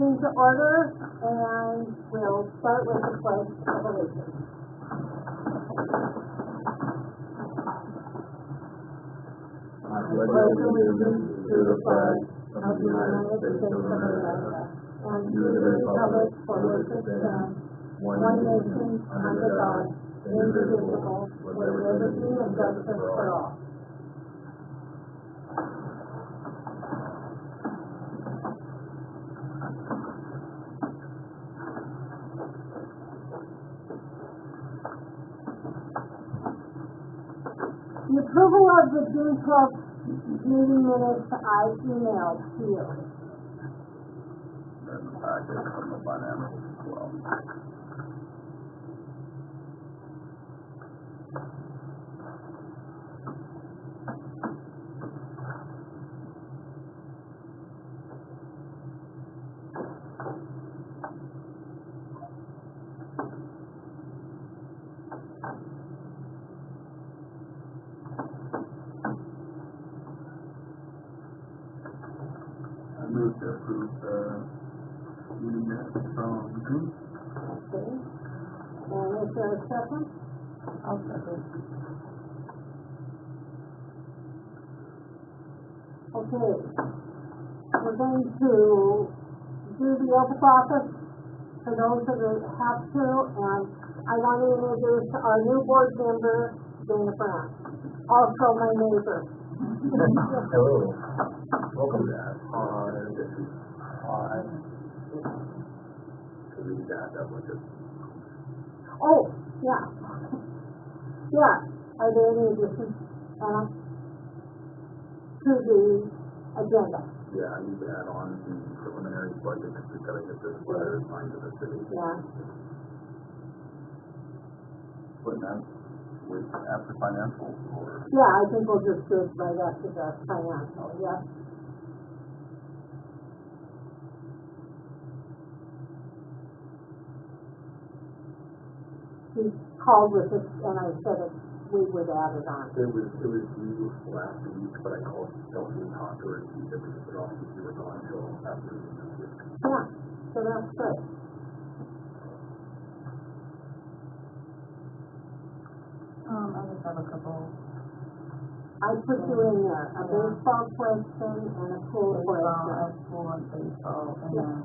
meeting to order, and we'll start with the pledge of allegiance. I pledge allegiance to the flag of the United States of America and to the republic for which it stands, one nation, under God, indivisible, with liberty and justice for all. The approval of the June 12th meeting minutes I emailed to you. And the packet from the financials as well. I move to approve the meeting minutes from June. Okay. And is there a second? I'll second. Okay. We're going to do the oath of office for those that have to, and I want to introduce our new board member, Dana Brown, also my neighbor. Hello. Welcome to that. To read that was just. Oh, yeah. Yeah. Are there any additions, Anna, to the agenda? Yeah, I need to add on the preliminary budget because we've got to get this letter signed to the city. Yeah. Putting that with after financial or. Yeah, I think we'll just do it right after the financial, yeah. He called with it, and I said it, we would add it on. It was due last week, but I called Chelsea and talked to her and she said we could put it off since you were gone until after this week. Yeah, so that's good. I just have a couple. I put you in there, a baseball question and a pool question. Pool and baseball, and then,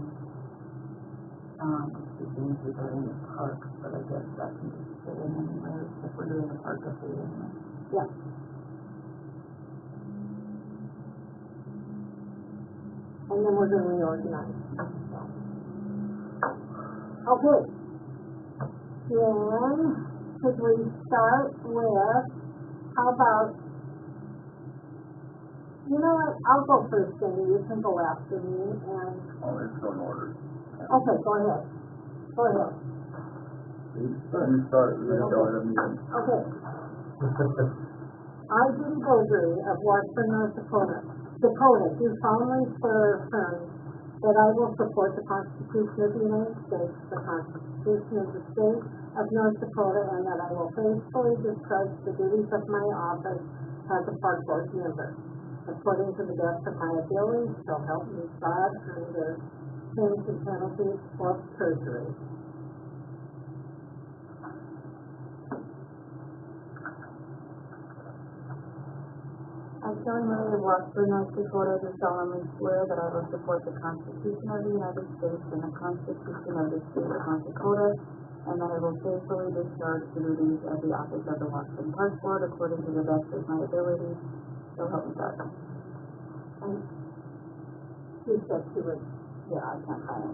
the things we do in the park, but I guess that can just fit in anywhere, if we're doing the park up here anyway. Yeah. And then we're gonna reorganize. Okay. Then, could we start with, how about, you know what, I'll go first, Jenny, you can go after me, and, Oh, it's still in order. okay, go ahead. Go ahead. You start, you don't go ahead of me. Okay. I, Judy Beaudry of Washburn, North Dakota, do solemnly swear or affirm that I will support the Constitution of the United States, the Constitution of the State of North Dakota, and that I will faithfully discharge the duties of my office as a park board member, according to the best of my ability, so help me God under pains and penalties of perjury. I, Shelley Marie of Washburn, North Dakota, do solemnly swear that I will support the Constitution of the United States and the Constitution of the State of North Dakota, and that I will faithfully discharge the duties of the office of the Washburn Park Board according to the best of my ability, so help me God. And she said she would, Yeah, I can't find it.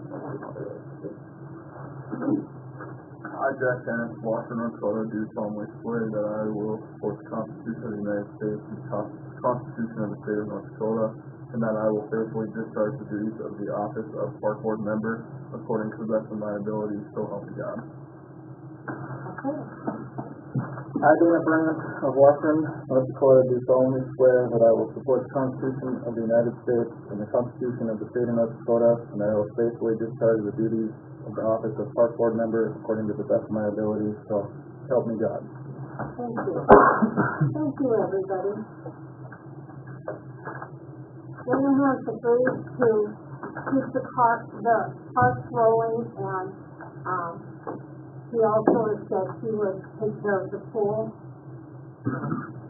I, Jack Kenneth, Washburn, North Dakota, do solemnly swear that I will support the Constitution of the United States and the Constitution of the State of North Dakota, and that I will faithfully discharge the duties of the office of Park Board member according to the best of my ability, so help me God. okay. I, Dana Brown of Washburn, North Dakota, do solemnly swear that I will support the Constitution of the United States and the Constitution of the State of North Dakota, and that I will faithfully discharge the duties of the office of Park Board member according to the best of my ability, so help me God. Thank you. Thank you, everybody. Then we have the grade 2 keep the parks rolling, and, he also said he would take care of the pool.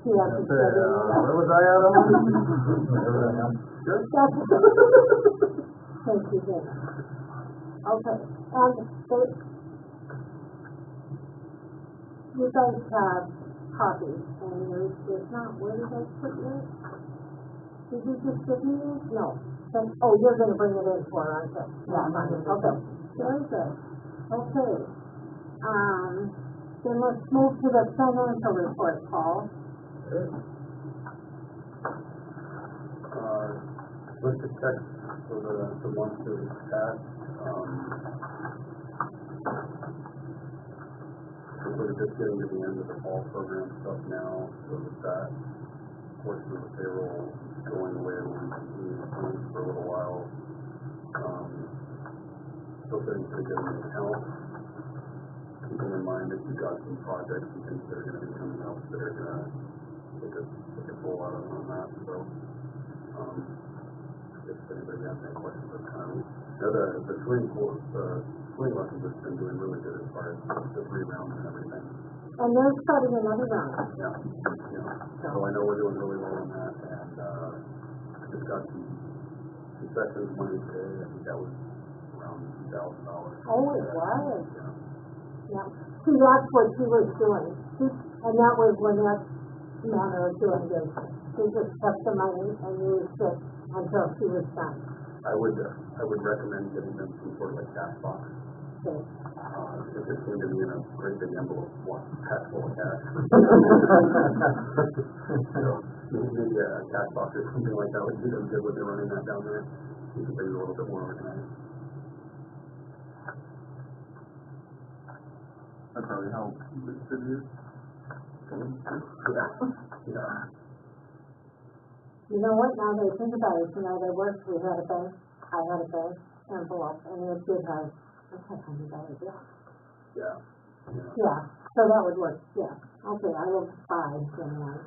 He has to get in there. Where was I at on? That's, thank you, Dana. Okay, and you guys have copies, and there's not, where did I put yours? Did you just give me yours? No. Then, oh, you're gonna bring it in for her, aren't you? Yeah, I'm gonna bring it Okay, very good. Okay, then let's move to the financial report, Paul. With the checks for the month that was passed, we're sort of just getting to the end of the fall program stuff now, so with that portion of the payroll going away, we'll continue to plan for a little while. Still getting pretty good in the account. Keeping in mind that you've got some projects and things that are going to be coming up that are going to take a full out on that, so if anybody has any questions, that's kind of the swing lessons has been doing really good as far as the 3 rounds and everything. And they're starting another round. Yeah. So I know we're doing really well on that, and I just got some concessions money today. I think that was around $2,000. Oh, it was. Yeah. See, that's what she was doing. And that was Lynette's manner of doing business. She just kept the money and used it until she was done. I would recommend getting them some sort of a cash box. Okay. If it's going to be in a great big envelope, packed full of cash. Maybe a cash box or something like that would be them good when they're running that down there. You can be a little bit more organized. That's probably how it should be. Yeah. You know what, now that I think about it, they worked, I had a bank envelope, and it did have, $100 bill. Yeah. Yeah, so that would work, yeah. Okay, I will buy them one.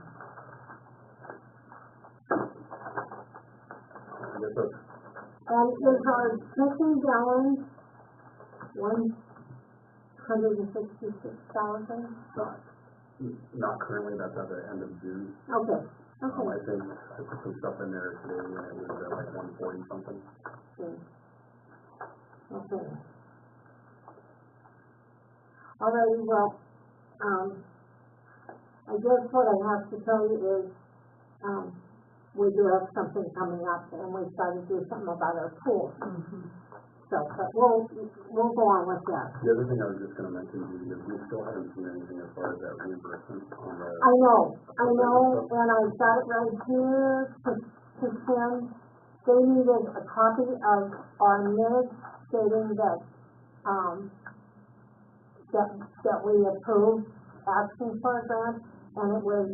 I guess that's And is our drinking gallons 166,000? not currently. That's at the end of June. Okay, I think I put some stuff in there today and it was at like 140 something. Okay. Alrighty, well, I guess what I have to tell you is, we do have something coming up, and we've got to do something about our pool. So, but we'll go on with that. The other thing I was just going to mention to you is we still haven't seen anything as far as that reimbursement on the. I know, and I've got it right here to send. They needed a copy of our minutes stating that, that we approved asking for a grant, and it was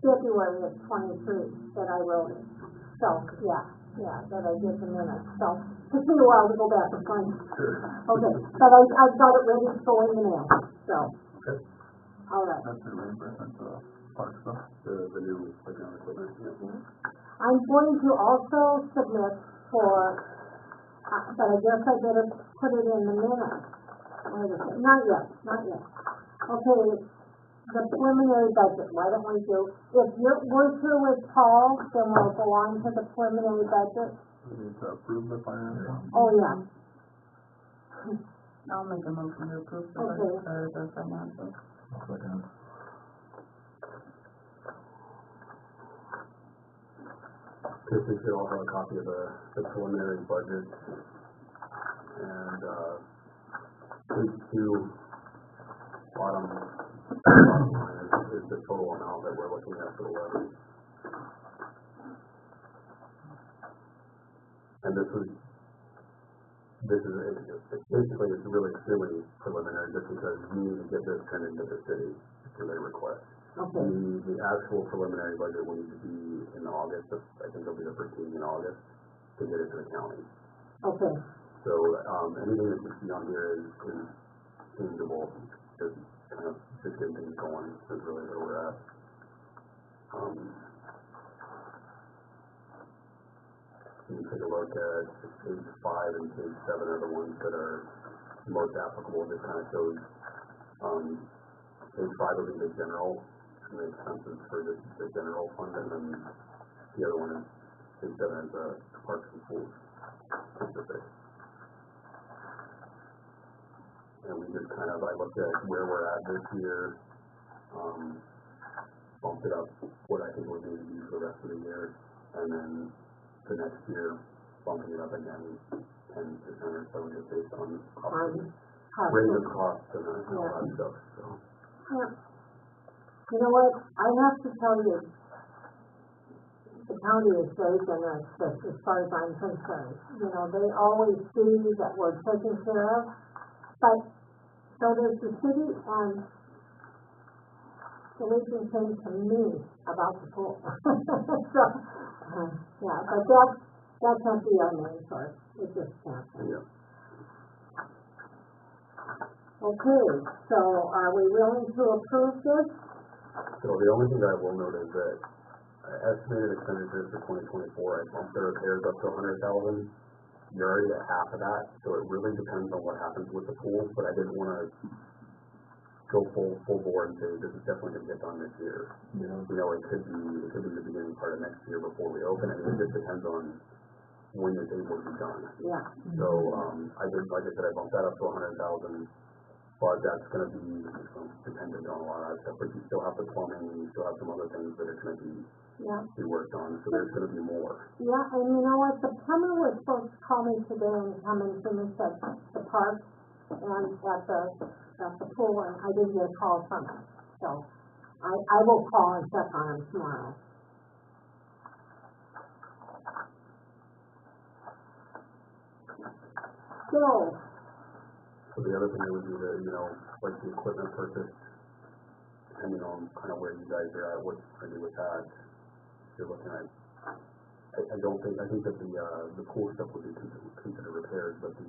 February of 23 that I wrote it. So, yeah, that I did the minutes. So, it took me a while to go back and find it. Sure. Okay, but I've got it ready to go in the mail, so. Okay. All right. That's the reimbursement for the park stuff. The new playground equipment. Yeah. I'm going to also submit for, but I guess I better put it in the minutes. Wait a second, not yet. Okay, the preliminary budget, why don't we do, if we're through with Paul, then we'll go on to the preliminary budget. We need to approve the financial. Oh, yeah. I'll make a motion to approve the Okay. budget for the financials. Since we all have a copy of the preliminary budget, and page 2, bottom line is the total amount that we're looking at for the levy. And this is basically, it's really extremely preliminary just because we need to get this turned into the city for their request. Okay. The actual preliminary budget will need to be in August. I think it'll be the first meeting in August to get it to the county. Okay. So anything that you see on here is changeable. Just kind of just getting things going is really where we're at. can you take a look at page 5 and page 7 are the ones that are most applicable. This kind of shows, page 5 will be the general, and the expenses for the general fund, and then the other one is, page 7 is the parks and pools specific. And we just kind of, I looked at where we're at this year, bumped it up what I think we're going to do for the rest of the year, and then the next year, bumping it up again 10% or so, just based on rate of cost and all that stuff, so. Yeah. You know what, I have to tell you, the county is very generous as far as I'm concerned. You know, they always see that we're taken care of, but so does the city, and the Legion came to me about the pool. So, yeah, but that can't be our main source. It just can't. Yeah. Okay, so are we willing to approve this? So the only thing that I will note is that estimated expenditures for 2024, I bumped the repairs up to 100,000. You're already at half of that, so it really depends on what happens with the pool, but I didn't want to go full bore and say this is definitely going to get done this year. You know, it could be the beginning part of next year before we open, and it just depends on when it's able to be done. Yeah. So I did, like I said, I bumped that up to 100,000, but that's going to be dependent on a lot of that stuff. But you still have the plumbing, you still have some other things that are going to be worked on, so there's going to be more. Yeah, and you know what, the plumber was supposed to call me today and come and finish at the park and at the pool, and I didn't get a call from him. So I will call and check on him tomorrow. So the other thing I would do that, you know, like the equipment purchase, depending on kind of where you guys are at, what you're going to do with that. You're looking at, I think that the pool stuff would be considered repairs, but the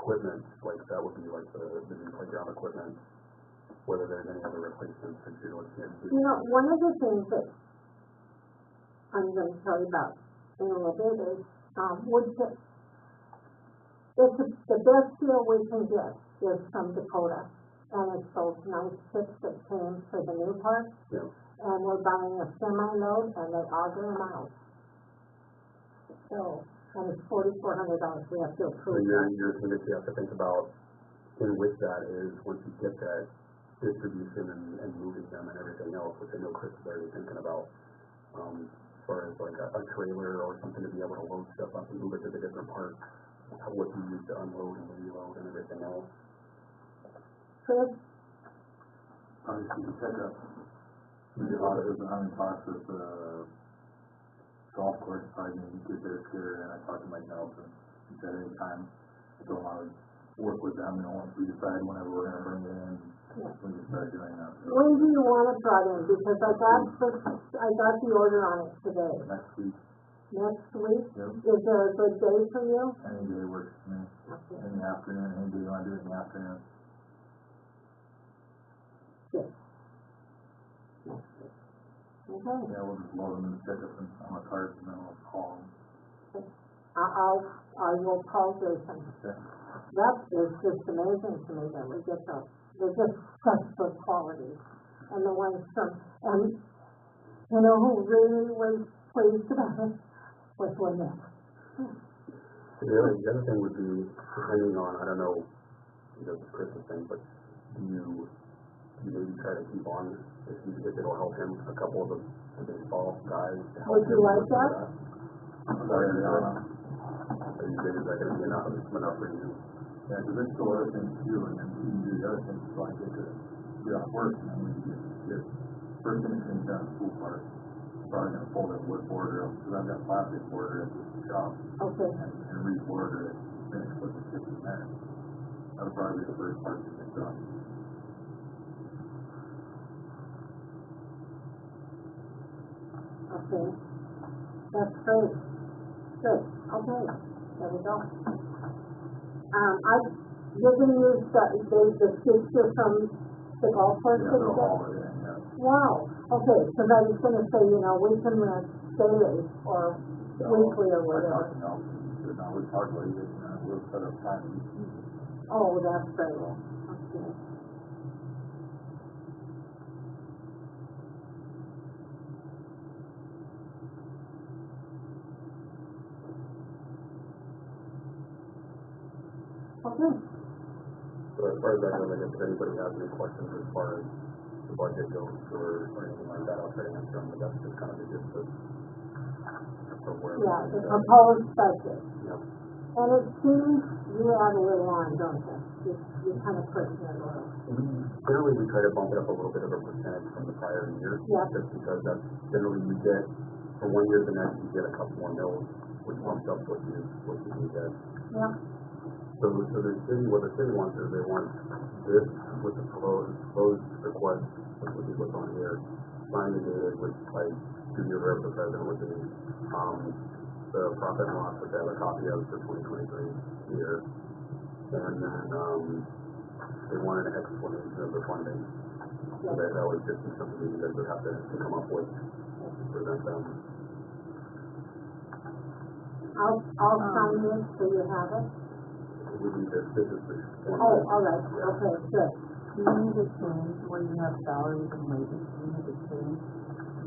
equipment, like that would be like the new playground equipment, whether there's any other replacements that you're looking at. You know, one of the things that I'm going to tell you about in a little bit is wood chips. The best deal we can get is from Dakota, and it's those nice chips that came for the new park. Yeah. And we're buying a semi-load, and they auger them out. So, and it's $4,400. We have to approve that. Your thing that you have to think about, and with that is once you get that distribution and moving them and everything else, which I know Chris is already thinking about, as far as like a trailer or something to be able to load stuff up and move it to the different parts, what you use to unload and reload and everything else. Chris? Obviously, you said that the audit is on the process of the golf course, probably need to get their share, and I talked to Mike Nelson. He said anytime, so I would work with them, once we decide whenever we're going to bring it in, we can start doing that. So When do you want it brought in? Because I got the order on it today. next week, Next week? Yep. Is there a good day for you? any day works for me. Okay. In the afternoon, any day you want to do it in the afternoon. Good. Next week. Okay. Yeah, we'll just load them in the pickup and on the cart, and then we'll call them. I will call Jason. Okay. That is just amazing to me that we get those. They're just such good quality. And the ones from, and you know who really was pleased about it was Lynette. The other thing would be, depending on, I don't know, this Christmas thing, but do you maybe try to keep on, if it'll help him, a couple of the baseball guys to help Would you him like with that? Are you saying is that going to be enough for you? Yeah, because there's still other things to do, and then we can do the other things, so I get to get off work, and then we can get first thing that's going to be done at the pool park. I'm probably going to pull that wood border up, because I've got plastic border at the shop, Okay. and re-border it, finish with the kitchen there. That'll probably be the first part to get done. Okay. That's great. Good. Okay. There we go. You're going to use the picture from the golf course? Yeah, they'll haul it in, yeah. Wow. Okay, so I was going to say, we can rent daily or weekly or whatever. It's hardly, we'll set up time. Oh, that's great. Okay. Okay. So as far as that goes, I guess if anybody has any questions as far as the budget goes or anything like that, I'll try to answer them, but that's just kind of the gist of where. Yeah, the proposed budget. Yep. And it seems you add a little on, don't you? You kind of push it a little. Generally, we try to bump it up a little bit of a percentage from the prior year. Yeah. Just because that's generally you get, for 1 year to the next, you get a couple more mills, which bumps up what you need to. Yeah. So the city, what the city wants is they want this with the proposed request, which would be what's on here, signed and dated, which I do you aware of the president with the profit and loss, which I have a copy of for 2023 year. And then, they wanted an explanation of the funding. So that would just be something you guys would have to come up with to present them. I'll sign this so you have it. We need this is the form. Oh, all right. Yeah. Okay, good. Do you need to change where you have salaries and wages? Do you need to change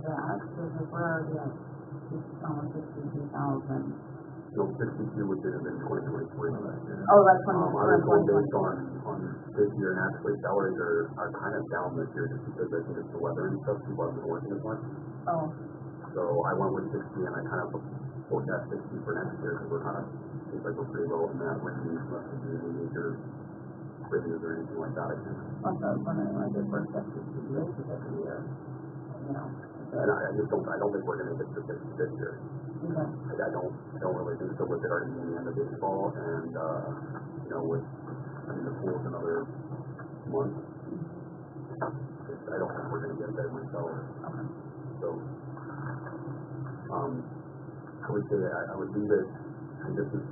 that? Because if we're already at almost 62,000. No, 62 would have been 2023. Oh, that's I was going based on this year, and actually salaries are kind of down this year just because I think it's the weather and stuff. People haven't been working as much. Oh. So I went with 60, and I kind of forecast 60 for next year because we're kind of, seems like we're pretty low in that range unless we do any major raises or anything like that. I think. Plus, I was wondering, like, if we're set to raises every year, you know. And I just don't think we're going to get to 60 this year. Okay. Like, I don't really think so with it already being the end of baseball and, you know, with, the pool's another month. I don't think we're going to get there myself. Okay. So, I would say I would leave it, and this is,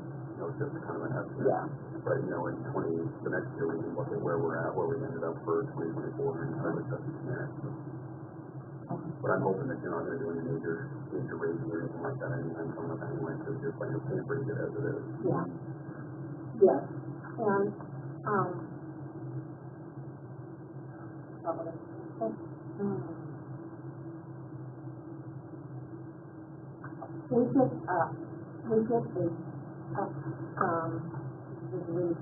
just kind of an estimate. Yeah. But, in the next year we can look at where we're at, where we ended up for 2024 and try to set the there. But I'm hoping that you're not going to do any major raises or anything like that anytime coming up anyway, because you're playing pretty good as it is. Yeah. Yes. And, we get relief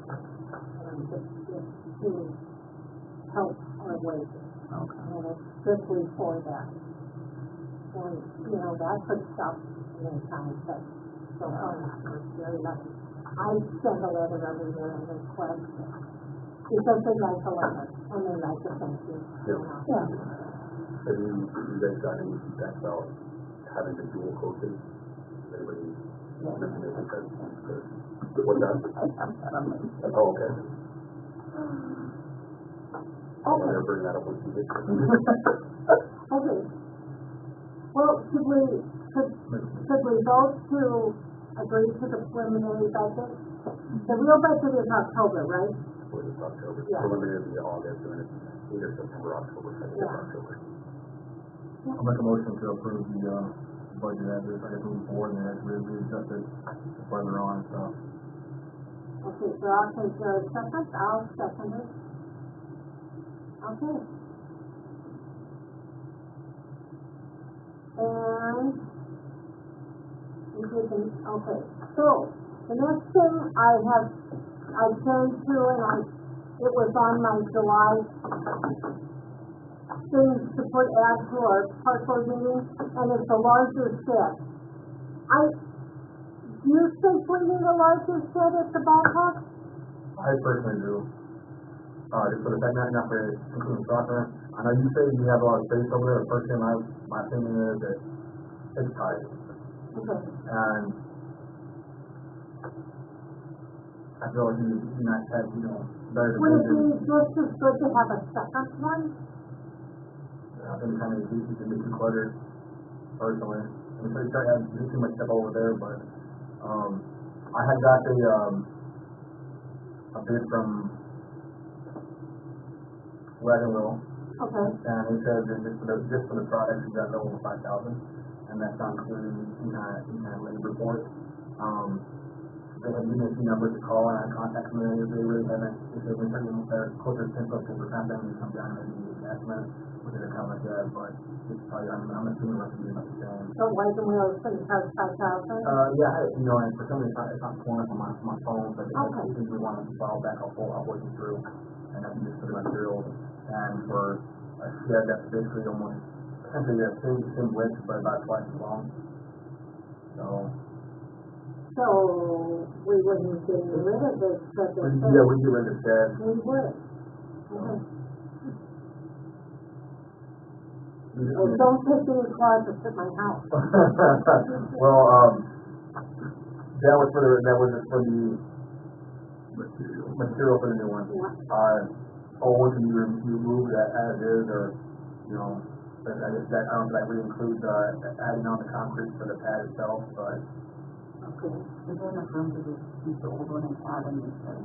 and to help our wages. Okay. And it's strictly for that. And, that could stop many times, but so far it's very lucky. I send a letter every year and request it. Because they like the letter and they like the thank you. Yeah. Have you guys got any feedback about having the dual coaches? Anybody mentioned it because what's that? Oh, okay. I'll never bring that up with you. Okay. Well, should we vote to agree to the preliminary budget? The real budget is October, right? For this October. Yeah. Preliminary will be August, and it's either September, October, October. I'll make a motion to approve the, budget as is, I guess moving forward, and then as we adjust it further on, so. Okay, so I'll take the second, I'll second it. Okay. And we did okay. So the next thing I turned to, and it was on my July things to put add to our park board meeting, and it's a larger shed. Do you think we need a larger shed at the ballpark? I personally do. Just for the fact that not for including soccer. I know you say you have a lot of space over there. Personally, my opinion is that it's tight. Okay. And I feel like you might have, better Would it division. be just as good to have a second one? I think kind of you can be too cluttered, personally. I mean, so you can't have too much stuff over there, but, I had got a bid from Wagon Wheel, Okay. and he said that just for the product, you got no over 5,000. and that's not included in that labor report. They have given me a few numbers to call, and I contact them, and they really haven't, if they've been something they're closer to 10 plus 10%, then we come down and maybe get an estimate, which is kind of like that, but it's probably, I'm assuming we're going to be about the same. So White and Wheels thing has 5,000? Yeah, you know, and for some reason, it's not pulling up on my phone, but Okay. if you want to file back, I'll work you through, and I can just put the materials, and for a shed that's basically almost, essentially the same width, but about twice as long. So we wouldn't get rid of this, but the. Yeah, we do rid of the shed. We would. Well, don't take any closets at my house. Well, that was for the material for the new one. Or can you remove that as is, or, you know, but I don't think that really includes, adding on the concrete for the pad itself, but. Okay. Is there enough room to just keep the old one and add a new set?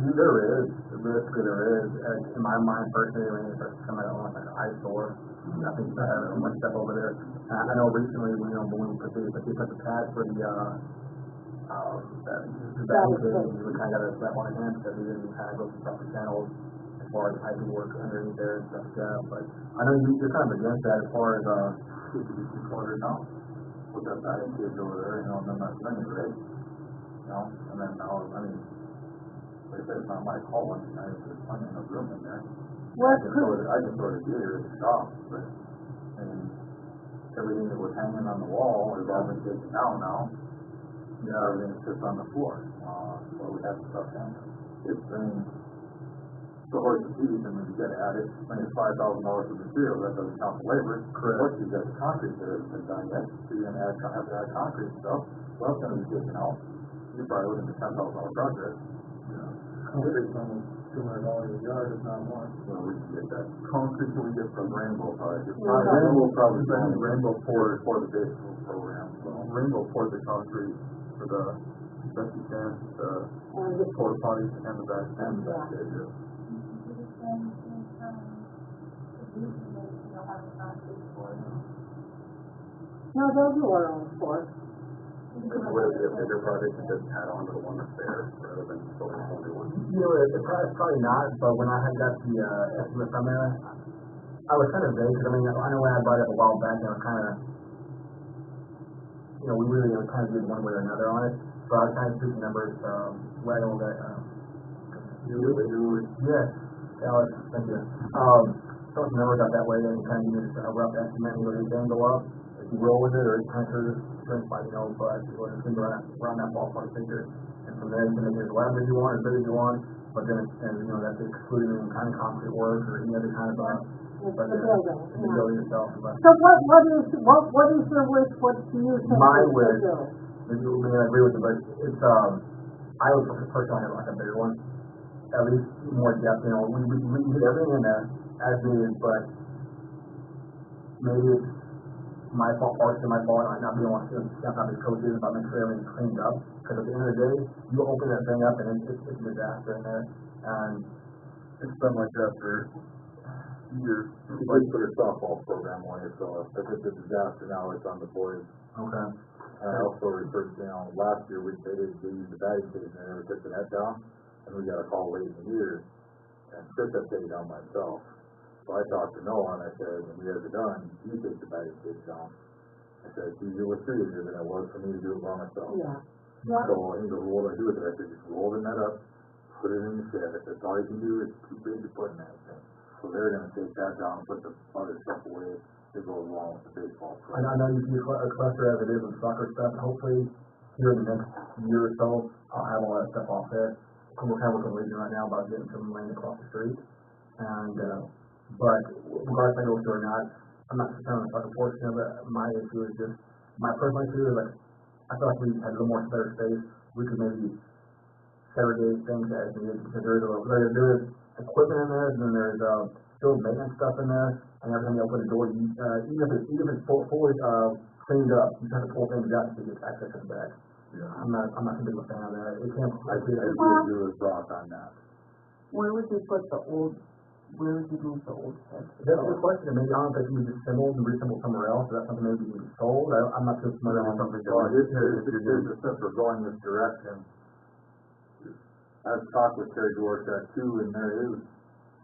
There is, realistically there is, in my mind personally, I mean, it's kind of almost like an eyesore. I think I have much stuff over there. I know recently, when we put the pad for the we kind of got a slap on the hand because we didn't kind of go through proper channels as far as piping work underneath there and stuff like that. But I know you're kind of against that as far as, It could be 200 now. Put that back in kids over there, you know, and then that's running, right? You know, and then now, I mean, like I said, it's not my call, and there's plenty of room in there. What I can throw the gear at the shop, but, I mean, everything that was hanging on the wall is all been taken down now. Yeah, everything sits on the floor, so we have stuff hanging. It's, I mean, the horse and feet, and then you gotta add it, when it's $5,000 of material, that doesn't count the labor. Correct. Plus, you've got the concrete that hasn't been done yet, so you're gonna have to add concrete stuff, so that's gonna be taken out. You're probably looking at $10,000 project. Concrete's only $200 a yard, if not more. So we can get that concrete that we get from Rainbow Project. Yeah. Rainbow probably, Rainbow poured for the base program, so. Rainbow poured the concrete for the septic tank, the And the. porta potties, and the back. And Yeah. that, yeah. No, they'll do our own work. If it would be a bigger project, it just add on to the one that's there, rather than building a whole new one. You know, it's probably not, but when I had got the, estimate from there, I was kind of vague, because I mean, I know when I brought it up a while back, and I was kind of, you know, we really kind of did one way or another on it, so I was trying to shoot the numbers, right on that, yes, Alex, thank you. So the numbers out that way, and kind of give a rough estimate, and whether it's going to go up, if you roll with it, or kind of turns by, you know, but it was going to around that ballpark figure, and from there, you can make it as loud as you want, as big as you want, but then, and you know, that's excluding any kind of concrete work, or any other kind of, It's but the building. the building itself, but. So what is your wish, what do you think? My we should wish. do? Maybe we may agree with it, but it's, I would personally have like a bigger one, at least more depth, you know, we get everything in there as needed, but maybe it's my fault, partially my fault, I not being able to step out of the coaches about making sure everything's cleaned up, because at the end of the day, you open that thing up and it's a disaster in there, and It's been like that for years. We did put a softball program on it, so if it's a disaster now, it's on the boys. okay. And I also referred, you know, last year they used the batting station and they were taking that down, and we got a call late in the year, and took that thing down myself. So I talked to Noah and I said, when you guys are done, you take the batting station down. I said, it's easier with 3 of you than it was for me to do it by myself. Yeah. Yeah. So he goes, what do I do with it? I said, just roll the net up, put it in the shed. I said, that's all you can do is keep it in putting that thing. So they're gonna take that down, put the other stuff away that goes along with the baseball. I know you see a cluster as it is with soccer stuff, hopefully here in the next year or so, I'll have all that stuff off there. We're kind of looking right now about getting some land across the street, and, but regardless if I go through or not, I'm not concerned with the soccer portion of it. My issue is just, my personal issue is like, I feel like we had a little more spare space, we could maybe segregate things as needed, because there is equipment in there, and then there's, still maintenance stuff in there, and every time you open the door, even if it's fully, cleaned up, you have to pull things out to get access to the back. Yeah. I'm not too big of a fan of that. It can't, I think I'd do a thought on that. Where would you put the old where would you move the old shed? That's a good question, maybe, I don't know if it can be disassembled and reassembled somewhere else, is that something maybe can be sold? I'm not too familiar with something Well, that. since we're going this direction, I've talked with Terry Dorset too, and there is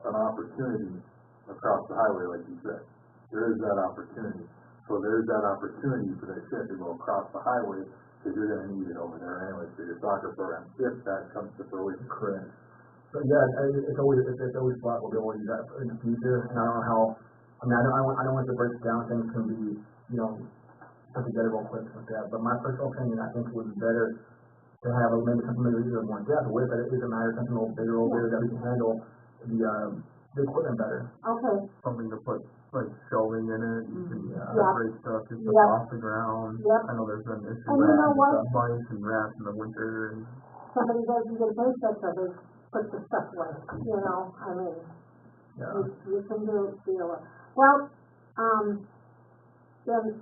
an opportunity across the highway, like you said. There is that opportunity. So there's that opportunity for that shed to go across the highway, because you're gonna need it over there anyway for your soccer program, if that comes to fruition. Correct. So, yeah, it's always flat, we'll be able to use that in the future, and I don't know how, I mean, I don't want to break down, things can be, you know, put together real quick like that, but my personal opinion, I think it would be better to have maybe something maybe a little more depth with, but it doesn't matter, something a little bigger that we can handle the equipment better. Okay, Something to put, like, shelving in it, you can Yeah. separate stuff, just Yep. off the ground. Yep. I know there's been issues And you know what? with mice and rats in the winter, and somebody doesn't get a paycheck, so they put the stuff away, you know, I mean, Yeah. you can deal with. Well, then,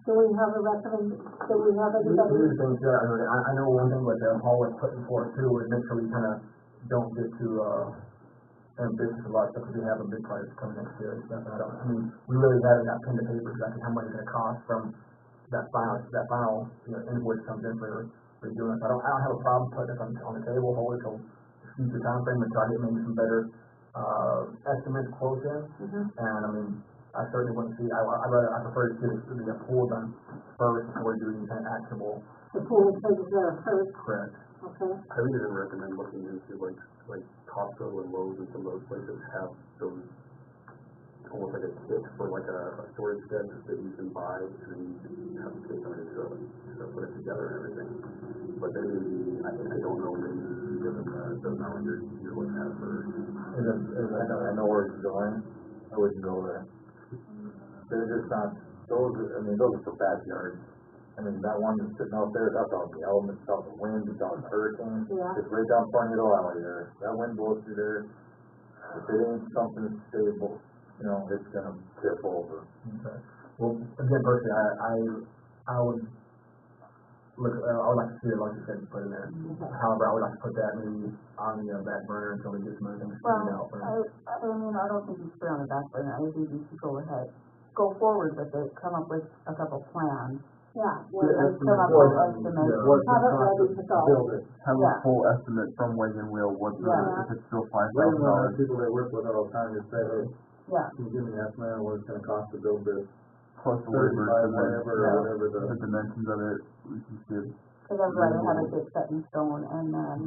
do we have a do we have These anybody? things, I know one thing what Paul was putting forth too, is make sure we kind of don't get too, ambitious about stuff, because we have a big project coming next year and stuff, and I mean, we really haven't got pen to paper exactly how much it's gonna cost from that final, you know, invoice comes in for doing it. I don't have a problem putting it on the table, hold it till future time frame, and try to get maybe some better, estimates quotes in. Mhm. And I mean, I certainly wouldn't see, I prefer to see the pool done first before doing anything actionable. The pool takes there first, Correct. okay? I would even recommend looking into like Costco and Lowe's and some of those places have those, almost like a kit for like a storage shed that you can buy, and then you can have the kit on it to put it together and everything. But they may be, I don't know, maybe given the amount you're looking at for. I know where it's going, I wouldn't go there. They're just not, those are for backyards. I mean, that one that's sitting out there, that's all the elements, it's all the wind, it's all the hurricanes. Yeah. It's right down Tornado Alley there, that wind blows through there. If it ain't something stable, you know, it's gonna tip over. Okay. Well, again, personally, I would look, I would like to see it, like you said, put in there. Okay. However, I would like to put that maybe on the back burner until we get some other things figured out. Well, I mean, I don't think you should put it on the back burner, I think you should go forward with it, come up with a couple plans. Yeah, And come up with estimates. what's the have it cost ready to go. Build it. have Yeah. a full estimate from Wagon Wheel, what's the, Yeah. if it's still Right $5,000. now, people that work with it all the time just say, hey, Yeah, can you give me an estimate on what it's gonna cost to build this? Plus the labor, 35, and whatever, Yeah. or whatever the dimensions of it, we can see it. cause I'd rather have it get set in stone and then,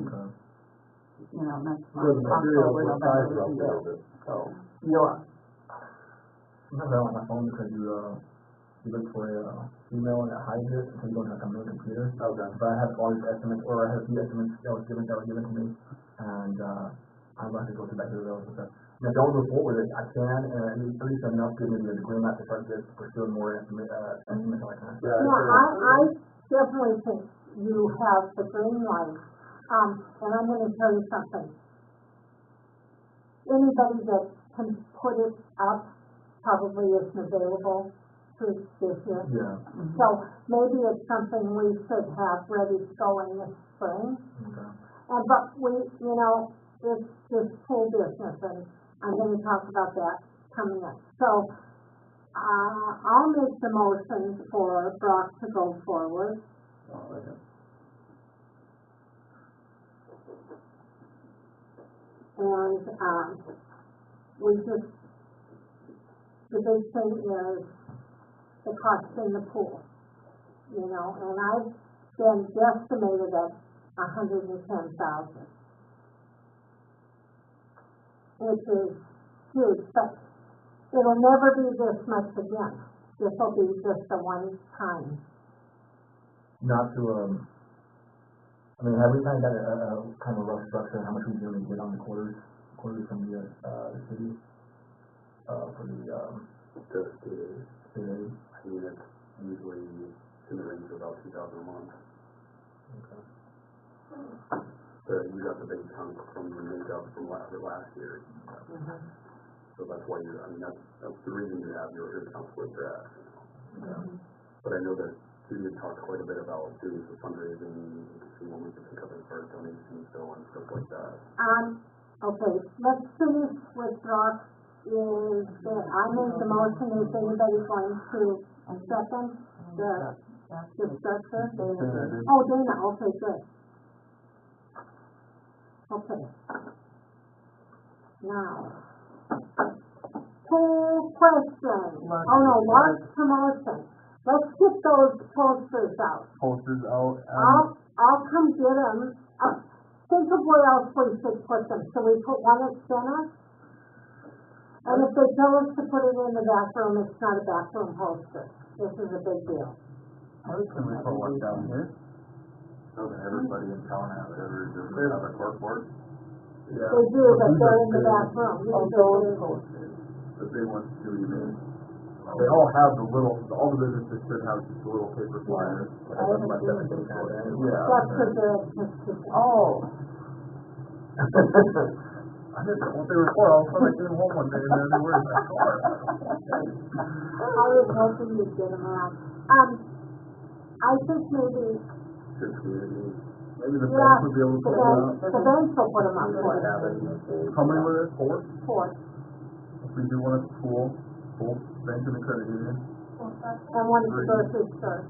you know, next For the month, material, October, what November, size we can roughly build. is it? So, Sometimes I don't like my phone because you look for a email and it hides it, so you don't have to come to the computer. Okay. But I have all these estimates, or I have a few estimates that were given to me, and, I'm going to go through back to those and stuff. Now, don't move forward with it, I can, and at least enough, give me the green light to start pursuing more estimates like that. Yeah, Yeah, I definitely think you have the green light, and I'm gonna tell you something. Anybody that can put it up probably isn't available to this year. Yeah, So maybe it's something we should have ready to go in the spring. okay. But we, you know, it's this whole business, and I'm gonna talk about that coming up. So, I'll make the motion for Brock to go forward. And, we just, the big thing is the cost in the pool, you know, and I've been guesstimated at $110,000. Which is huge, but it'll never be this much again. This will be just a one time. Not to, I mean, have we kind of got a kind of a rough structure on how much we really get on the quarters from the city, for the, I mean, it's usually in the range of about $2,000 a month. You got the big chunk from the makeup from last year. So that's why I mean, that's the reason you have your accounts where they're at. You know? But I know that we had talked quite a bit about doing some fundraising, see what we could pick up as far as donations go and stuff like that. Okay, let's finish with Brock. I made the motion, is anybody going to second the structure? Oh, Dana, okay, good. Okay. Now, poll question. Oh no, Mark's promotion. Let's get those posters out. Posters out, I'll come get them. Think of where else we should put them. So we put one at center? And if they tell us to put it in the back room, it's not a back room poster. This is a big deal. can we put one down here? Doesn't everybody in town have a corkboard? Yeah. They do, but they're in the back room. The big ones too, you mean? They all have all the businesses should have just a little paper flyer. Yeah. That's for the, Oh. I didn't know what they were for, all of a sudden I came home one day and then they were in my car. I was hoping you'd get them out. I think maybe, Maybe the yeah, bank would be able to put one up. the bank will put them up for us. How many were there? Four? Four. If we do one at the pool, bank and the credit union, And one at the grocery store.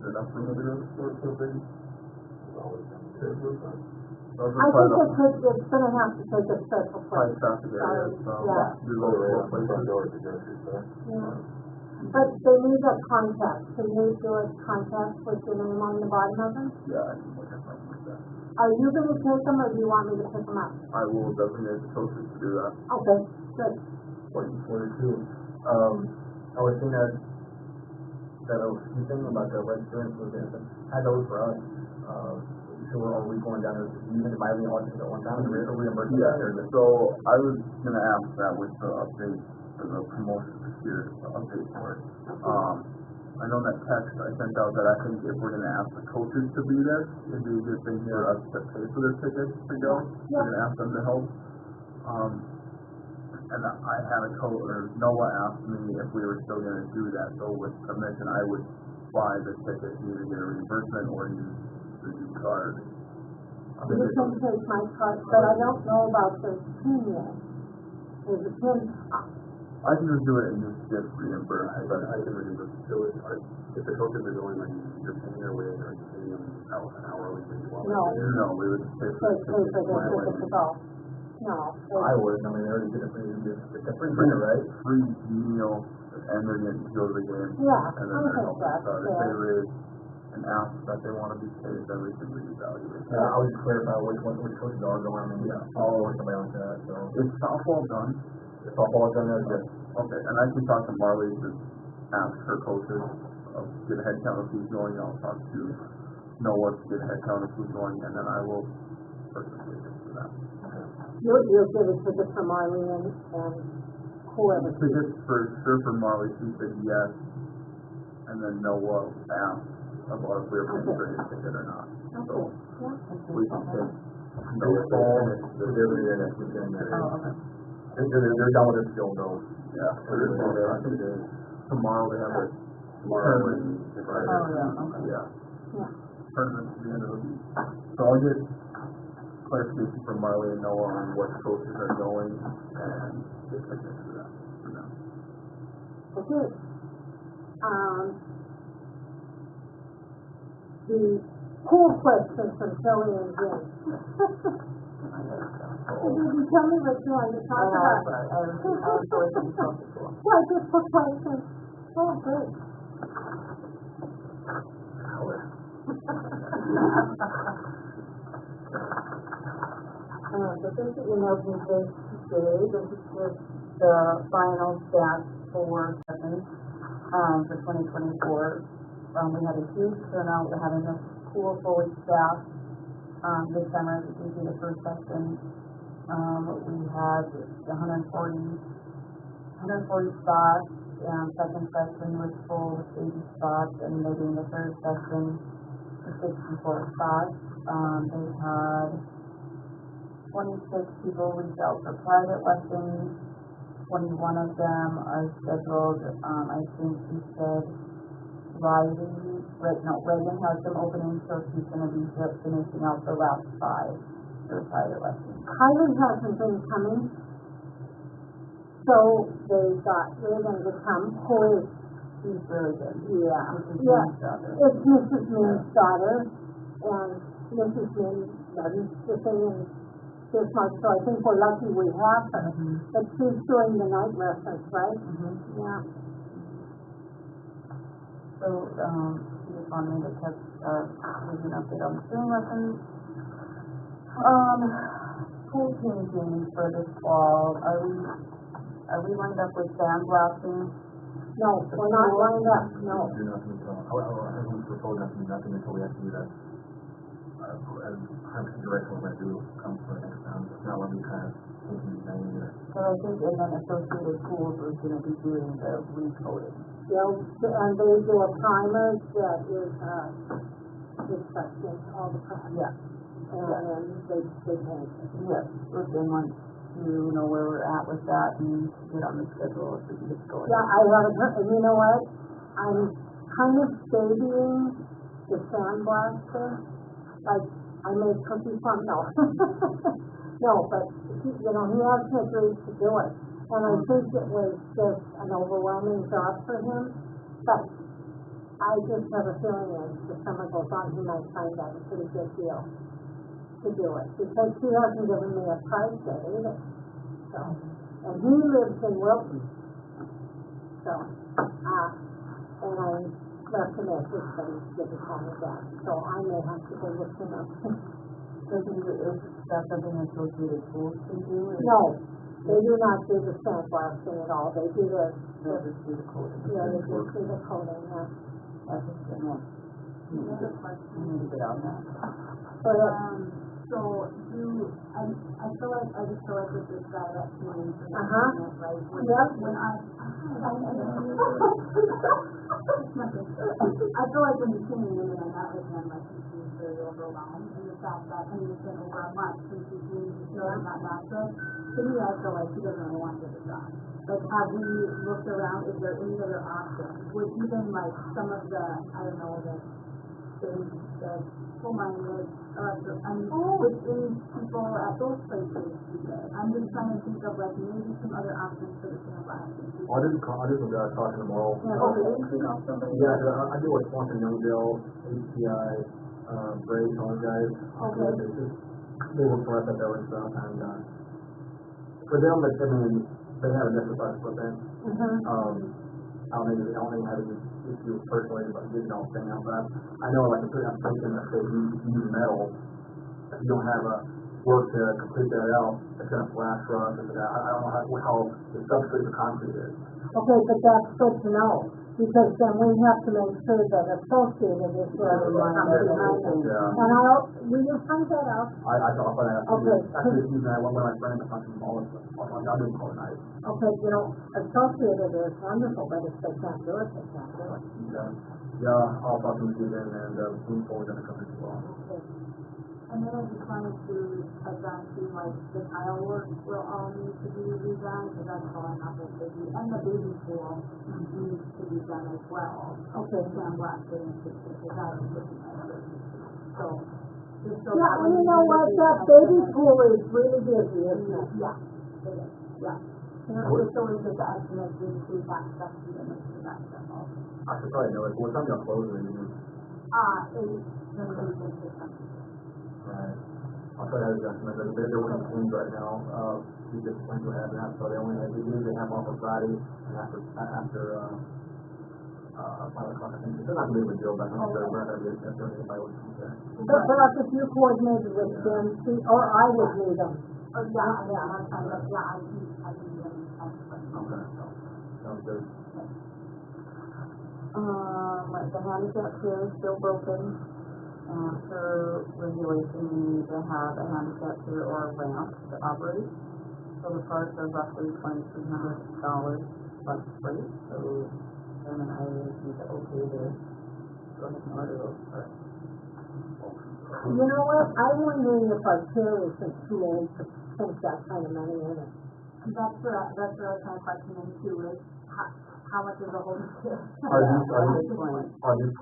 enough room to go to the store, so big. Those I are think it's gonna have to take a special probably place. traffic areas, so. Yeah. Do those little places. Yeah. But they need a contact. Can you do a contact with your name on the bottom of them? Yeah, I can look at something like that. Are you gonna take them or do you want me to pick them up? I will designate the coaches to do that. Okay, good. I was seeing that I was thinking about the registrants for this, had those for us, so are we going down, even if I only want to go one time, reimbursing that, or is it? So I was gonna ask that with the update for the promotion this year, the update for it. I know that text I sent out that I think if we're gonna ask the coaches to be there, it'd be a good thing for us to pay for their tickets to go. We're gonna ask them to help. And I had a coach, or Noah asked me if we were still gonna do that, so with permission, I would buy the ticket, either get a reimbursement or use the new card. You can take my card, but I don't know about the PIN yet. There's a PIN. I can just do it and just get reimbursed, but I can read the facility, if the coaches are going, like, you're paying their way, or you're paying them an hourly fee while No. they're there. no, we would pay They for pay for the their ticket. ticket to go. No. I would, I mean, they already did it for you, it's a free printer, right? Free meal, and they're getting to go to the game. Yeah, And then I they're think helping that's us out. If fair. they raise and ask that they wanna be paid, then we can reevaluate. Yeah, I would just clarify which coaches are going, I mean, I'll work somebody on that, so. Is softball done? If softball is done, that's good. Okay, and I can talk to Marley to ask her coaches, get a head count of who's going, I'll talk to Noah to get a head count of who's going, and then I will purchase tickets for that. You'll give a ticket for Marley and whoever. Tickets for sure for Marley, she said yes, and then Noah asked about if we were paying for his ticket or not. So, we can take Noah's They're there next weekend. They're done with it still, though. Yeah, Thursday, I think tomorrow they have a tournament. Yeah. Tournament at the end of the week. So I'll get clarification from Marley and Noah on what coaches are going and get tickets for that, for them. Okay. The cool question from Kelly and Jim. Did you tell me what you wanted to talk about? Well, just for questions. Oh, great. So this is email from Jake today. This is just the final stats for sessions, for 2024. We had a huge turnout. We're having a school full of staff, this summer. This will be the first session. We had 140 spots. Second session was full with 80 spots, and maybe in the third session, 64 spots. They had 26 people reach out for private lessons. 21 of them are scheduled. I think he said Reagan has some openings, so she's going to be finishing out the last 5. those private lessons? Kylie hasn't been coming, so they thought they were going to come. Who is, She's really good. yeah, Mrs. yeah. Min's daughter. It's Mrs. Min's daughter, and Mrs. Min doesn't sit in this much, so I think we're lucky we have her. Mhm. But she's doing the night lessons, right? Mhm. Yeah. So, you just wanted me to give an update on the swimming lessons. Pool changing for this fall, are we lined up with sandblasting? No, we're not lined up, no. Do nothing until, I think we're told not to do nothing until we have to do that. As direction we're gonna do comes for next time, it's not what we kind of thinking thing either. So I think, and then Associated Schools is gonna be doing the recoding. And they do a primer that is, disgusting, all the time. Yeah. And then they paint it. Yes, we're going to know where we're at with that and get on the schedule if we can get going. Yeah, I haven't heard, and you know what? I'm kind of babying the sandblaster, like, I made cookies from, no. No, but, he hasn't agreed to do it. And I think it was just an overwhelming job for him, but I just have a feeling as the summer goes on, he might find that a pretty good deal to do it, because he hasn't given me a price yet either. So, and he lives in Wilton. So, and I left him at his place, didn't call me back, so I may have to go look him up. So is that something Associated Schools can do? No, they do not do the sandblasting at all, they do the, They'll just do the coding. yeah, they just do the coating, yeah. That's just good enough. We need to get on that. But, So I feel like I just feel like with this guy that came in, Uh-huh. right? Yep. When I feel like when he came in and I met with him, like he seemed very overwhelmed, and the fact that it's been over a month since he's been feeling that mattress, to me I feel like he doesn't really want to give it a shot. Like, have we looked around, is there any other options? Would even like some of the, I don't know, the minded, would any people at those places do that? I'm just trying to think of like maybe some other options for the sandblasting. I just was talking tomorrow. Yeah. Yeah, I do like Swanson Youngville, HCI, Brave, all those guys. Okay. They work for us up there and stuff, and, for them, they have an exercise equipment. I don't even have any issue personally about getting all thing out, but I know like a certain application that says you use metal, if you don't have a work to complete that out, it's gonna flash rust or that. I don't know how the substrate of concrete is. okay, but that's good to know, because then we have to make sure that Associated is where we want to be behind them. Yeah. And will you find that out? I thought that Okay. actually using that one of my friends, I'm talking all this, I'm doing all night. Okay, Associated is wonderful, but if they can't do it, they can't do it. Yeah, I'll talk to you then, and, move forward in the company as well. And then I just wanted to advance to like the tile work will all need to be redone, because that's all I have to do. And the baby pool needs to be done as well. Okay. Sandblasted and because that is just my other issue. So, just so. Yeah, and you know what, that baby pool is really busy, isn't it? Yeah, it is, yeah. Just so we get the estimate, we include that stuff, and then we that stuff also. I should probably know it, what time y'all close or anything? The moving system. Right. I'll try to have adjustment, they're working teams right now, we just went to have that, so they usually have off on Friday, and after, 5 o'clock, I think, they're not gonna be able to deal, but I think they're not gonna be able to, if I was there. But perhaps if you coordinated with them, or I would need them. Oh, yeah, that's fine, but yeah, I can do them. Okay, sounds good. The handicap chair is still broken. Per regulation, we need to have a handicap chair or a ramp to operate. So the parts are roughly $2,300 plus freight, so Sam and I need to okay to go ahead and order those parts. You know what, I'm wondering if our chair isn't too old to sink that kind of money in it. That's what I was kind of questioning too, is how much is the whole chair? Are these,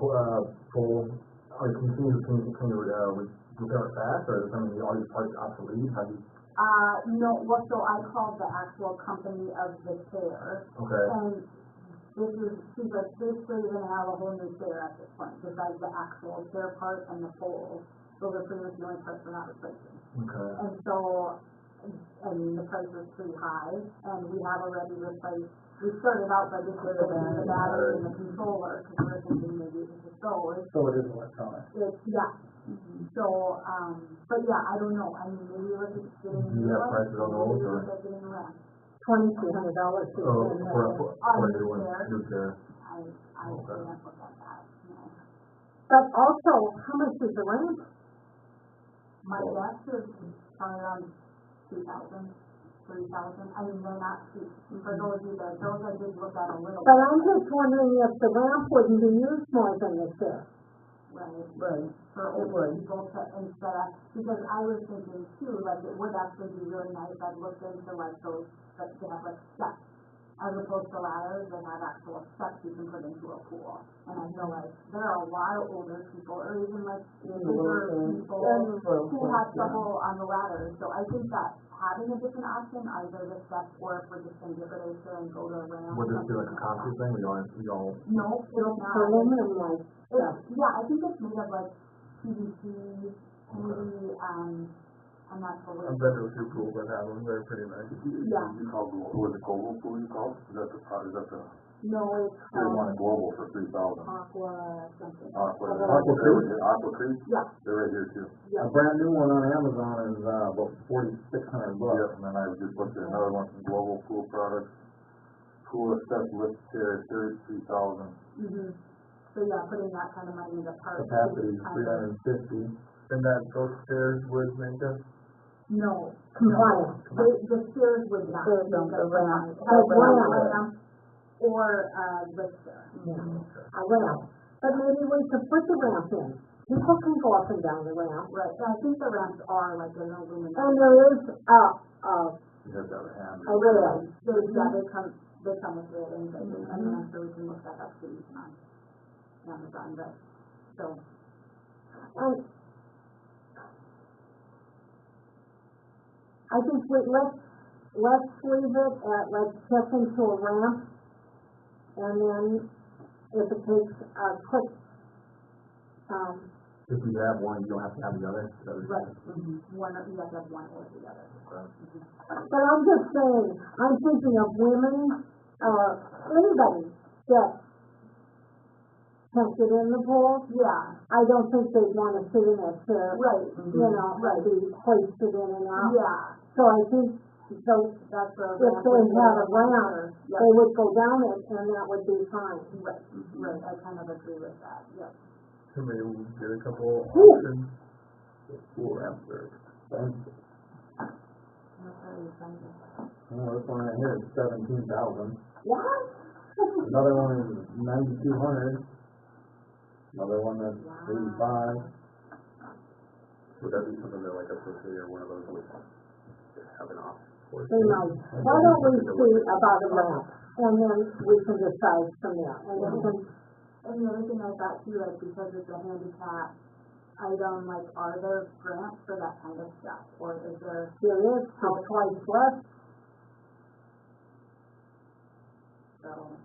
full, continue to, we repair it fast, or is it something all your parts obsolete? How do you, No, well, so I called the actual company of the chair, okay, and she's like, basically you're gonna have a whole new chair at this point, besides the actual chair part and the poles. Those are pretty much the only parts we're not replacing. okay. And so, and the price was pretty high, and we have already replaced, we started out by just replacing the battery and the controller, because we were thinking maybe it was just those. So it is electronic. Yeah. So, but yeah, I don't know, I mean, maybe we're just getting. Do you have prices on those, or? Maybe we're getting around. $2,200 to Oh, spend for a new one, new chair. I Okay. can't look at that, no. But also, how much is the rent? My guess is probably around 2,000, 3,000, I mean, they're not cheap, for those either, those I did look at a little. But I'm just wondering if the ramp wouldn't be used more than the chair. Right, for older people to, instead of, because I was thinking too, like, it would actually be really nice, I'd looked into like those, that they have like steps, as opposed to ladders, they have actual steps you can put into a pool. And I feel like there are a lot of older people, or even like younger people who have trouble on the ladders, so I think that having a different option, either the steps or if we're just gonna get rid of the chair and go to a ramp. Would this be like a concrete thing, we all, No, it's not. Aluminum like stuff. Yeah, I think it's made of like PVC, maybe, I'm not totally. I've been to a few pools that have them, they're pretty nice. Yeah. You called, was it Global Pool you called? Is that the, No, it's they want a Global for 3,000. Aqua something. Aqua Creek? Aqua Creek? Yeah. They're right here too. A brand new one on Amazon is, about $4,600. Yep, and then I just looked at another one from Global Pool Products. Pool Step Lift Chair, 33,000. So yeah, putting that kind of money into parks. Capacity is kind of- 350. And that those chairs would make us, No, Compliant. the stairs would not. The make us ramp. compliant. The ramp. Ramp or, lifter. A ramp. But maybe we could put the ramp in. People can go up and down the ramp. Right, and I think the ramps are like an aluminum. And there is You have to have a hand. a rail. They come with railings, I think, I mean, I'm sure we can look that up too on Amazon, but, so. And I think let's leave it at, let's check into a ramp. And then if it takes a quick, if you have one, you don't have to have the other. Is that what you're Right, saying? one, you have to have one or the other. but I'm just saying, I'm thinking of women, anybody that can't get in the pool. Yeah, I don't think they'd want to sit in a chair, right, you know, and be hoisted in and out. yeah, So I think, so that's a. if they had a ramp, Yeah, they would go down it and that would be fine. right, I kind of agree with that, yeah. maybe we'll get a couple options. Pool ramps are expensive. Well, this one right here is 17,000. What? Another one is 9,200. Another one that's 85. Would that be something that like a Society or one of those would have an option for? They might. Why don't we see about a ramp and then we can decide from there. And then we can, And the other thing I thought too, like, because it's a handicap item, like, are there grants for that kind of stuff? Or is there, there is for twice less. so,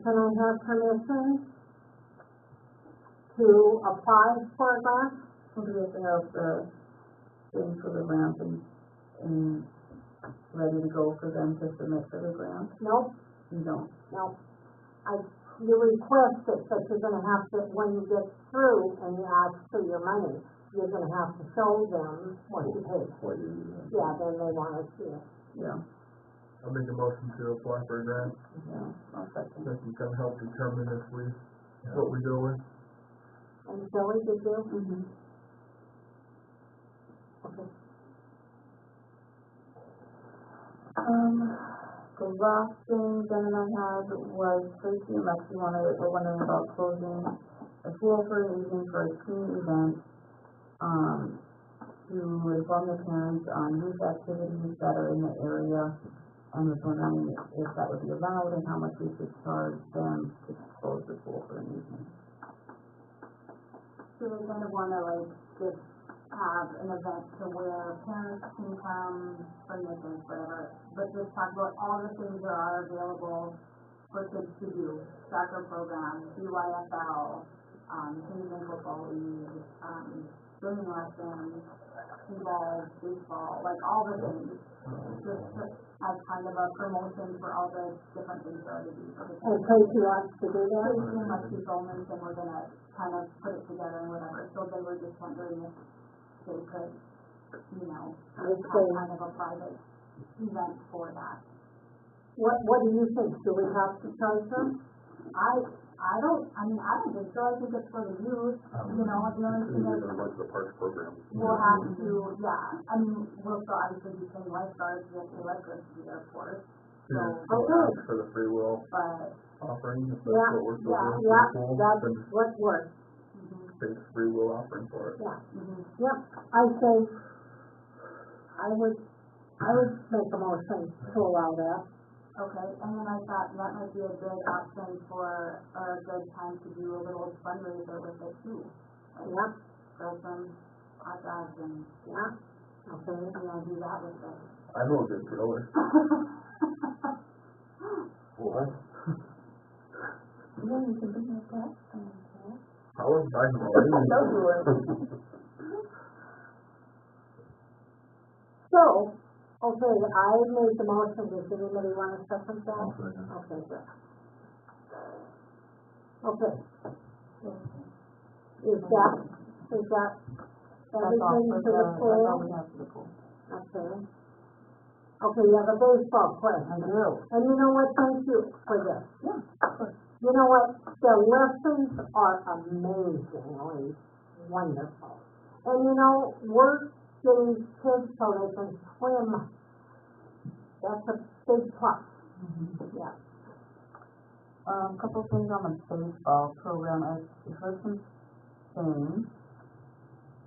Can I have permission to apply for a grant? So we have to have the thing for the ramp and ready to go for them to submit for the grant? Nope, You don't? nope. You request it, but you're gonna have to, when you get through and you ask for your money, you're gonna have to show them what you paid. What you're using. Yeah, then they wanna see it. Yeah, I'll make a motion to apply for a grant, yeah, I'll second. that can kind of help determine if what we go with. And Shelley, did you? Mm-hmm. Okay. The last thing Ben and I had was Tracy and Lexi were wondering about closing a pool for an evening for a teen event, to inform the parents on youth activities that are in the area, And was wondering if that would be allowed and how much we should charge them to close the pool for an evening. So we kind of wanna like just have an event to where parents can come, permissions, whatever, but just talk about all the things that are available for kids to do. Soccer programs, BYFL, tennis and football league, swimming lessons, t-ball, baseball, like all the things. Just as kind of a promotion for all the different things that are to do. And Tracy wants to do that? Tracy and my two Bowmans, and we're gonna kind of put it together and whatever, so they were just wondering if they could, you know, have kind of a private event for that. What do you think? Do we have to charge them? I don't think so. I think it's for the youth, you know, the only thing is, a bunch of the parks programs. we'll have to, yeah, I mean, we'll still obviously be paying lifeguards, we have to pay lifeguards to be there, of course, so, Ask for the free will but, offering, if that's Yeah, what we're yeah, supposed to Yeah, do. that's Then what works, take the free will offering for it. yeah. mhm. Yep, I say, I would make a motion to allow that. Okay, and then I thought that might be a good option for, or a good time to do a little fundraiser with it too. Like, Yep, throw some hot dogs and, yeah, okay. you know, do that with it. I know a good thriller. What? Yeah, you can bring it back. I wasn't talking about it. No, you weren't. So, okay, I made the motion, does anybody want to second that? Okay, good. Okay. Is that That's all everything for for the that's all pool? we have for the pool. Okay. Okay, you have a baseball player. I do. And you know what, thank you for this. Yeah. You know what, the lessons are amazingly wonderful. And you know, we're getting kids so they can swim. That's a big plus. Yeah. Couple things on the baseball program. I've heard some things.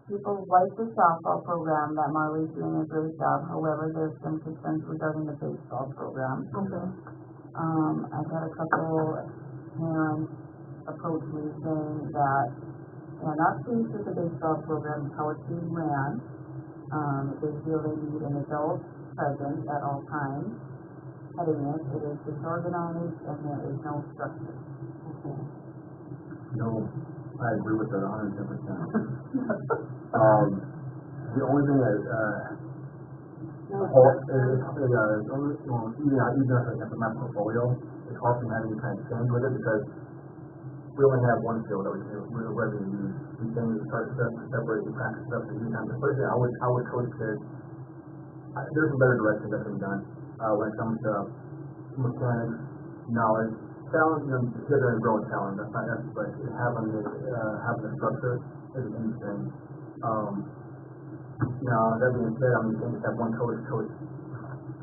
People like the softball program that Marley's doing a great job. However, there's some concerns regarding the baseball program. Okay. I've had a couple parents approach me saying that they're not pleased with the baseball program, how it's being ran. They feel they need an adult present at all times. Heading it, it is disorganized and there is no structure. No, I agree with that 110%. The only thing that, even if it's my portfolio, it's hard for me having kind of change with it because we only have one field that we're regularly use. We can start to separate the practice stuff to use time. Personally, I would coach kids. There's some better direction that can be done when it comes to mechanics, knowledge, talent. You know, kids are growing talent. That's not that, but having the structure is a huge thing. Now, that being said, I mean, you can't just have one coach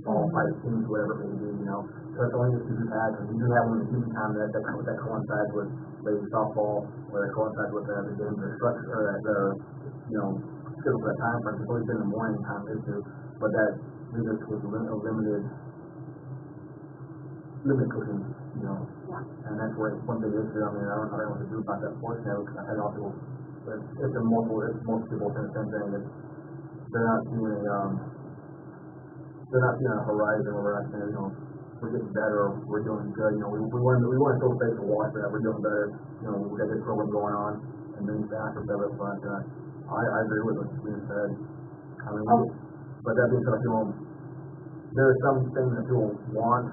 all 5 teams, whatever it may be, you know. So that's the only issue we've had, because we do have one evening time that coincides with ladies softball, or that coincides with the games or structure, or the, you know, schedule for that time frame. It's always been the morning time issue, but that leaves us with a limited coaching, you know. Yeah. And that's where one big issue, I mean, I don't know what to do about that portion of it, because I had all people, it's most people saying the same thing, that they're not seeing a horizon where we're not saying, you know, we're getting better, or we're doing good, you know, we want to show face to watch that we're doing better, you know, we got this program going on, and then back or better, but, I agree with what's being said. I mean, but that being said, there are some things that people want,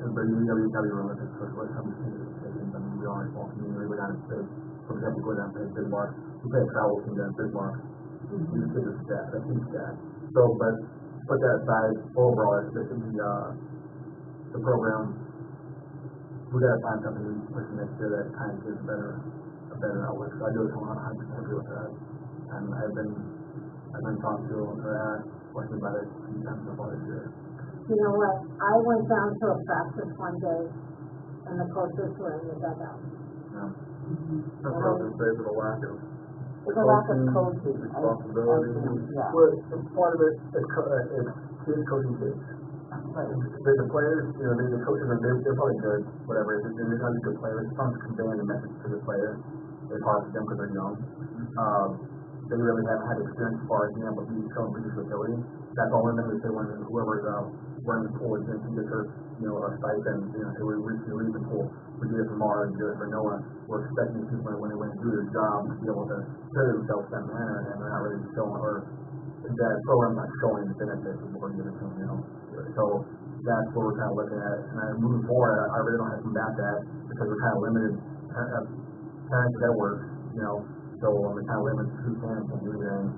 but you gotta be realistic, so what some things are taken, I mean, we are a small community, we're not as big, for example, go down to Bismarck, we play a travel team down in Bismarck, these kids are staff, that's huge staff. So, but put that aside, overall, it's the program, we gotta find something we push next year that kind of gives a better outlook. So I do it 100% agree with that. And I've been talking to questions about it a few times so far this year. You know what, I went down to a practice one day, and the coaches were in the dugout. That's what I was gonna say, for the lack of It's a lack of coaching. responsibility. Yeah. Well, part of it is kids coaching kids. the players, you know, the coaches are, they're probably good, whatever, they're gonna be good players, it's not conveying the message to the players, it's hard for them because they're young. They really haven't had experience as far as being able to be shown previous ability. That's all we're going to say when whoever's, running the pool is going to get her, you know, a stipend, you know, so we leave the pool. We do it for Mara, we do it for Noah. We're expecting people when they do their job to be able to carry themselves in that manner, and they're not really showing, or that program's not showing the benefits of what we're giving to them, you know. So that's what we're kind of looking at. And moving forward, I really don't have to combat that because we're kind of limited. Parents that work, you know, so I'm kind of limited to who can and can't do anything.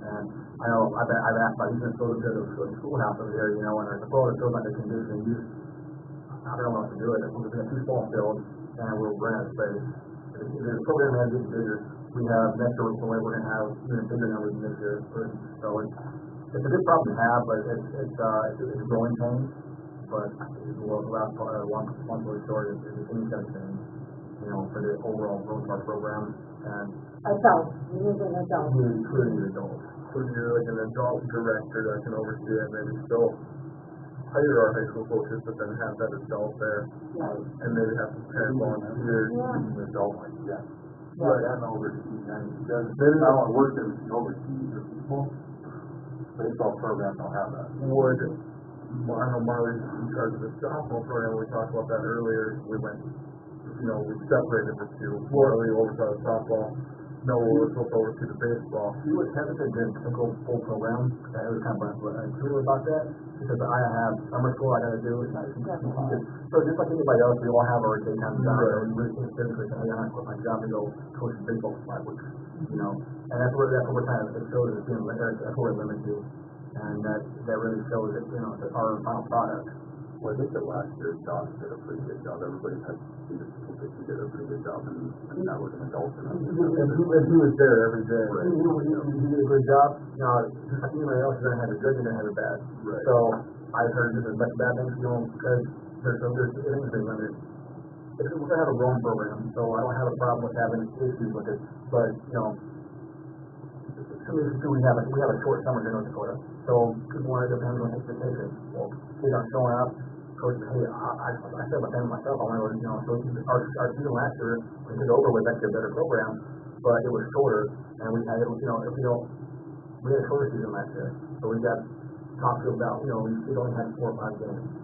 And I know I've asked about even go to the schoolhouse over here, you know, and the floor feels like a condition use. I don't know what to do with it. We're going to two small fields and we'll run out of space. The program has getting bigger. We have next year we're going to have even bigger numbers this year. So it's a good problem to have, but it's a growing pain. But the last one story short is it's any kind of change, you know, for the overall growth of our program. And Adults, you need an adult. including the adults. So you're like an adult director that can oversee it, maybe still hire our high school coaches, but then have that adult there, and maybe have some parent volunteers. An adult, like, yeah. Right. And oversee, and because they're not only working, oversee the people, baseball programs don't have that. Would, I know Marley's in charge of the softball program, we talked about that earlier, we went, you know, we separated the two, Marley oversaw the softball, Noah was supposed to oversee the baseball. You would hesitate to take over full program. I was kind of clear about that because I have summer school I got to do. So just like anybody else, we all have our daytime job. Right. And we really physically say, I'm not quit my job to go coach baseball for 5 weeks. You know, and that's what we're kind of it shows as being that's what we're limited to, and that really shows that you know that our final product. Well, I think that last year, Josh did a pretty good job. Everybody had seen the statistics. He did a pretty good job, and that was an adult. And he was there every day. He did a good job. You know, just like anybody else, you're going to have a good, you're going to have a bad. Right. So I heard just as much bad things, you know, because there's everything limited. We're going to have a growing program, so I don't have a problem with having issues with it. But, you know, we have a short summer here in North Dakota, so people want to go down and take vacation. Well, kids aren't showing up. Coach, hey, I said my family myself, I want to, you know, so our season last year, we took over with actually a better program, but it was shorter, and we had, you know, we had a shorter season last year, so we got talked to about, you know, we only had 4 or 5 games.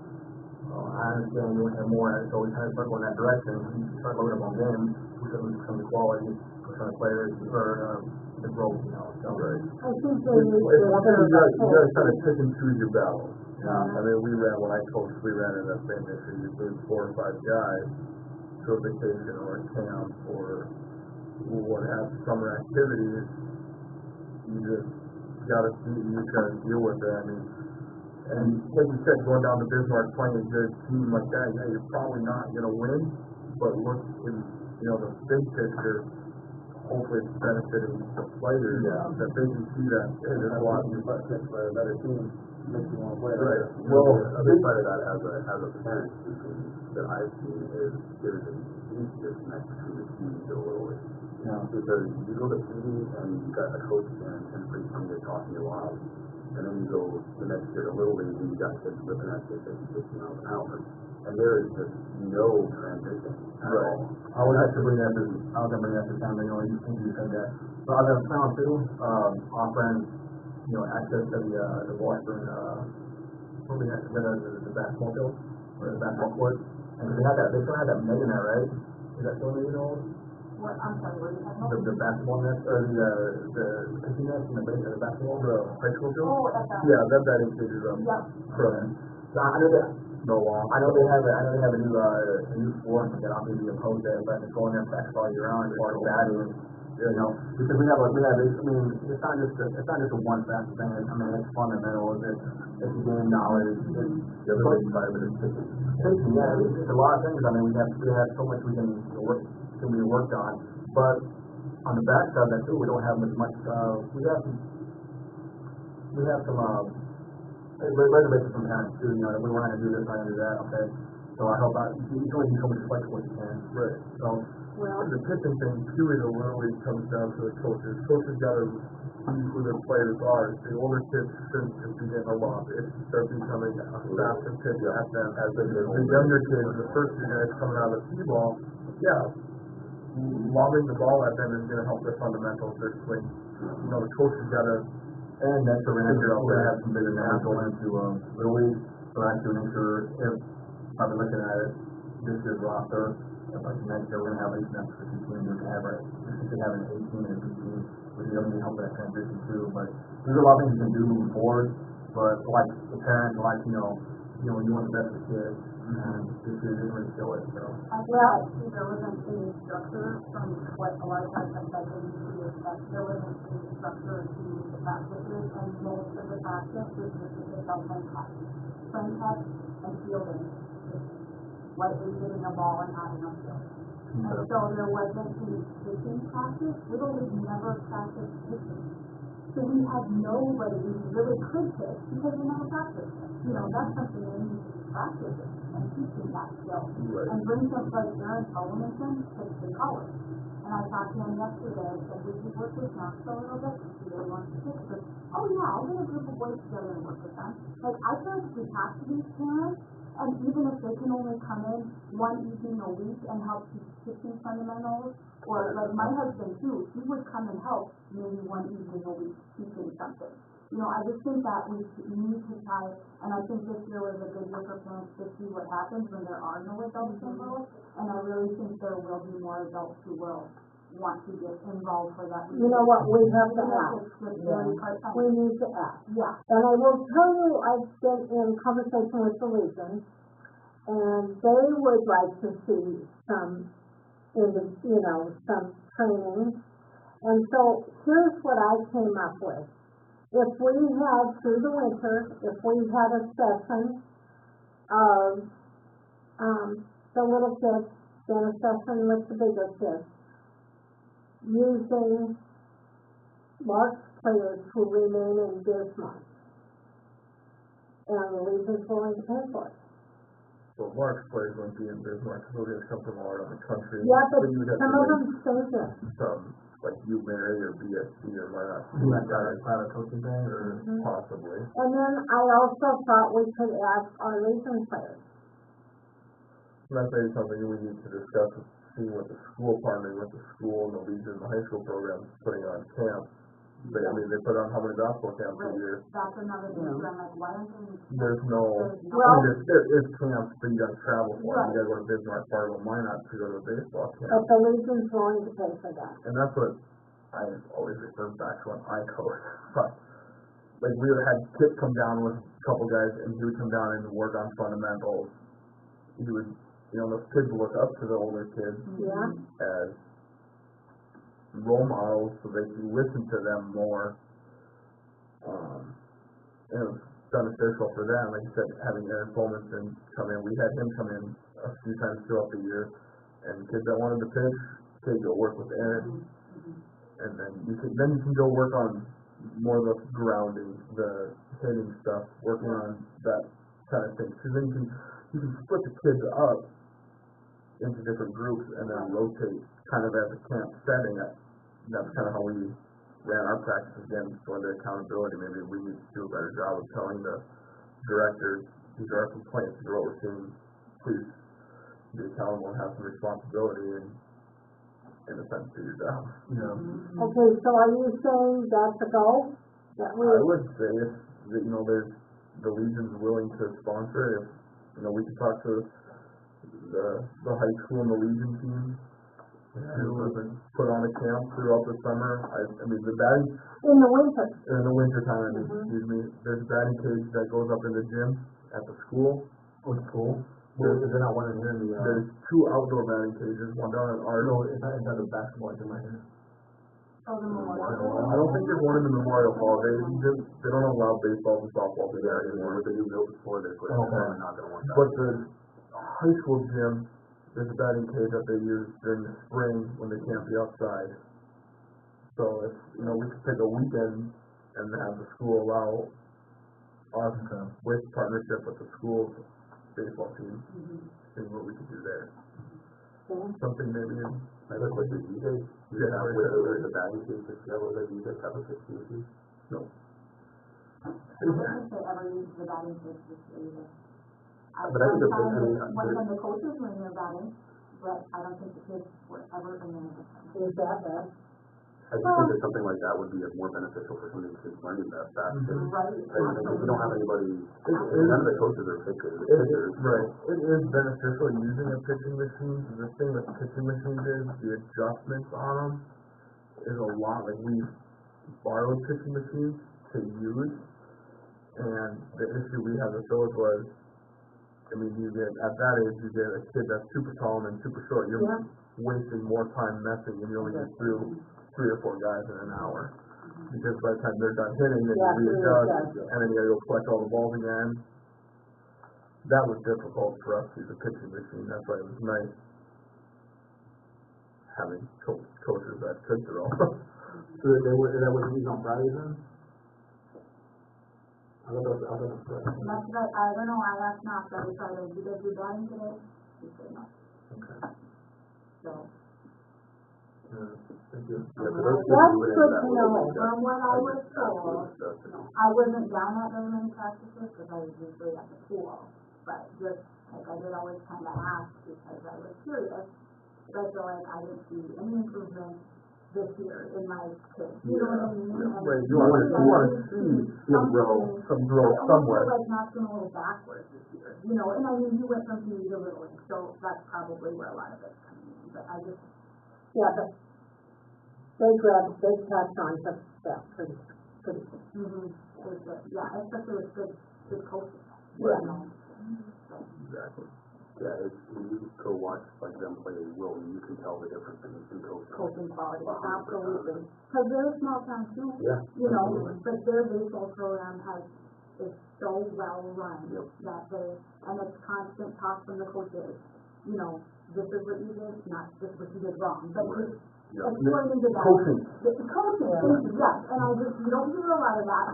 I understand you want to have more, so we kind of start going that direction. We start loading up on games, we start losing some of the quality, some of the players, or the growth, you know. So, Right. I think they need to. It's one thing you guys kind of pick and choose your battles. Yeah. I mean, when I coached, we ran into that same issue. You lose 4 or 5 guys to a vacation or a camp or what have summer activities. You just gotta deal with it. I mean, and like you said, going down to Bismarck playing a good team like that, yeah, you're probably not gonna win, but look in, you know, the big picture, hopefully it's benefiting the players that they can see that, hey, there's a lot of new players for a better team. Makes you want to play. Right. Well, the other side of that as a parent that I've seen is there's an huge disconnect between the teams a little bit. Yeah. Because you go to PD and you got a coach and 10th grade team that's talking you wild. And then you go the next year to Little League and you got kids living at 50, 60 miles an hour. And there is just no transition at all. I was going to bring that to town, you know, you said that. But I was found too, offering, you know, access to the Washburn, the basketball field, or the basketball court. And they still have that mega net, right? Is that still you know? What, I'm sorry, what are you talking about? The basketball net, or the pitching net in the base of the basketball, the high school field? Oh, at the. yeah, that batting cage is up. Yep. Correct. So I know that. No long. I know they have a new floor that I'll be opposed to, but it's going there practice all year round as far as batting, you know, because we have, I mean, it's not just a one factor thing. I mean, it's fundamentals, it's game knowledge, The other big side of it is pitching. yeah, it's a lot of things. I mean, we have so much we can be worked on, but on the back side of that too, we don't have as much. We have some reservations from parents too. You know, that we want to do this, I want to do that. Okay, so I help out. You can only do so much flexible as you can. Right. So Well, the pitching thing, truly the really comes down to the coaches. Coaches gotta see who their players are. The older kids shouldn't just be getting a lob. It should start becoming a faster pitch at them. As the younger kids, the first year guys coming out of the T-ball, yeah, lobbing the ball at them is gonna help their fundamentals, their swing. You know, the coaches gotta, And next year, we're Figure out gonna that. have some bigger numbers going into, Little League, so I have to make sure if, I've been looking at it, this year's roster, if like next year, we're gonna have at least an extra 15 teams, we can have, right, we should have an 18 and a 15, which is gonna help that transition too, but there's a lot of things you can do moving forward, but like the parents, like, you want the best for kids, and this year didn't really show it, so. I think there wasn't any structure from what a lot of times I've said in these years, that there wasn't any structure to the practices, and most of the practice was just a development class. Swing test and fielding, lightly hitting a ball and having a field. And so there wasn't any pitching practice, Little League never practiced pitching. So we had nobody who really could pitch because we never practiced it. You know, that's something that needs to be practiced and teaching that skill. Right. And bring something like Aaron Sullivan to college. And I talked to him yesterday and said, would you work with Max a little bit? He really wants to pitch. But, oh yeah, I'll get a group of boys together and work with them. Like, I feel like we have to be parents, and even if they can only come in one evening a week and help teach pitching fundamentals, or like my husband too, he would come and help maybe one evening a week teaching something. You know, I just think that we need to try, and I think this year was a good year for parents to see what happens when there are no adults involved, and I really think there will be more adults who will want to get involved for that. You know what, we have to ask. Yeah. We need to ask. Yeah. And I will tell you, I've been in conversation with the Legion, and they would like to see some, some training. And so here's what I came up with. If we had, through the winter, if we had a session of the little kids, then a session with the bigger kids, using Mark's players who remain in Bismarck. And the Legion's willing to pay for it. so Mark's players wouldn't be in Bismarck, because they're gonna come from all around the country. Yeah, but So you would have some to of like them stay here. some, like U-Mary or BSC or Minot. Like a private coaching thing, or? Possibly. And then I also thought we could ask our Legion players. And that's maybe something we need to discuss, is seeing what the school, partnering with the school and the Legion, the high school programs, putting on camps. They put on how many basketball camps a year? That's another thing, I'm like, why aren't they? There's no, Well- there is camps, but you gotta travel for it. You gotta go to Bismarck, Fargo, Minot to go to a baseball camp. But the Legion's willing to pay for that. And that's what I always refer back to when I coach. But, like, we had Kip come down with a couple guys, and he would come down and work on fundamentals. He would, those kids look up to the older kids Yeah? as role models, so they can listen to them more. And it was beneficial for them. Like you said, having Aaron Fulmerson come in, we had him come in a few times throughout the year, and kids that wanted to pitch, okay, go work with Aaron, and then you can go work on more of the grounding, the hitting stuff, working on that kind of thing. Because then you can split the kids up into different groups and then rotate kind of as a camp setting. That's kind of how we ran our practices again for the accountability. Maybe we need to do a better job of telling the directors, these are our complaints, these are what we're seeing, please be accountable and have some responsibility and, in a sense, do your job. Okay, so are you saying that's a goal? That we, I would say if, there's, the Legion's willing to sponsor, if, we could talk to the high school and the Legion team to put on a camp throughout the summer. I mean, the batting, in the winter? in the winter time, excuse me, there's a batting cage that goes up in the gym at the school. Which school? Well, is there not one in here in the, There's two outdoor batting cages, one down in Arnold. no, it's not the basketball gym right here. Oh, the memorial. I don't think there's one in the Memorial Hall. They don't allow baseball and softball to be there anymore. But they do build before they put it, Okay. they're not gonna want that. But the high school gym, there's a batting cage that they use during the spring when they can't be outside. So if, we could pick a weekend and have the school allow us, with partnership with the school's baseball team, see what we could do there. something maybe in I have a question, do you guys, January, with February. the batting cages, do you guys have a pitching machine? No. I wouldn't say ever use the batting cage this year either. But I think the- sometimes I mean, one of the coaches when they're batting, but I don't think the kids were ever in there. Is that bad? I just think that something like that would be more beneficial for some of these kids learning that fast. Right. If you don't have anybody, It- none of the coaches are pitchers. Right, it is beneficial using a pitching machine. The thing with pitching machines is the adjustments on them is a lot. Like we borrowed pitching machines to use, and the issue we had with those was, I mean, you get at that age, you get a kid that's super tall and then super short. You're Yeah. wasting more time messing, and you only get through 3 or 4 guys in an hour. Because by the time they're done hitting, then Yeah, you readjust, readjust. and then you gotta go collect all the balls again. That was difficult for us to use a pitching machine. That's why it was nice having coaches that could throw. So that was used on Fridays then? I thought that was correct. That's right, I don't know, I asked Knox every Friday, you guys do batting today? He said no, Okay. so. Thank you. Yeah, so those kids That's who went good into that to would know. have been From what I was absolute told, stuff. I wasn't down at very many practices because I was usually at the pool, but just, like, I did always kind of ask because I was curious. But I feel like I didn't see any improvement this year in my kids, you know what I mean? And Right, you wanna see him grow, some growth I almost somewhere. feel like Knox went a little backwards this year, you know, and I mean, you went from PE to Little League, so that's probably where a lot of it's coming in, but I just, Yeah, but they catch on to that pretty good. yeah, especially with good coaching, you Yeah. know? Exactly. Yeah, it's, when you go watch like them play Wilton, you can tell the difference in coaching. Coaching quality, absolutely. Because they're a small town too, Yeah. you know, but their baseball program is so well run Yep. that and it's constant talk from the coaches, you know, this is what you did, not this what you did wrong, but just Yeah. explaining to them. Coaching. Coaching, yes, and you don't hear a lot of that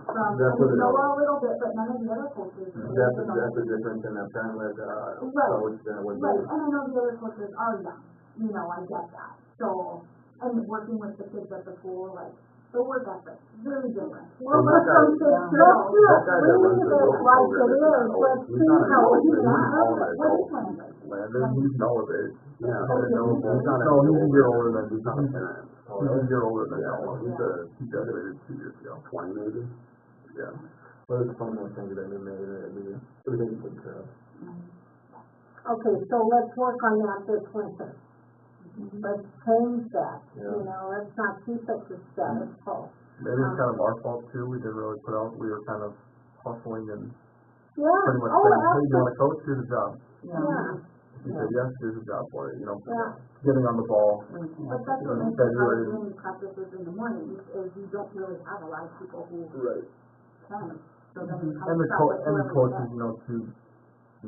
from, That's what it is. a little bit, but none of the other coaches. That's the difference in a parent-led, Right. coach than it would be. Right, and I know the other coaches are young, you know, I get that, so, and working with the kids at the pool, like, the work ethic, very different. Well, that guy- Let's do it, That guy that runs leave the it local like program it is not is, old. let's He's see not an how old, we he's do an it. all-night What coach. is one of those? Landon, he's nowadays. Yeah. I don't know. He's not No, he's a year older than, He's not a parent. he's a year older than Yeah, Noah. he's He graduated 2 years ago. 20 maybe. Yeah. What is the fundamental change that we made, everything taken care of? Okay, so let's work on that this winter. Let's change that, you Yeah. know, let's not keep it the status quo. Maybe it's kind of our fault too. We didn't really put out, we were kind of hustling and Yeah, pretty much oh, saying, hey, you absolutely, want a coach? Here's a job. yeah, He said, yes, here's a job for it, you know, yeah. getting on the ball. But that's what In makes it hard February. doing practices in the mornings, is you don't really have a lot of people who Right. can, so then you kind And of the start with and the whoever coaches, can. you know, too,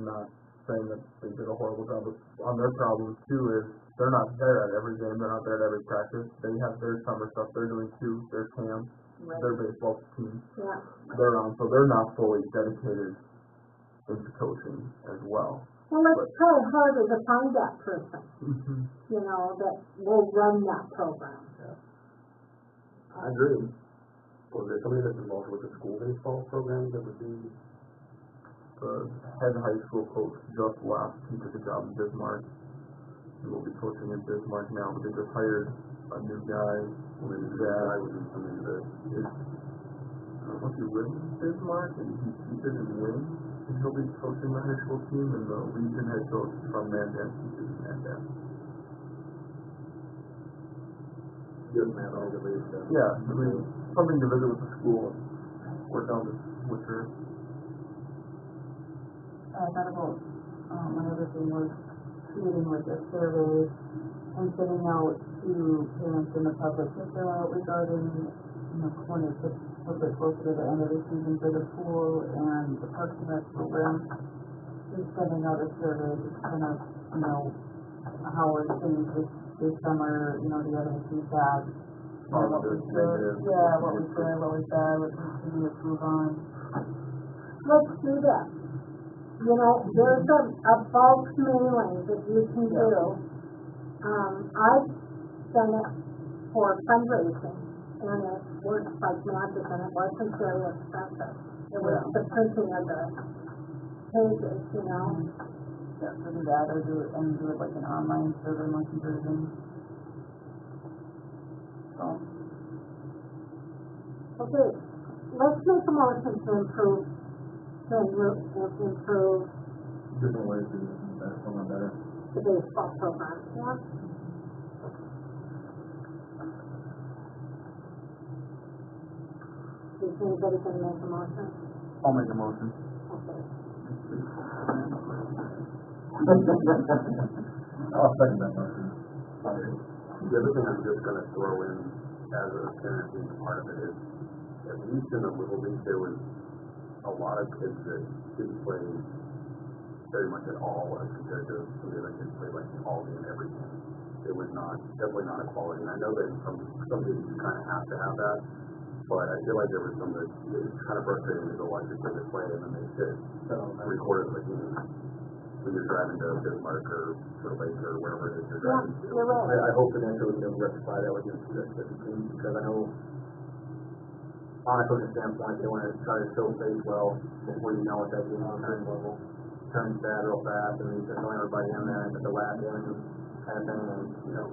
not saying that they did a horrible job, but on their problem too is they're not there at every game, they're not there at every practice. They have their summer stuff they're doing too, their camp, Right. their baseball team, Yeah, they're on, so they're not fully dedicated into coaching as well. well, let's try harder to find that person, Mm-hmm. you know, that will run that program. I agree. Was there somebody that's involved with the school baseball program that would be? The head high school coach just left, he took a job in Bismarck. He will be coaching in Bismarck now, but they just hired a new guy. Maybe the Yeah. guy would be somebody that, I don't know if he lives in Bismarck, and he's teaches in Wayne, and he'll be coaching the high school team, and the Legion head coach from Mandan teaches in Mandan. Good man, all good leadership. Yeah, I mean, something to visit with the school, and work on this winter. I thought about, another thing was creating like a survey and sending out to parents and the public, just, regarding, you know, when it's a little bit closer to the end of the season for the pool and the Parks and Rec program. Just sending out a survey, just kind of, you know, how are things this summer, you know, do you have any feedback? You know, what was Positive, good, negative, yeah, what was good, what was bad, what can we improve on? Let's do that. You know, there's a bulk mailing that you can do, I've done it for fundraising, and it works like magic, and it wasn't very expensive. It was the printing of the pages, you know. Yeah, so do that, or do it like an online server, monkey version. So, Okay, let's make a motion to improve Different ways to use that, something better. the baseball program, yeah? Is anybody gonna make a motion? I'll make a motion. Okay. I'll second that motion. The other thing I'm just gonna throw in as a parent being part of it is, at least in the Little League, there was a lot of kids that didn't play very much at all as compared to some of the other kids played like all game every game. It was definitely not equality. And I know that some days you kind of have to have that, but I feel like there was some that it was kind of frustrating to go watch your kids play and then they sit 3/4 of the game when you're driving to Bismarck or Turtle Lake or wherever it is you're Yeah, driving to. you're right. I hope eventually we can rectify that with the team, because I know on a coaching standpoint, they want to try to show face well before you know it, that game turns bad real fast, and you just throw everybody in there at the last inning kind of thing, and, you know.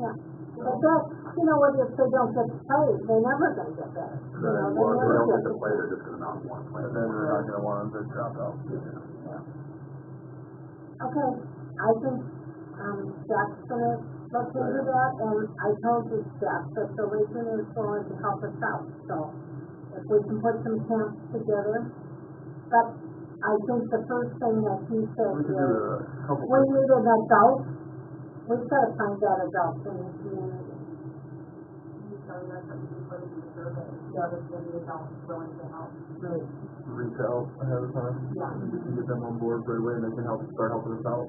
Yeah. But that, you know what, if they don't get to play, they're never gonna get better. You know, they Well, if they never don't get get to play, they're just gonna not want to play. And then they're not gonna want to drop out. Okay, I think, Jack's gonna look into that, and I told you, Jack, that the Legion is going to help us out, so if we can put some camps together. But I think the first thing that he said We is, could do a couple. we need an adult, we've gotta find that adult in the community. So that's what you put in the survey, the other than the adults willing to help. Right. Reach out ahead of time. Yeah. We can get them on board right away and they can start helping us out.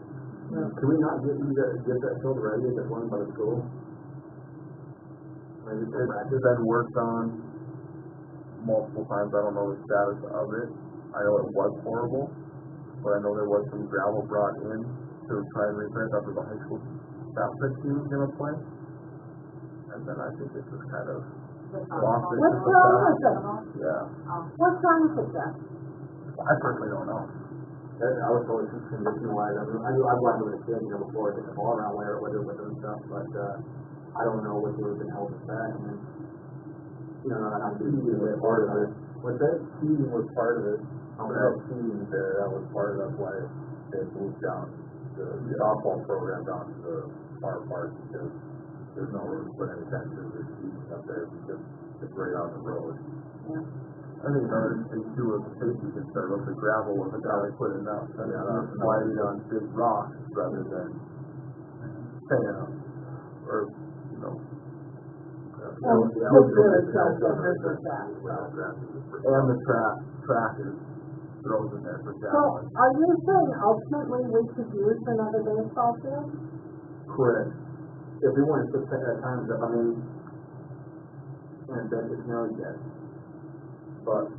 Can we not get that field ready if it's run by the school? Maybe for practice? It's been worked on multiple times. I don't know the status of it. I know it was horrible, but I know there was some gravel brought in to try and repair it after the high school basketball team was gonna play. And then I think it just kind of lost it. What's wrong with it? Yeah. What's wrong with it, Jack? I personally don't know. I was told it's condition wise, I knew I've watched with a kid, before getting the ball around where it was and stuff, but, I don't know what they were been holding back, and, you know, I'm Heating was part of it. What's that? Heating was part of it. Okay. That heating there, that was part of that's why they moved down the softball program down to the far part because there's no room to put any fences or heating up there because it's right on the road. I think another thing too was the safety concern of the gravel was the guy they put it out. So yeah, sliding on big rocks rather than sand or, you know. And kids really don't get hurt with that. And the track is throws in there for So, javelin. are you saying ultimately we could use another baseball field? Correct. If we want to put times up, I mean, in a best scenario, yes. But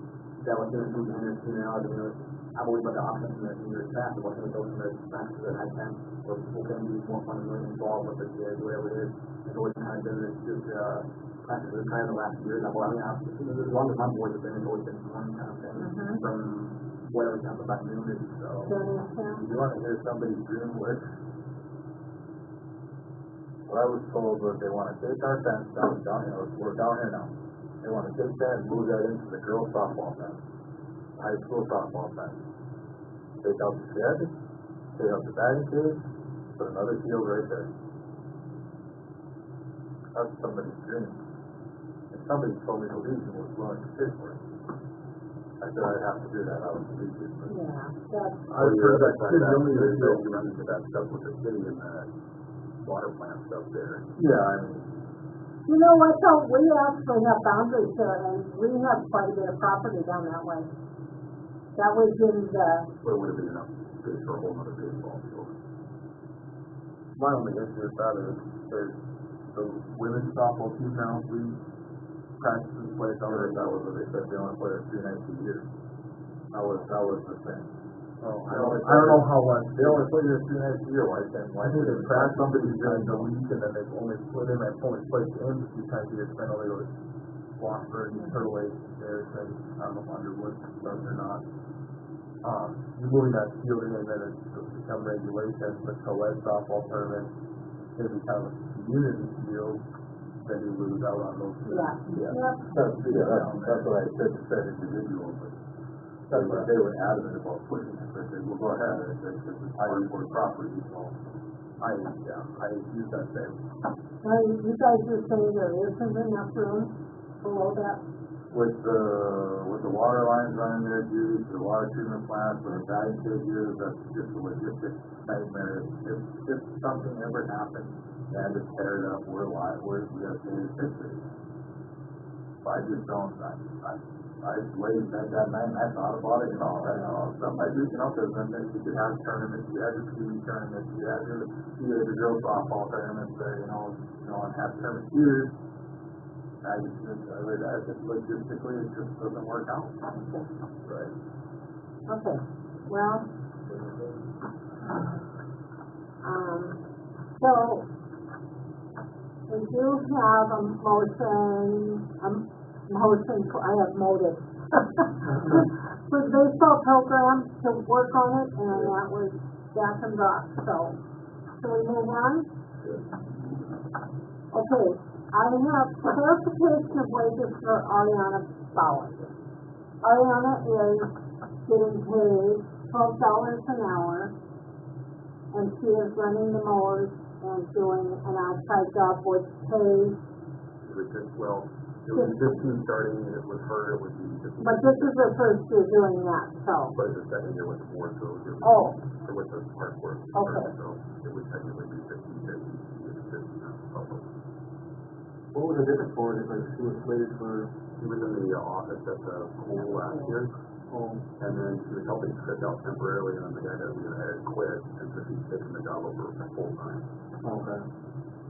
that was going to be in the reality, you know, I've always got the option in the past, what can we go from the matches that I can, or people can be more fundamentally involved with the kids, whatever it is. It's always kind of been this, practice of kind of the last years. As long as my boys have been, it's always been one kind of thing from whatever comes about community, so. You want to hear somebody's dream wish? What I was told was they want to take our fence down here, we're down here now. They want to take that and move that into the girls softball fence, high school softball fence. Take out the shed, take out the batting cage, put another field right there. That's somebody's dream. If somebody told me the Legion was willing to pay for it, I said I'd have to do that, I was the Legion. Yeah, that's, I've heard that kids only There's do you run into that stuff with the city and the water plant stuff there. Yeah, I mean, you know what though, we actually have boundaries there, and we have quite a bit of property down that way. That was in the, But it would have been enough space for a whole other baseball field. my only issue with that is there's the women's softball team now, we practice and play down there. That was what they said, they only play it 3 nights a year. That was the thing. I don't know how much. They only put you through next year, why can't, I think they track somebody's during the week and then they only put in a few times a year, so I know they go to Washburn, Turtle Lake, there, and I don't know if Underwood does or not. Removing that fielding and then it's become regulation, but co-ed softball tournament, is gonna be kind of a community field, then you lose out on those. Yeah. That's what I said individual, but that's what they were adamant about pushing it, but they will go ahead, it's highway for property, so. I use that same. Now, you guys are saying there isn't enough room below that? With the water lines running there, Judy, the water treatment plant, with the guide figures, that's just a logistics nightmare. If something ever happens, and it's tear it up, we gotta pay to fix it. But I just don't, I laid in bed that night and I thought about it, something I do, cause then you could have tournaments, you had your PE tournaments, you had your girls softball tournaments there, and have tournaments here. I just logistically, it just doesn't work out. Right. Okay, well, so, we do have a motion, I have motive. For the baseball program to work on it, and that was Jack and Brock, so, can we move on? Okay, I have clarification of wages for Ariana Bauer. Ariana is getting paid $12 an hour, and she is running the mowers and doing an outside job which pays. It was 15 starting, and it was her, it would be 15. But this is her first year doing that, so. But the second year with the board, so it was. Oh. Or with the park board. Okay. So it would technically be 15, 50, What was the difference for it, like, she was slated for? She was in the office at the pool last year. And then she was helping stretch out temporarily, and then the guy that we had quit, and so she's taking the job over full time. Okay.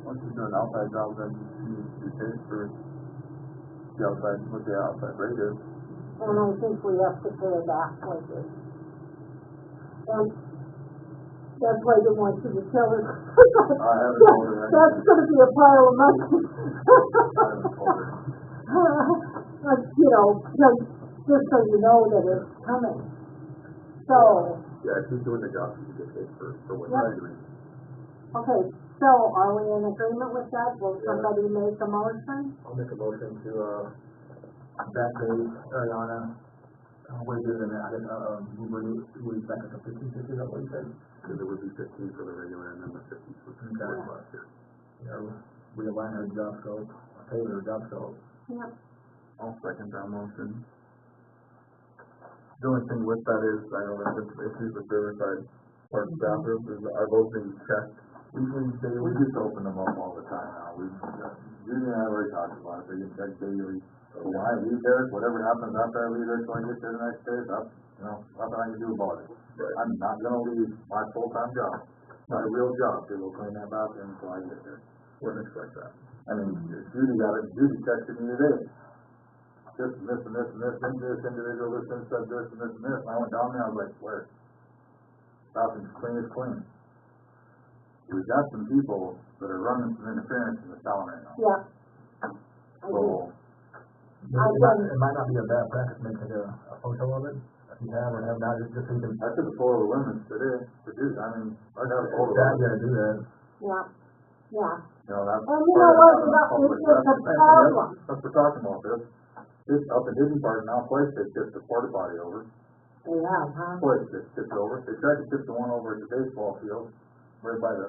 Once she's doing outside jobs, then she needs to be paid for the outside, what the outside rate is. And I think we have to pay that wages. And that's why I didn't want you to tell her. I haven't told her. That's gonna be a pile of money. I haven't told her. Just so you know that it's coming. So, Yeah, she's doing the job, she gets paid for what she's doing. okay, so are we in agreement with that? Will somebody make a motion? I'll make a motion to, backdate Ariana, wages and we back up to 15, is that what you said? Because it would be 15 for the regular, and then the 50 for the last year. Realign her job scope, pay her job scope. Yep. I'll second that motion. The only thing with that is, I know there's issues with Riverside Park bathrooms, are those being checked? We just open them up all the time now, Judy and I already talked about it, they get checked daily. So when I leave there, whatever happens after I leave there, so I get there the next day, that's, nothing I can do about it. Right. I'm not gonna leave my full-time job, my real job, to go clean that bathroom until I get there. Wouldn't expect that. I mean, Judy texted me today. This and this and this and this, and this individual, this and said this and this and this, and I went down there, I was like, where? Bathroom's clean as clean. We've got some people that are running some interference in the town right now. Yeah. So, It might not be a bad practice, make like a photo of it, if you have or have not, just so you can. I took a photo of the women today, to do, I mean, I'd have a photo of Dad's it. gonna do that. Yeah, yeah. That's. And you know what, it's a problem. That's what we're talking about, this up in Hidden Park now, twice they tipped the porta potty over. They have, huh? Twice they tipped over, they tried to tip the one over at the baseball field, right by the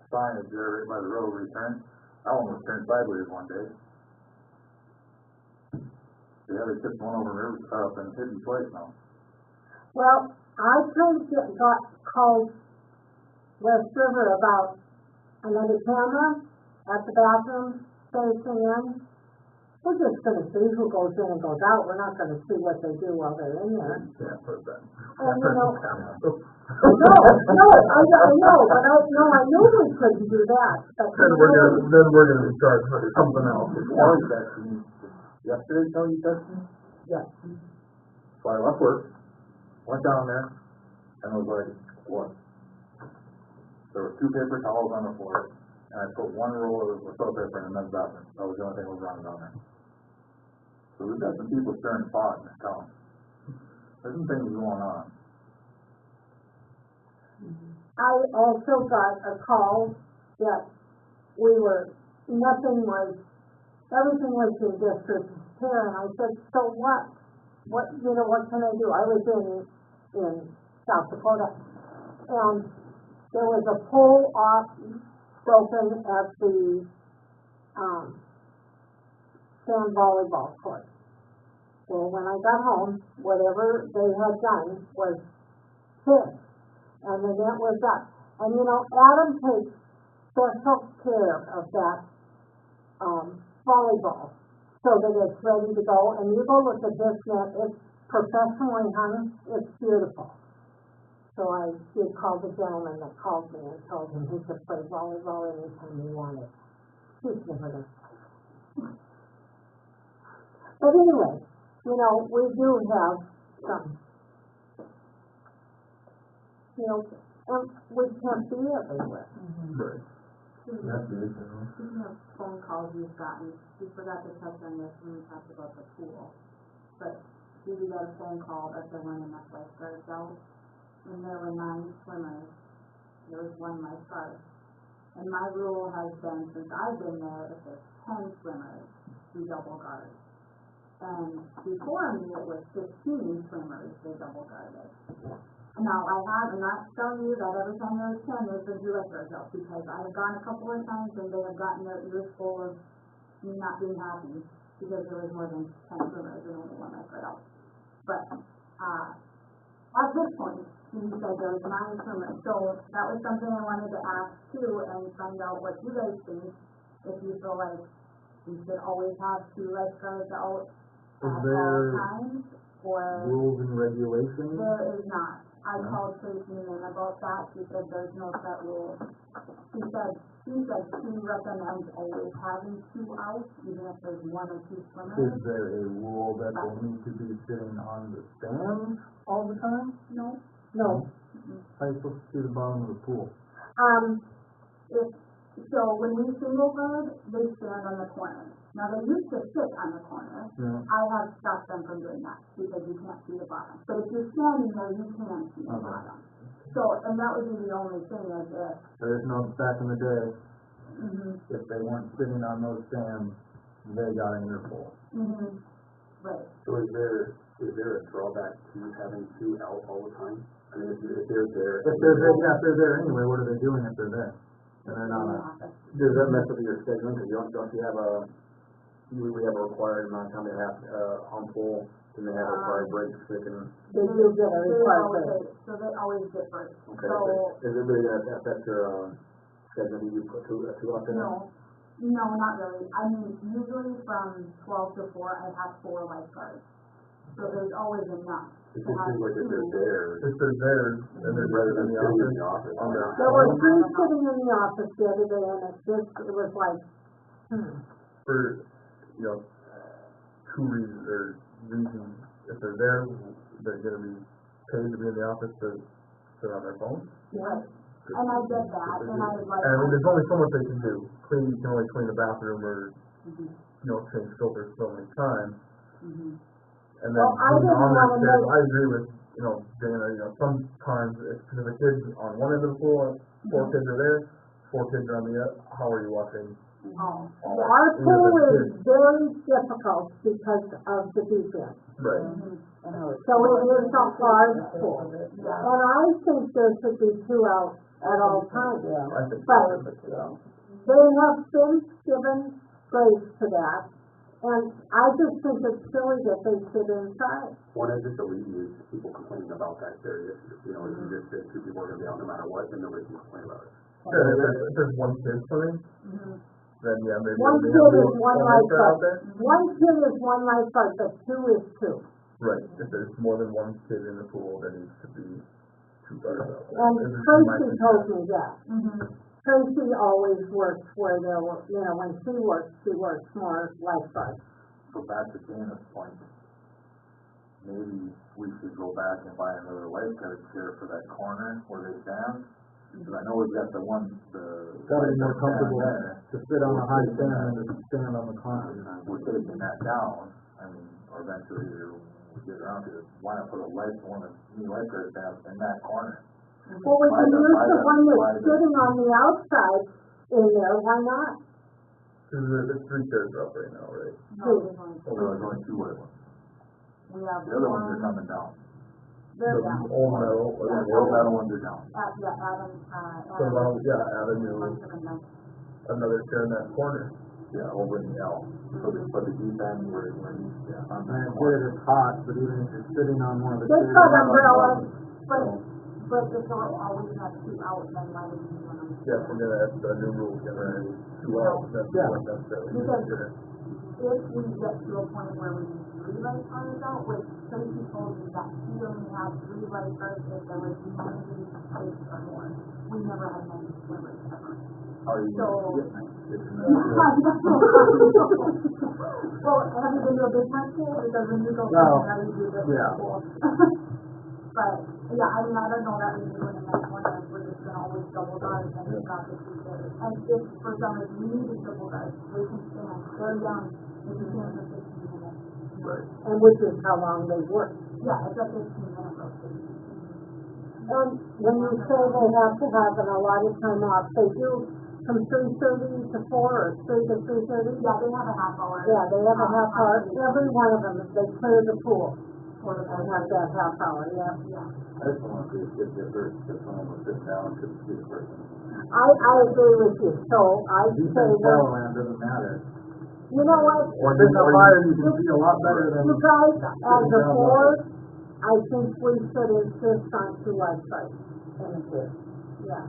signage there, right by the road return. That one was turned sideways one day. Yeah, they tipped one over up in Hidden twice now. Well, I got called West River about another camera at the bathroom facing in. We're just gonna see who goes in and goes out. We're not gonna see what they do while they're in there. Yeah, put that. And I know, but I knew we couldn't do that. But Then we're gonna start something else. Kelly texted me, yesterday Kelly texted me? Yes. So I left work, went down there and was like, what? There were 2 paper towels on the floor, and I put 1 roll of toilet paper in the men's bathroom. That was the only thing that was running down there. So we've got some people stirring the pot in this town. There's some things going on. I also got a call that everything was in disrepair, and I said, so what? What can I do? I was in South Dakota, and there was a pole broken at the, sand volleyball court. Well, when I got home, whatever they had done was fixed, and the net was up. And Adam takes special care of that, volleyball, so that it's ready to go. And you go look at this net, it's professionally hung, it's beautiful. So I did call the gentleman that called me and told him he could play volleyball anytime he wanted. He's never gonna play. But anyway, we do have some, and we can't be everywhere. Right. That's the issue. Speaking of phone calls you've gotten, we forgot to touch on this when we talked about the pool. But we got a phone call that there weren't enough lifeguards out, and there were 9 swimmers. There was 1 lifeguard. And my rule has been, since I've been there, if there's 10 swimmers, we double guard. And before me, it was 15 swimmers, they double guarded. Now, I'm not telling you that every time there's 10, there's been 2 lifeguards out, because I have gone a couple of times and they have gotten their ears full of me not being happy, because there was more than 10 swimmers and only 1 lifeguard out. But, at this point, you said there was 9 swimmers, so that was something I wanted to ask too, and find out what you guys think, if you feel like we should always have 2 lifeguards out at all times, or... Rules and regulations? There is not. I called Tracy Newman about that. She said there's no set rules. She said she recommends always having 2 out, even if there's 1 or 2 swimmers. Is there a rule that they need to be sitting on the stand all the time? No. No. How are you supposed to see the bottom of the pool? So when we single guard, they stand on the corner. Now, they used to sit on the corner. Yeah. I have stopped them from doing that, because you can't see the bottom. But if you're standing there, you can see the bottom. So, and that would be the only thing, is if... There's no, back in the day, Mm-hmm. if they weren't sitting on those stands, they got an earful. Mm-hmm. Right. So is there a drawback to having 2 out all the time? I mean, if they're there. If they're there anyway, what are they doing if they're there? And they're not. Does that mess up your scheduling? Because don't you have we have a required amount of time they have on pool, and they have a required break so they can. They do get a required break. So they always get breaks. Okay. So, Is it really going to affect your schedule? Do you put 2 out there? No, not really. I mean, usually from 12 to 4, I have 4 lifeguards. So there's always enough. It just seems like if they're there, If they're there, and they're rather than in sitting in the the office. on their There were 3 sitting in the office the other day, and it was like, for, 2 reasons. If they're there, they're gonna be paid to be in the office to sit on their phone. Right. And I get that, and I was like... And I mean, there's only so much they can do. You can only clean the bathroom or, change filters so many times. And then, Well, I didn't on that wanna step, make- I agree with, Dana, sometimes if the kids on one end of the pool, 4 kids are there, 4 kids are on the other, how are you watching? Oh. our pool is very difficult because of the defense. Right. So it is a hard pool. And I think there should be 2 out at all times. I think But they have been given grace to that. And I just think it's silly that they sit inside. One is just alleviates people complaining about that area. If you just say 2 people are going to be out no matter what, then nobody can complain about it. If there's 1 kid swimming, then yeah, maybe. 1 they kid have is 1 out lifeguard. there. 1 kid is 1 lifeguard, but 2 is 2. Right, if there's more than 1 kid in the pool, there needs to be 2 guards out there. And This is my Tracy told me suggestion. that. Tracy always works where there were, when she works more lifeguards. So back to Dana's point, maybe we should go back and buy another lifeguard chair for that corner where they stand. Because I know we've got the one, Gotta be more lifeguard comfortable stand there. to sit on the high stand than to stand on the concrete. We're taking that down, I mean, or eventually, or we get around to it, why not put one of the new lifeguard stands in that corner? Well, we can use the one Why that's the- sitting on the outside in there, why not? There's 3 chairs up right now, right? No, there's only Oh, there's only 2 white ones. We have The other ones are one, coming down. they're down. All metal, or The the old metal ones are down. So now, add a new, Bunch of them down. another chair in that corner. Yeah, over in the L. So the deep end where, yeah, on And the it's corner. it's hot, but even if you're sitting on one of the They've chairs. got umbrellas, But if they're always have two out, then why would you do them? Yes, we're gonna add a new rule, get rid of 2 out, that's Yeah. not necessarily Because- considered. If we get to a point where we need 3 lifeguards out, which Tracy told me that he only had 3 lifeguards if there was 90 kids or more. We never had 90 swimmers ever. How are you So- gonna get nice kids in Well, there? have you been to a big one pool? Because when you go, No. now you do the Yeah. pool. But, yeah, I mean, I don't know that we do in the next one, and we're just gonna always double guard and we've got the 2 chairs. And if for some reason you need a double guard, they can stand, they're young, they can stand for 15 minutes. Right. and which is how long they work. Yeah, it's a 15-minute rotation. And when you say they have to have an allotted time off, they do from 3:30 to 4 or 3 to 3:30? Yeah, they have a half hour. Yeah, they have a half hour, every one of them, they clear the pool, For the and have that half hour, yeah. I just don't want to see the kids get hurt, because someone was sitting down and couldn't see the person. I agree with you, so I Deep say, in well, Shadowland doesn't matter. you know what? Or just up higher, you can see a lot better than. You guys, as a board, I think we should insist on 2 lifeguards in the pool. Yeah.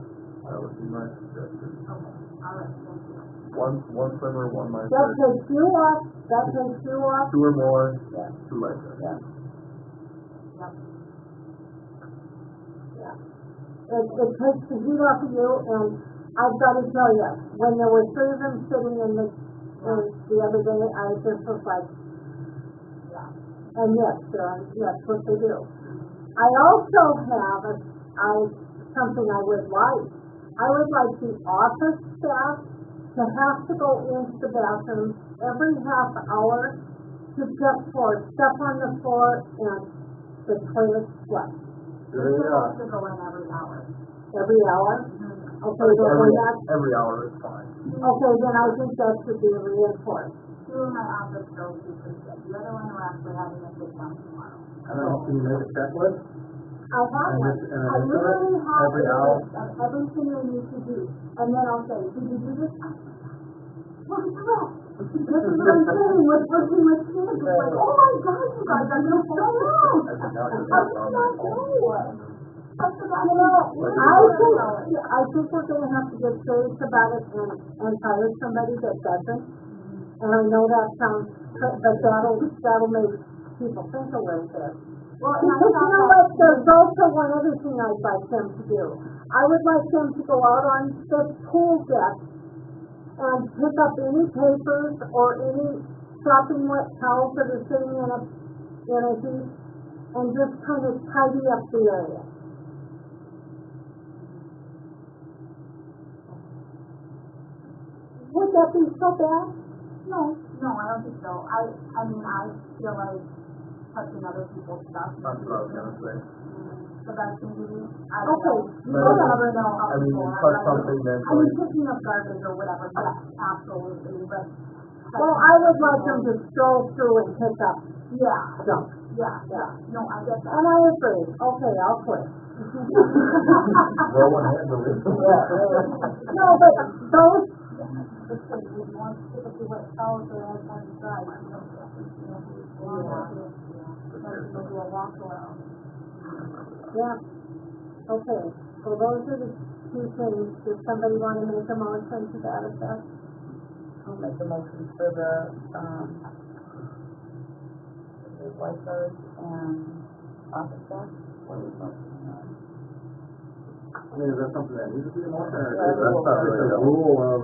That would be my suggestion. Okay, all right, thank you. One swimmer, one That lifeguard, takes you off, that takes you off. 2 or more, Yeah. 2 lifeguards. It takes the heat off of you, and I've got to tell you, when there were 3 of them sitting in the other day, I just was like, and yes, that's what they do. I also have something I would like. I would like the office staff to have to go into the bathroom every half hour to just step on the floor and the toilet flush. You're supposed to go in every hour. Every hour? Okay, then that's, Every hour is fine. okay, then I think that should be reinforced. 2 in my office girls do pretty good. The other one we're actually having a sit down tomorrow. I don't know, can you make a checklist? I have And one. just- and I then do it literally have every a hour? list of everything they need to do. And then I'll say, did you do this? Look at that. This is what I'm saying with working with kids. It's like, oh my God, you guys are doing so well. I think now How they're did on you my not phone. know? I think we're gonna have to get serious about it and hire somebody that doesn't. And I know that sounds, but that'll make people think a little bit. Well, and I Because you thought know what, there's also one other thing I'd like them to do. I would like them to go out on the pool deck and pick up any papers or any sopping wet towels that are sitting in a heap and just kind of tidy up the area. Would that be so bad? No, I don't think so. I mean, I feel like touching other people's stuff. That's what I was gonna say. The best thing to do. I don't Okay. know. You don't ever know how I mean, people are. touch right? something then, I mean, picking up garbage or whatever, yes, absolutely, but. Well, I would like them to stroll through and pick up Yeah, junk. yeah. No, I get that. And I agree. Okay, I'll quit. Roll one hand, release the No, but those, yeah. Okay, so those are the 2 things. Does somebody want to make a motion to that effect? I'll make a motion for the lifeguards and office staff. What are we motioning on? I mean, is that something that needs to be a motion, or Yeah, is that rule. just a rule of,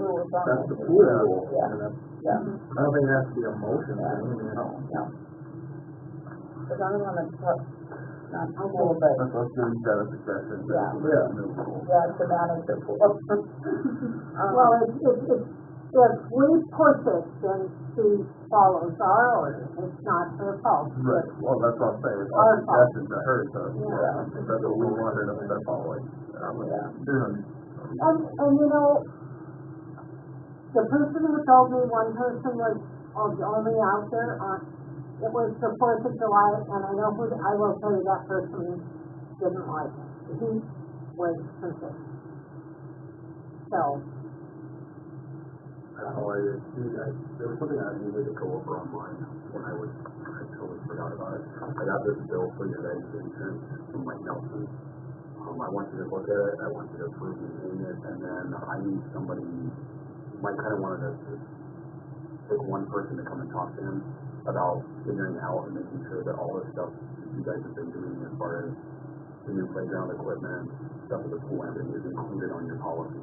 Rule of thumb. that's the pool rule? Yeah. And that's- Yeah. I don't think it has to be a motion, I mean, you know. No. Cause I'm the one that's tough, not cool, but, That's us doing data succession. Yeah. Yeah. to manage the pool. Well, if we push it, then she follows our order, it's not her fault. Right, well, that's what I'm saying, it's Our our suggestion to her, so, Yeah. that's what we want her to step following. And you know, the person who told me one person was only out there on, it was the 4th of July, and I know I will tell you that person didn't like it. He was concerned. So, I don't know, there was something I needed to go over online when I totally forgot about it. I got this bill for your guys' insurance from Mike Nelson. I want you to look at it, I want you to approve me paying it, and then I need somebody, Mike kinda wanted us to pick one person to come and talk to him about figuring out and making sure that all the stuff that you guys have been doing as far as the new playground equipment, stuff at the pool, everything is included on your policy.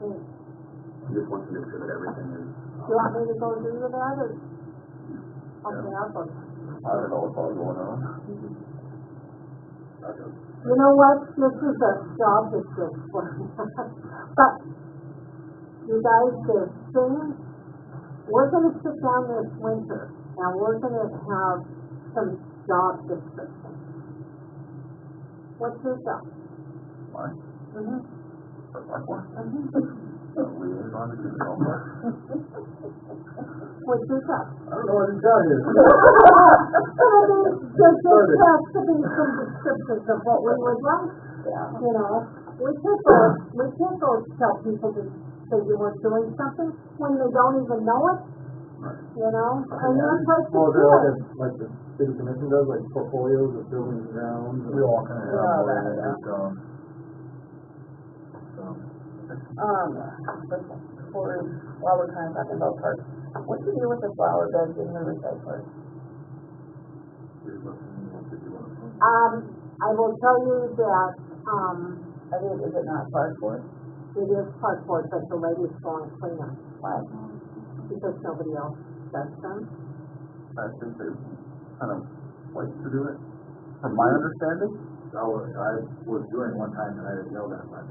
I just want to make sure that everything is. do you want me to go do that, or? Okay, I'll go. I don't know what's all going on. You know what, this is a job description. But, you guys, this thing, we're gonna sit down this winter, and we're gonna have some job descriptions. What's your job? Mine, Mm-hmm. that's my one. Liaison to the golf. What's your job? I don't know what his job is. There just has to be some descriptions of what we would like. Yeah. You know, we can't go tell people to say you were doing something when they don't even know it. You know, and that's like the Well, kids. like the city commission does, like portfolios of buildings and grounds. We all kind of have Yeah, more that, than yeah. just, While we're kind of talking about parks, what do you do with the flower beds in the recyclers? I will tell you that, Is it not park board? it is cardboard, but the ladies go and clean them, Why? because nobody else does them. I think they kind of like to do it, from my understanding. I was doing one time and I didn't know that much.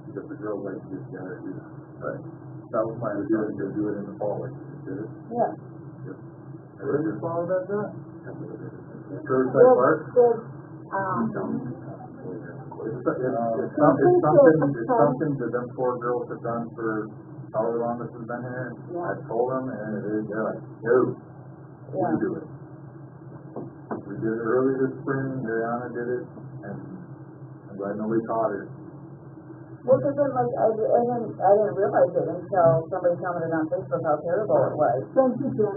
Because the girls like to get together and do that. Right. That was my understanding, to do it in the fall, like you did it. Yeah. Where did you follow that, John? Curbside Park? It's something that them 4 girls have done for however long this has been here. Yeah. I told them, and they're like, no, we do it. We did it early this spring, Ariana did it, and I'm glad nobody caught her. Well, because then, like, I didn't realize it until somebody commented on Facebook how terrible it was. Thank you, Jim.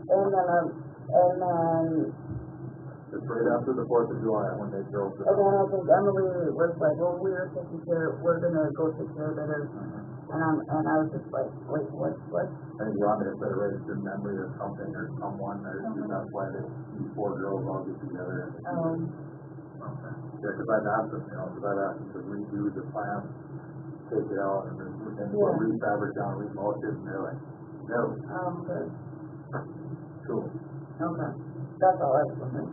And then, It's right after the 4th of July when they drove and then I think Emily was like, well, we're gonna go take care of it, and I was just like, wait, what? I think Rhonda said it right, it's in memory of something or someone, or that's why these 4 girls all get together. Yeah, because I've asked them, I've asked them to redo the plant, take it out, and then put refabric down, remulch it, and they're like, no. Good. Cool. Okay. That's all I was wondering.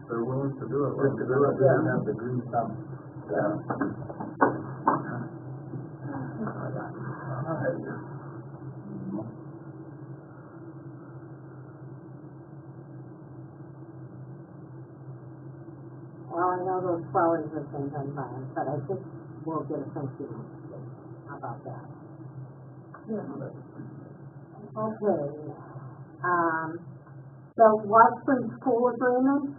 They're willing to do it. Just to do it, they didn't have the green thumb. Yeah. Well, I know those flowers have been done by us, but I think we'll get a thank you note. How about that? Okay. The Watson School Agreement?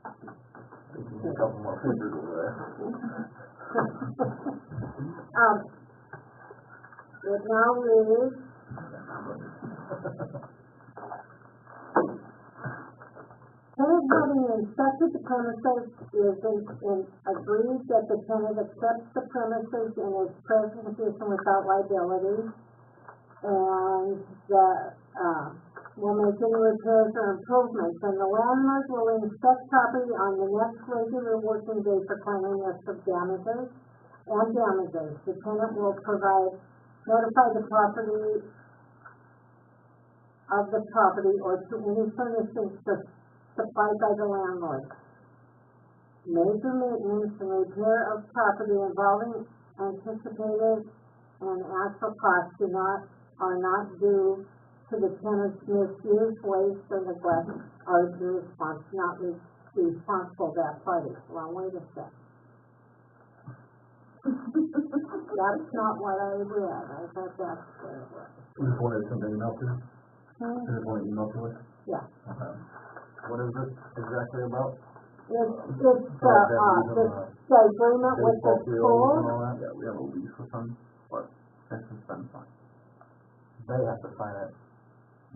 A couple more fingers over there. It now reads, tenant having inspected the premises is agreed that the tenant accepts the premises in its present condition without liability, and that, will make any repairs or improvements, and the landlord will inspect property on the next regular working day for cleanliness of damages and damages. The tenant will notify the property of the property or to any furnishings supplied by the landlord. Major maintenance and repair of property involving anticipated and actual costs are not due to the tenant's misuse, waste, or neglect, or the responsible that party. Well, wait a sec. That's not what I read. I thought that's where it was. You just wanted something email to? You just wanted email to it? Yeah. Okay. What is this exactly about? It's the agreement with the Baseball fields and school. all that? Yeah, we have a lease with them, but it's just been fun. They have to sign it.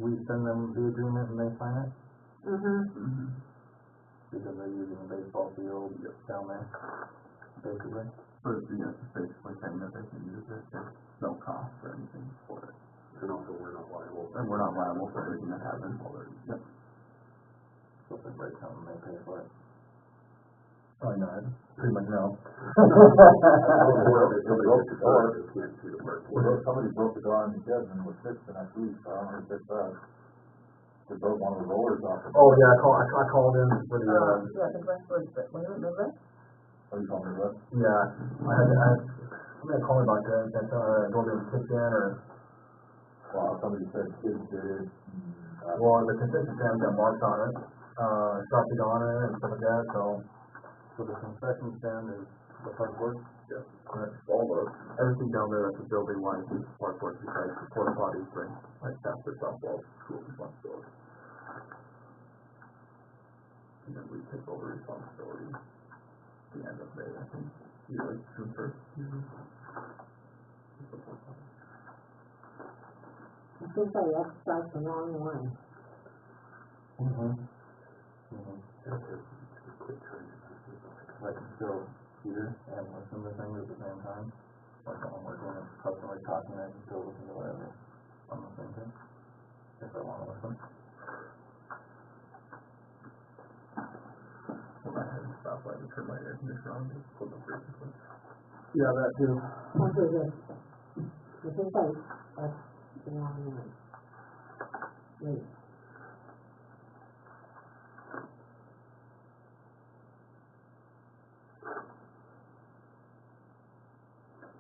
We send them the agreement and they sign it? Mm-hmm. Because they're using a baseball field down there, basically. But yeah, it's basically saying that they can use it, there's no cost or anything for it. And also, we're not liable. And we're not liable for everything that happens already. Yep. So if they break something, they pay for it. Oh, no, pretty much no. If they broke the door, they can't see the person. Well, somebody broke the door on the shed and was fixed the next week, so I don't know who fixed that. They broke one of the rollers off. Oh, yeah, I called in for the, Yeah, the rest was, remember? What are you calling me, what? yeah, somebody called me about that door being kicked in or, Well, somebody said kids did it. well, the concession stand got marks on it, Sharpie on it and stuff like that, so the concession stand is the cardboard? Yes. All of everything down there at the building line is cardboard because the porta potties bring like basketball, softball, school responsibility. And then we take over responsibility at the end of May, I think. Usually June 1st. I think I excised the wrong one. I can still hear and listen to things at the same time. Like when I'm working with customers talking, I can still listen to whatever I'm listening to, if I want to listen. When I had to stop, I would turn my air conditioner on and pull the frequency. Yeah, that too. I'll do this. I think that's the wrong one. Wait.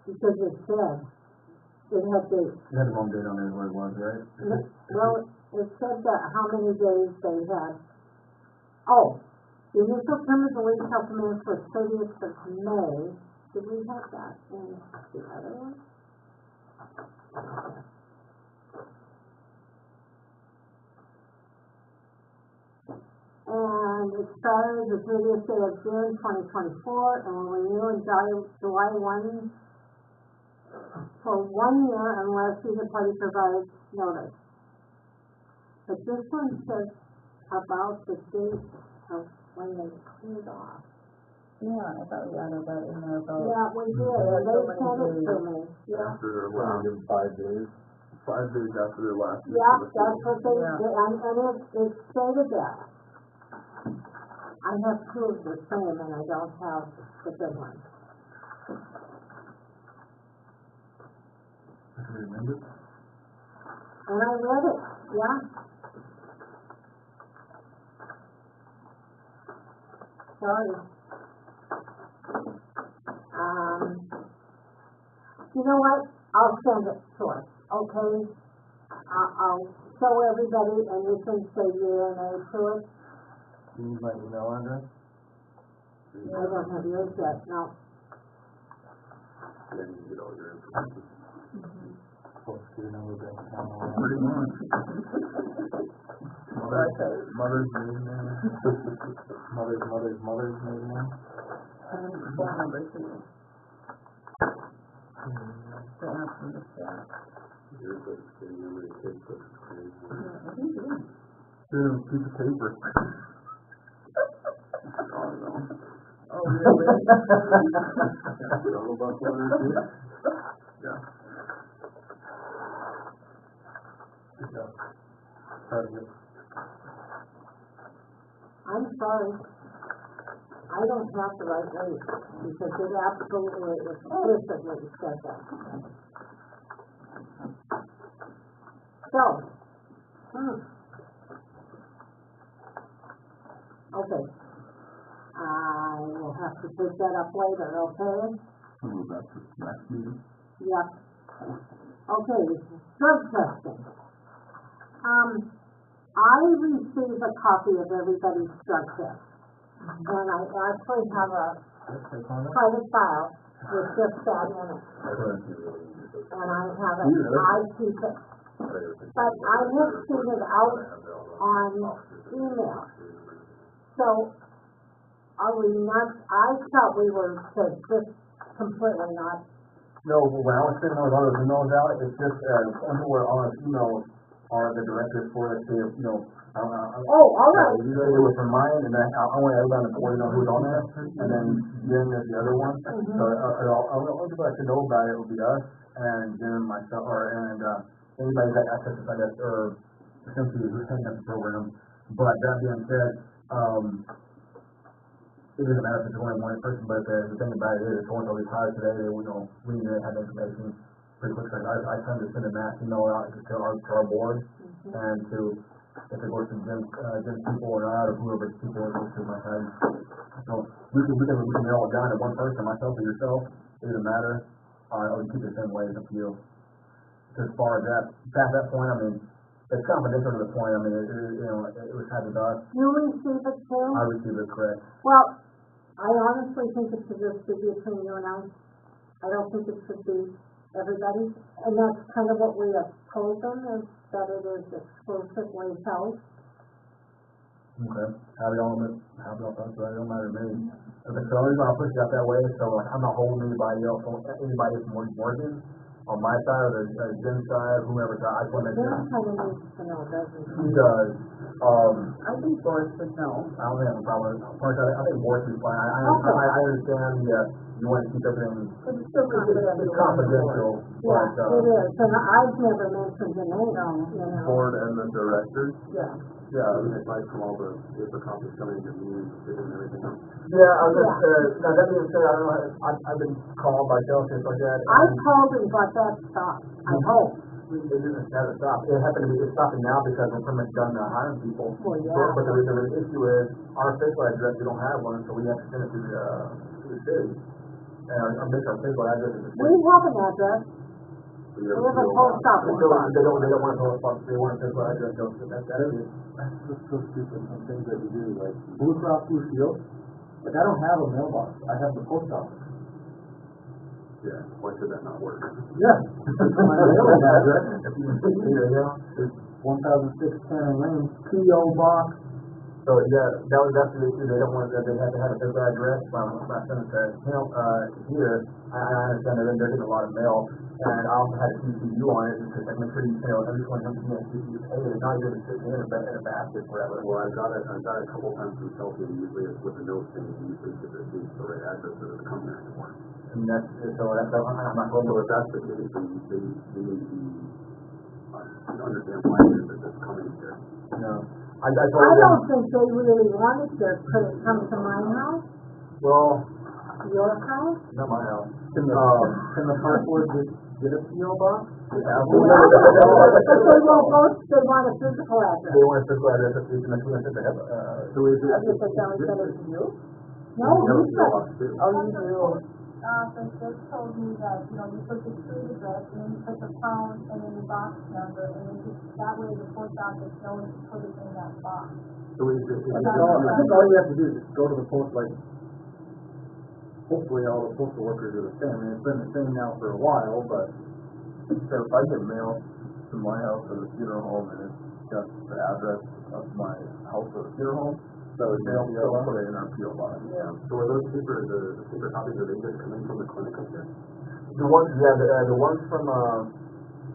Because it said, it had dates. You had the wrong date on there, where it was, right? Well, it said that how many days they had. Oh, the initial term of the lease shall commence for 30th of May. Did we have that in the other one? And it started the 30th day of June 2024 and will renew in July 1 for 1 year unless either party provides notice. But this one says about the date of when they cleared off. Yeah, I thought we added that in there about. Yeah, we did, and they sent it to me, yeah. After their Well, last, give them 5 days. 5 days after their last use Yeah, of the that's field. what they Yeah. did, and it stated that. I have two of the same, and I don't have the good one. Remember? And I read it, yeah. Sorry. You know what? I'll send it to us, okay? I'll show everybody and you can say yea or nay to it. Do you need my email address? I don't have yours yet, no. Then you get all your information. Social security number, bank account, all that. Pretty much. Mother's maiden name. Mother's maiden name. Phone number too. The app from the staff. Your social security number, your kid's social security number. Yeah, I think it is. Dude, piece of paper. Oh, really? You know about that or two? Yeah. Good job. Proud of you. I'm sorry. I don't have the right date because it absolutely explicitly said that. So, Okay. I will have to take that up later, okay? Move that to next meeting. Yep. Okay, drug testing. I received a copy of everybody's drug test. And I actually have a private file with just that in it. And I have it, I keep it. But I have seen it out on email. So, are we not, I thought we were to just completely not. No, when I was sitting on those emails out, it's just, where on his emails are the directors for the state, Oh, all right. It was from mine, and then I want everybody to know who's on there, and then Jim is the other one. Mhm. So, only people that should know about it will be us, and Jim, myself, anybody that accesses, I guess, or essentially who's setting up the program. But that being said, it doesn't matter if it's only one person, but the thing about it is, if someone's already hired today, we need to have information pretty quick. I tend to send a mass email out to our board, and to, if it goes to Jim's people or not, or whoever's people it goes to my head. So, we can nail it down to one person, myself or yourself, it doesn't matter, or we keep it the same way, it's up to you. As far as that, past that point, I mean, it's confidential to the point, I mean, it was had with us, You receive it too? I received it correct. Well, I honestly think it should just be between you and I don't think it should be everybody. And that's kind of what we have told them, is that it is exclusively held. Okay, have it that's right, it don't matter to me. If it's always gonna push it out that way, so like, I'm not holding anybody else, anybody that's working on my side, or Jim's side, whoever's side, I just wanna make Jim sure. kind of needs to know, doesn't he? He does, I think Boris should know. I don't have a problem with it. I think Boris is fine, I understand, you wanna keep everything, It's still confidential. it's confidential, Yeah, but, it is, and I've never mentioned the name, you know. Board and the directors. Yeah. yeah, Advice from all if the copies coming to me, and everything. yeah, I was just, now that being said, I don't know, I've been called by sales things like that. I called and got that stopped, I hope. It didn't have to stop. It happened to be, it's stopping now because we're pretty much done hiring people. Well, yeah. But the issue is, our physical address, we don't have one, so we have to send it to the city. And our physical address is the We city. have an address, we have a post office box. They don't want to tell us, they want a physical address, so that is it. That's just so stupid, some things that we do, like Blue Cross Blue Shield, like I don't have a mailbox, I have the post office. Yeah, why should that not work? Yeah. My mailing address, it's 1006 Cannon Lane, P.O. Box. So, yeah, that's the issue, they don't want, they have to have a physical address, my son said, here, I understand they're getting a lot of mail, and I also had a CCU on it, because I make sure you, every one comes to me and CCU, hey, it's not even sitting in a basket forever. Well, I've got it a couple times from Chelsea, and usually it's with a note saying, usually it's the right address that it's coming there anymore. And I'm not going So to, if that's the case, then they need to be, understand why it is that it's coming here. I I told them, don't think they really wanted to, could it come to my house, well, your house? not my house. Can the park board get a P.O. Box? Yeah, But they won't vote, they want a physical address. they want a physical address, if they have, So is it? Have you put down send it to you? No, You have a you PO said, box too. oh, you do. Office just told me that, you put the street address, and then you put the pound, and then the box number, and then just, that way the post office knows to put it in that box. So is it, I think all you have to do is just go to the post, like, hopefully all the postal workers are the same, I mean, it's been the same now for a while, but. So if I get mail to my house or the funeral home and it's got the address of my house or the funeral home, so they'll put it in our PO box. yeah, so are those paper, the paper copies, are they just coming from the clinic up there? the ones from,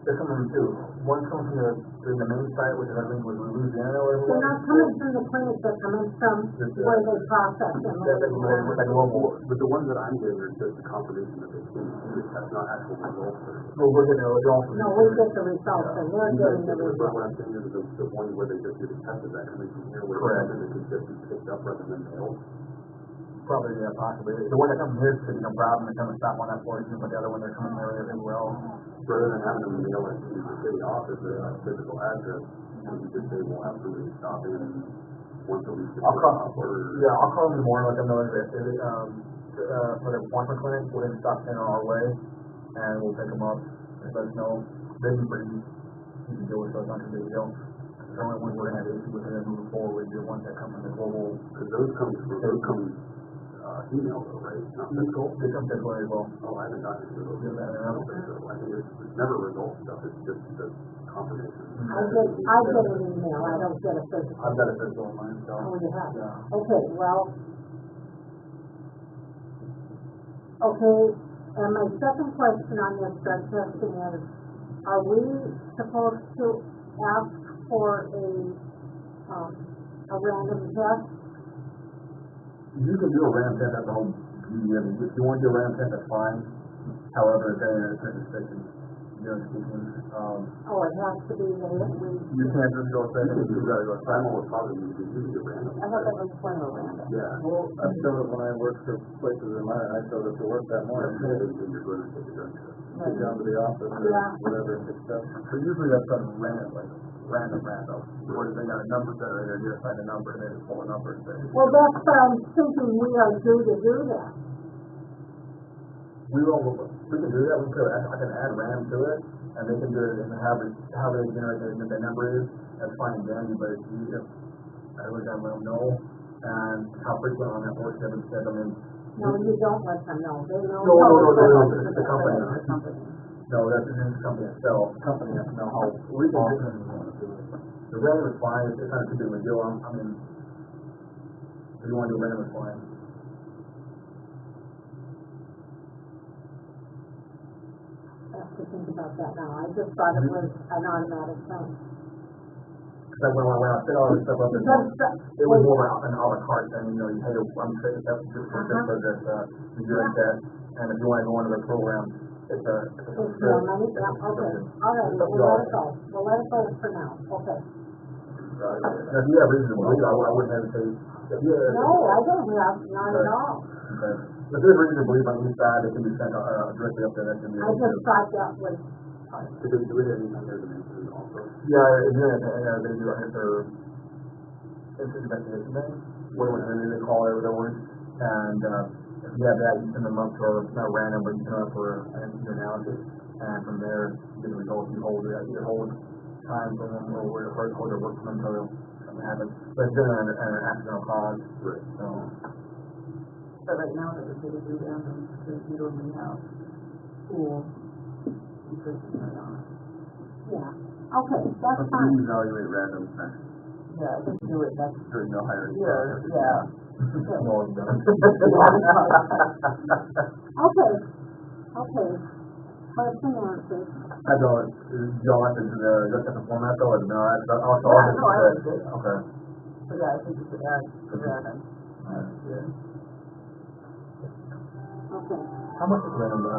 they're coming from two. One's coming from the main site, which is, I think, was Louisiana or They're whatever. not coming from the clinic, they're coming from where they process them. Like local. But the ones that I'm getting are just a confirmation that they came, that's not actual results. Well, we're getting it all from. No, we get the results, and we're getting the But results. what I'm saying is the one where they just do the test, is that coming from here, where Correct. it could just be picked up rather than mailed? Probably, yeah, possibly. The one that comes here is gonna come Proud, and they're gonna stop on that portion, but the other one, they're coming there everywhere else. Rather than having them mail it to the city office, a physical address, you could say we'll have somebody stop in once a week. I'll call them in the morning, let them know that for the appointment clinic, we're gonna stop in on our way, and we'll pick them up, and let us know. They've been pretty easy to deal with, so it's not a big deal. The only ones we're gonna have issue with and moving forward would be the ones that come from the global. Cause those come, email though, right? Not physical? They come physical as well. Oh, I haven't gotten to those. Yeah, I don't think so. I think it's never result stuff, it's just the confirmation. I get an email, I don't get a physical. I've got a physical in mine, so. Oh, you have? Yeah. Okay, well. Okay, and my second question on this drug testing is, are we supposed to ask for a random test? You can do a random test at the home. If you want to do a random test, that's fine. However, there are certain restrictions. Generally speaking, Oh, it has to be that you can't just go say, you gotta go. Primal would probably need to use a random. I thought that was point of random. Yeah. Well, I've done it when I worked for places in mine, I showed up to work that morning, Then you're going to take a drug test. get down to the office or Yeah. whatever, and pick stuff. So usually that's done random, like random. Where they got a number set right there, you assign a number, and they just pull a number and say. Well, that's what I'm thinking, we are due to do that. We can do that, I can add random to it, and they can do it and how they generate the number is, that's fine and dandy, but if, I would let them know, and how frequent on that work, instead, I mean. No, you don't let them know, they know. No, it's the company. The company. No, that's the company itself, the company has to know how often you want to do it. The random is fine, it's kind of too big of a deal, I mean, if you want to do random, it's fine. I have to think about that now, I just thought it was an automatic thing. Like when I set all this stuff up, it was more of an a la carte thing, you know, you pay, I'm saying that's just for this, so that, you do that, and if you want to go into the program, it's a. It's more money, yeah, okay, all right, we'll let it go for now, okay. Now, if you have reason to believe, I wouldn't hesitate. No, I don't have, not at all. Okay. If there's reason to believe on each side, it can be sent, directly up there, that can be. I just thought that was, Did they do it anytime there's an incident also? Yeah, they do, I guess, their incident investigation thing, what they call it, whatever it is, and, if you have that, you send them up for, not random, but you send them up for an analysis, and from there, you get the results, you hold time for them, or hold their work for them until something happens, but it's generally an accidental cause. Right. So. But right now, that the city do random, because you don't really have schools, in person right now. yeah, okay, that's fine. evaluate random next Yeah, I think do it next during the hiring year, process. yeah. No, you don't. Okay, question answered. I don't, y'all have to, just have to format though, or no, that's, also. Yeah, no, I like it. Okay. So yeah, I think you should add random. Yeah. Okay, How much is random, just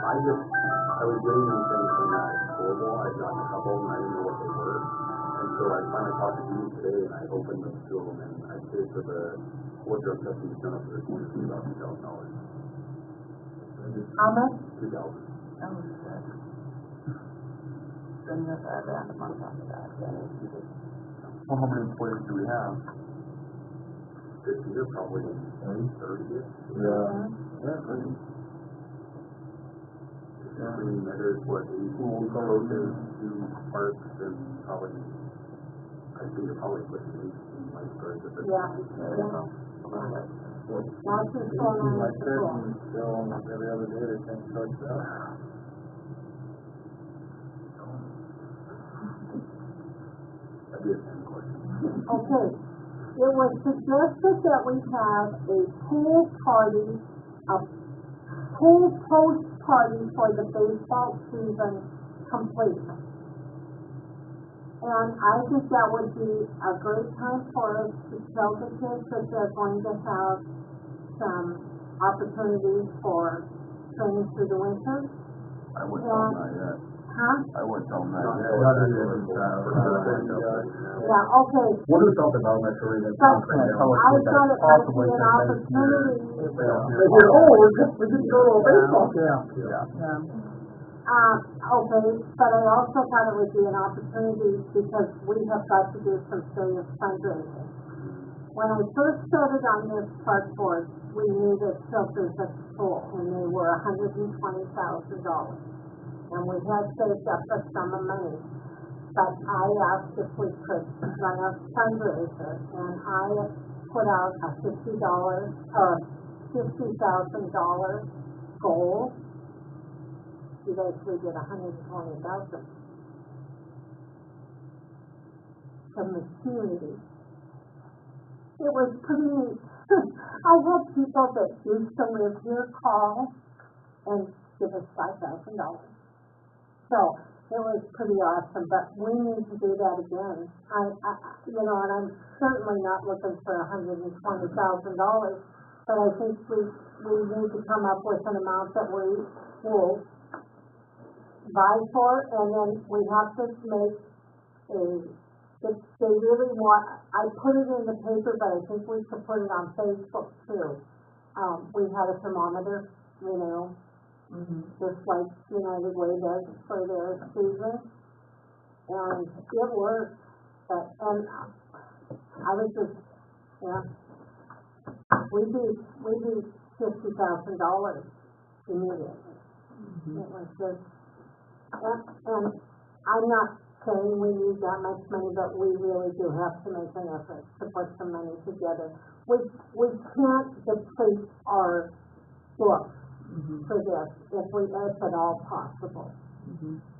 I was getting them things from that global, I'd gotten a couple and I didn't know what they were. And so I finally talked to Judy today and I opened the two of them and I paid for the wardrobe testing done up for this one, it's about $2,000. how much? $2,000. Oh, shit. Then you have to add random on top of that, yeah. Well, how many employees do we have? This year, probably 30. I mean, there's what, 8 coaches, 2 parks, and probably, I think you're probably pushing 18 lifeguards at this Yeah, point. yeah. Lots of My fun. person still almost every other day they think starts out. That'd be a 10 question. Okay, it was suggested that we have a pool post party for the baseball season completion. And I think that would be a great time for us to tell the kids that they're going to have some opportunities for training through the winter. I wouldn't know that yet. Huh? I wouldn't tell them that. Yeah, okay. We'll do something about that, sure, even. But I thought it might be an opportunity. We just go to a baseball camp. Okay, but I also thought it would be an opportunity because we have got to do some serious fundraising. When I first started on this park board, we needed filters at the pool, and they were $120,000. And we had saved up a sum of money. But I asked if we could run a fundraiser, and I put out a $50,000 goal. You basically did $120,000 from the community. It was pretty neat. I had people that used to live here call and give us $5,000. So it was pretty awesome, but we need to do that again. And I'm certainly not looking for $120,000, but I think we need to come up with an amount that we will buy for, and then we have to make if they really want, I put it in the paper, but I think we should put it on Facebook too. We had a thermometer, just like United Way does for their season, and it worked. And I was just, we do $50,000 immediately. It was just, and I'm not saying we need that much money, but we really do have to make an effort to put some money together. We can't deplete our books for this if at all possible.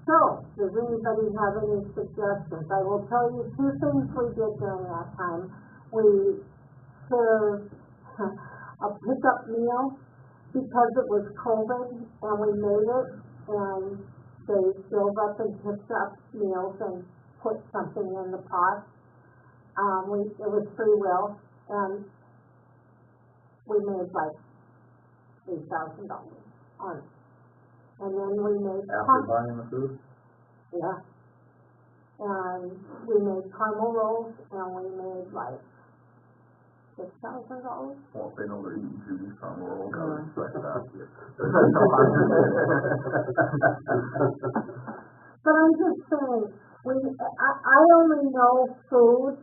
So, does anybody have any suggestions? I will tell you two things we did during that time. We served a pickup meal because it was COVID, and we made it, and they filled up and picked up meals and put something in the pot. It was free will, and we made like $8,000 on it. And then we made After buying the food? Yeah. And we made caramel rolls, and we made like $6,000. Well, if they know they're eating Judy's from world, I would expect that. But I'm just saying, I only know food.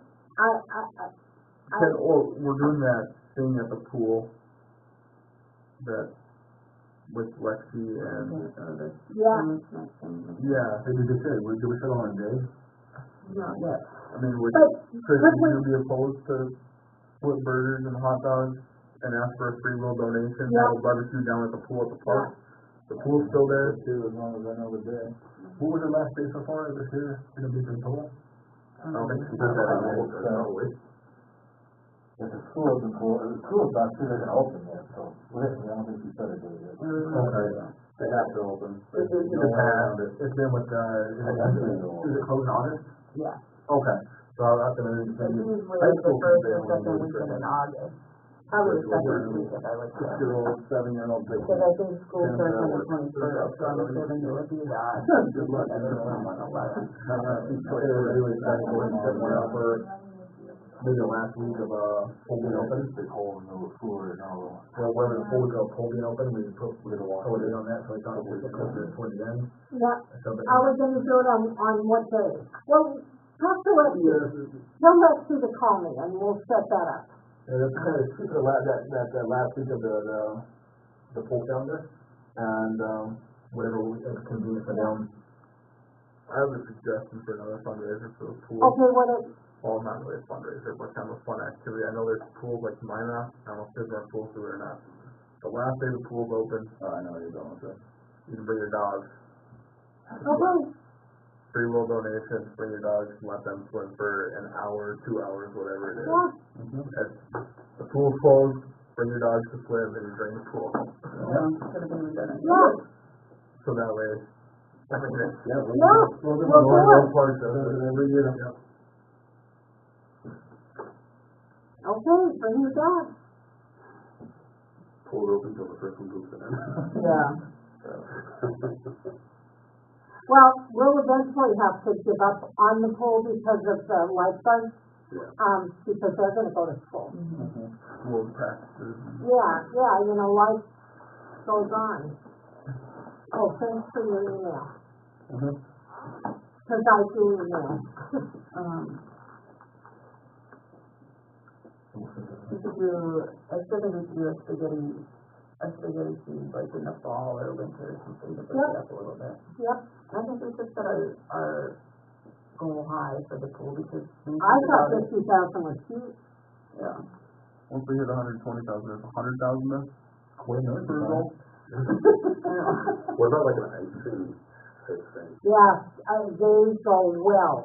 We're doing that thing at the pool, that with Lexi and, Yeah. yeah, Hey, did you say, do we settle on a day? Not yet. I mean, would But Chris, but would you be opposed to split burgers and hot dogs and ask for a free will donation, Yeah. have a barbecue down at the pool at the park? The pool's still there. Too, as long as I know the day. What was your last day so far this year? Gonna be the total? I don't think she does that anymore. Probably. If the school isn't full, the school's not sure they're gonna open yet, so, I don't think you said it yet. Okay. They have to open. It's been with, is it closed in August? Yeah. Okay, so that's gonna, It's usually high the school first can or stay second on weekend in the August. Probably the second weekend, I would say. 6-year-old, 7-year-old, Because I think school starts on the 21st, so I'm assuming it would be that. Good luck. And then on 11. really excited for it, set one up for maybe the last week of, pool being open. Big hole in the floor and all. Well, wherever the pool being open, we're gonna walk over on that, so I thought we should close it toward the end. Yeah. So, but- Are we gonna do it on what day? Well, talk to Lexi. Yes, Tell Lexi to call me, and we'll set that up. and it's kind of, the last week of the pool calendar, and, whatever is convenient for them. I have a suggestion for another fundraiser for the pool. Okay, Well, not really a fundraiser, but kind of a fun activity. I know there's pools like Minot, I don't know if there's a pool through or not. The last day the pool's open, I know you're going with it. you can bring your dogs. okay. Free will donation, bring your dogs, and let them swim for an hour, 2 hours, whatever it is. Yeah. As the pool's closed, bring your dogs to swim and you drain the pool. Yeah. So that way, Yeah. We'll do it. park does it every year. Yep. Okay, bring your dog. Pull it open until the first one goes in. Yeah. Well, we'll eventually have to give up on the pool because of the lifeguards, Yeah. because they're gonna go to school. School practices. Yeah, life goes on. Oh, thanks for your email, cause I do email. We could do, I still think we could do a spaghetti scene, like in the fall or winter or something to break it up a little bit. Yep, I think we should set our goal high for the pool because we I think thought about it. 50,000 was huge. Yeah. Once we hit 120,000, there's 100,000 then? $20 million. For a goal? What about like an ice cream type thing? Yes, they go well.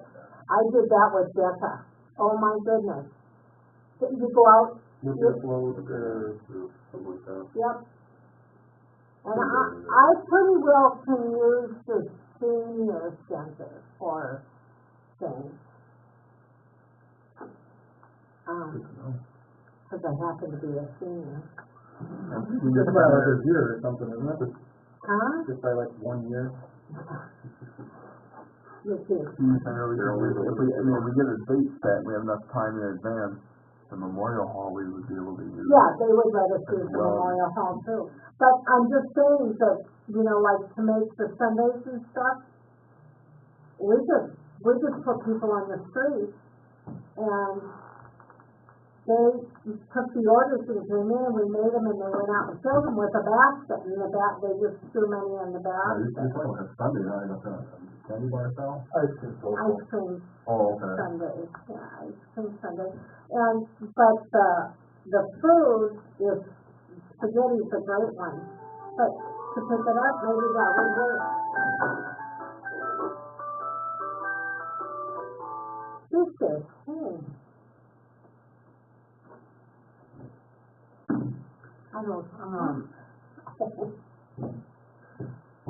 I did that with Becca. Oh my goodness. You go out, With Yep. the float, Something like that. yep. And I pretty well can use the senior center for things. Cause I happen to be a senior. Just by like a year or something, isn't it? Huh? Just by like 1 year. You too. senior center, if we get a date set, we have enough time in advance, the Memorial Hall, we would be able to use. Yeah, they would let us use the Well- Memorial Hall too. But I'm just saying that, like to make the Sundays and stuff, we just put people on the street and they took the orders and came in and we made them and they went out and filled them with a basket and they just threw money in the basket. Sunday night, like a candy bar sale? Ice cream Oh, okay. Sundays, yeah, ice cream Sundays. But the food is, spaghetti's a great one, but to pick it up, maybe that would work. This is, I don't,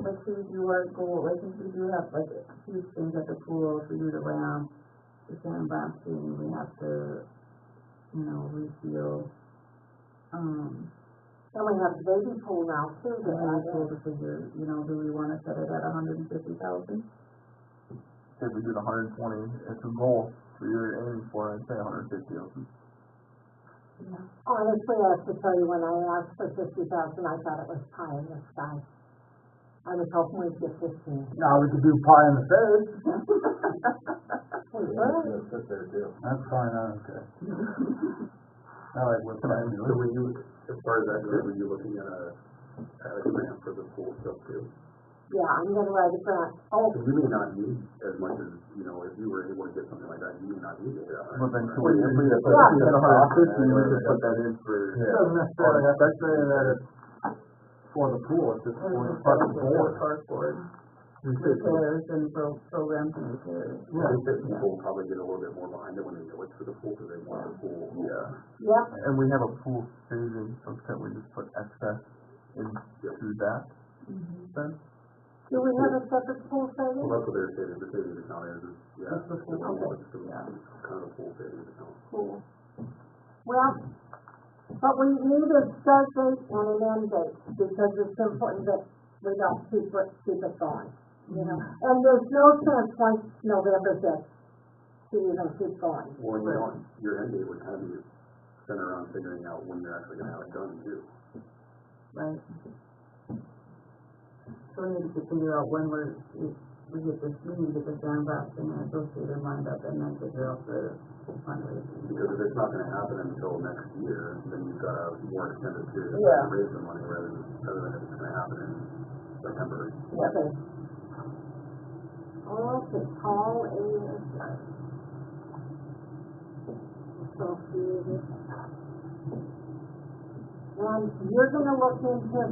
Like we do our goal, I think we do have like huge things at the pool, if we do the ramp, the sandblasting, we have to, reseal. and we have the baby pool now too, The that high pool to figure, do we wanna set it at 150,000? If we did 120, it's a goal, so you're aiming for, I'd say 150,000. honestly, I have to tell you, when I asked for 50,000, I thought it was pie in the sky. I was hoping we'd get 15. Now we could do pie in the face. Hey, what? Sit there too. That's fine, I don't care. I like what I do. So were you, as far as that goes, were you looking at a grant for the pool stuff too? Yeah, I'm gonna write a grant. Oh, So you may not need as much as, if you were able to get something like that, you may not need it. But then, so if we had Yeah. 150, we could put that in for. It doesn't necessarily have to say that it's for the pool, it's just for the part of the board. Cardboard, You could say, repairs and programs and repairs. I think that people will probably get a little bit more behind it when they know it's for the pool, because they want the pool. Yeah. yep, And we have a pool savings, so can we just put excess into that then? do we have a separate pool Well, savings? that's what they're saying, the savings account is, yeah. That's the pool, it's okay. it's kind of a pool savings account. Cool. Well, but we need a start date and an end date, because it's important that we don't keep it going, And there's no chance once November hits to even keep going. Well, your end date would kind of be centered around figuring out when you're actually gonna have it done too. Right. So we need to figure out when we get this, we need to get the sandblasting and associated lined up and then figure out the fundraising. Because if it's not gonna happen until next year, then you've got a more extended period Yeah. to raise the money rather than if it's gonna happen in September. Okay. Okay, Paul is associated. And you're gonna look into a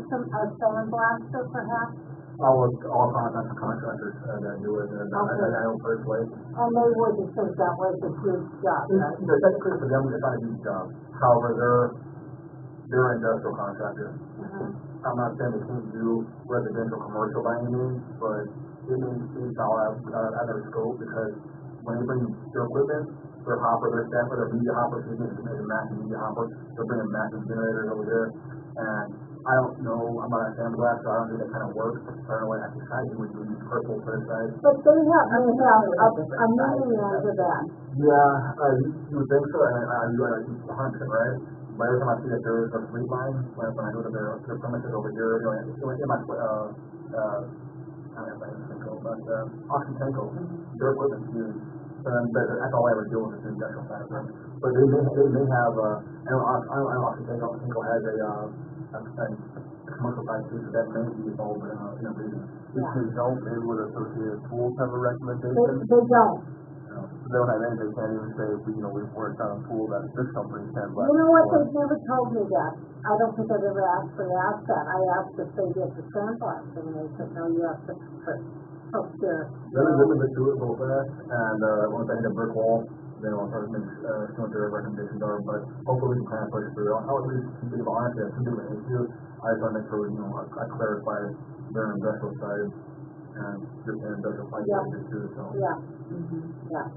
sandblaster perhaps, all contact contractors that do it, and I know personally. and they wouldn't think that was a huge job, right? Technically for them, it's not a huge job. However, they're industrial contractors. I'm not saying they can't do residential, commercial by any means, but it needs to all out of their scope, because when they bring their equipment, their hopper, their stepper, their media hopper, excuse me, there's a massive media hopper, they're bringing massive generators over there, and I don't know, I'm not a sandblast, so I don't think that kind of works. I don't know what I can try to do with use purple for the side. But they have a meaning under that. Yeah, you would think so, and you are 100% right. But every time I see that there is a street line, when I go to their premises over here, in my, I don't know if I can go, but, Oxytenco, their equipment's used. So then, but that's all I ever deal with is the industrial side of them. But they may have, I know Oxytenco has a commercial side too, so that may be involved in a reason. If they don't, maybe would Associated Schools have a recommendation? They don't. They don't have anything, they can't even say, we've worked on a pool that this company can. You know what, they've never told me that. I don't think I've ever actually asked that. I asked if they did the sandblasting, and they said, no, you have to poke your. Let me look through it real fast, and, once I hit a brick wall, then I'll start to see what their recommendations are, but hopefully we can kind of push it through. I'll at least be honest, there's two different issues. I just want to make sure, I clarify their industrial side, and their industrial side too, so. Yeah, yeah.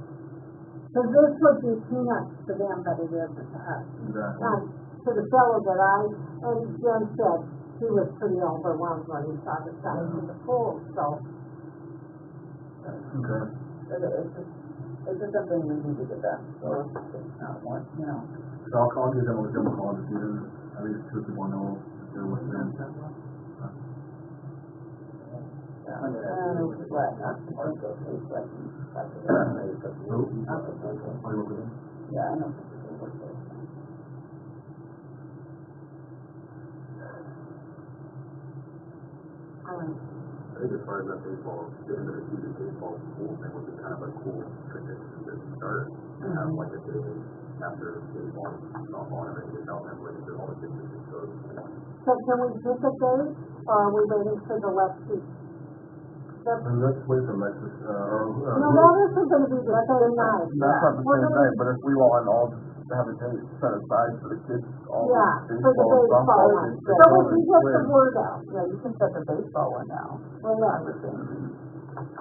Because this would be peanuts to them, but it isn't to us. Exactly. And to the fellow that and Jim said, he was pretty overwhelmed when he saw the size of the pool, so. Okay. It's just something we need to get done, so it's not one, So I'll give them a call this evening, at least 2 people know they're listening. What, Oxytenco, is what, yeah, I know. I think as far as that baseball, getting to the season baseball pool thing would be kind of a cool tradition to start and have like a day after baseball, softball, and everything, out and like all the kids just go. So can we pick a date, or are we waiting for the Lexi? Let's wait for Lexus, No, that isn't gonna be the same night. That's not the same night, but if we want all to have a date set aside for the kids, all the Yeah, for the baseball, baseball softball, one. kids, So we can get the word out. Yeah, you can set the baseball one now. Well, yeah.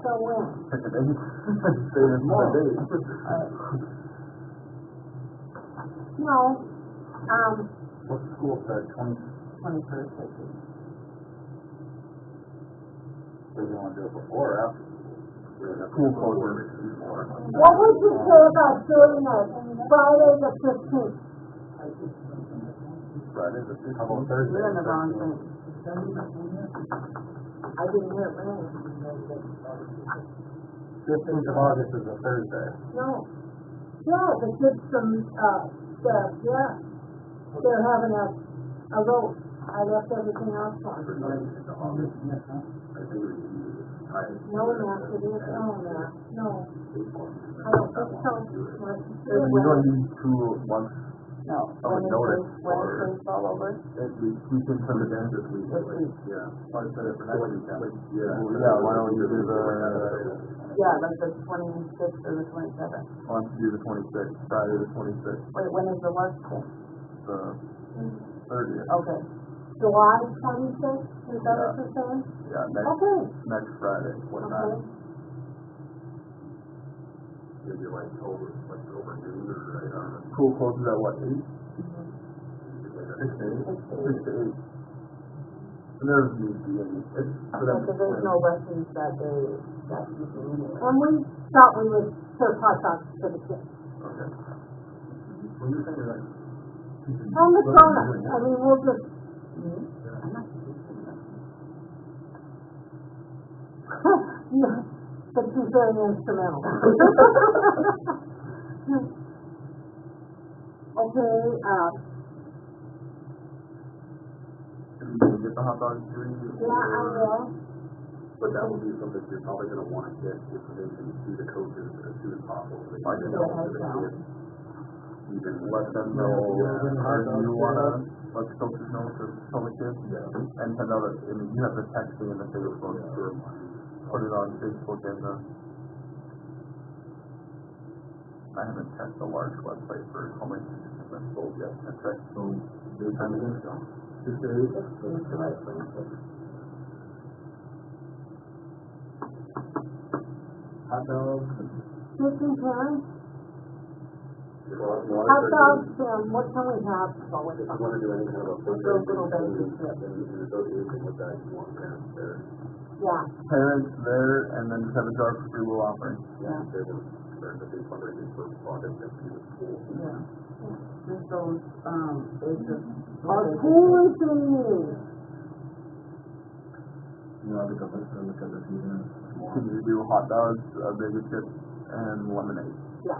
So when? pick a date, say this is the date. No, What's the school start, 21st, I think. Do you want to do it before or after? School closure. what would you say about doing it Friday the 15th? Friday the 15th. How about Thursday? You're in the wrong thing. I didn't hear it ring. 15th of August is a Thursday. No. Yeah, the kids from, they're having a vote. I left everything else on. No, Matt, it is, no. I don't think so. We don't need 2 months No, of a notice when for, is baseball over? we can send it in this week. This week. Yeah. I'll set it for next weekend. Yeah, why don't we do the, Yeah, like the 26th or the 27th. why don't you do the 26th, Friday the 26th, Wait, when is the work thing? the 30th. Okay. July 26th, is that what you're saying? Yeah, Okay. next Friday, what Okay. time? Maybe like over noon or right on. School closes at what, 8? 6 to 8. And there's usually, it's for them. Because there's no lessons that day, that evening anyway. And we thought we would serve hot dogs to the kids. Okay. When you're saying that. And the donuts, I mean, we'll just. Yeah, but she's very instrumental. Okay, Can you get the hot dogs free? yeah, I will. But that would be something you're probably gonna wanna get information to the coaches as soon as possible, so they can get out to the kids. Even Let them know, or do you wanna let the coaches know to tell the kids? And to know that, I mean, you have the texting and the Facebook, or put it on Facebook and I haven't checked the large website for how many participants sold yet. I checked, so, daytime against them. 6 to 8. 16th, July 26th. Hot dogs. 15 parents? Well, How about, what can we have going if you on? wanna do any kind of a Those little fundraising babies, yeah. in association with that, you want parents there. Yeah, Parents there, and then just have a jar for free will offering. Yeah. There's a big fundraising for projects that do the school. Yeah. Just those, bases. our pool is in need. You know, because this is because it's even. Continue to do hot dogs, a bag of chips, and lemonade. Yeah.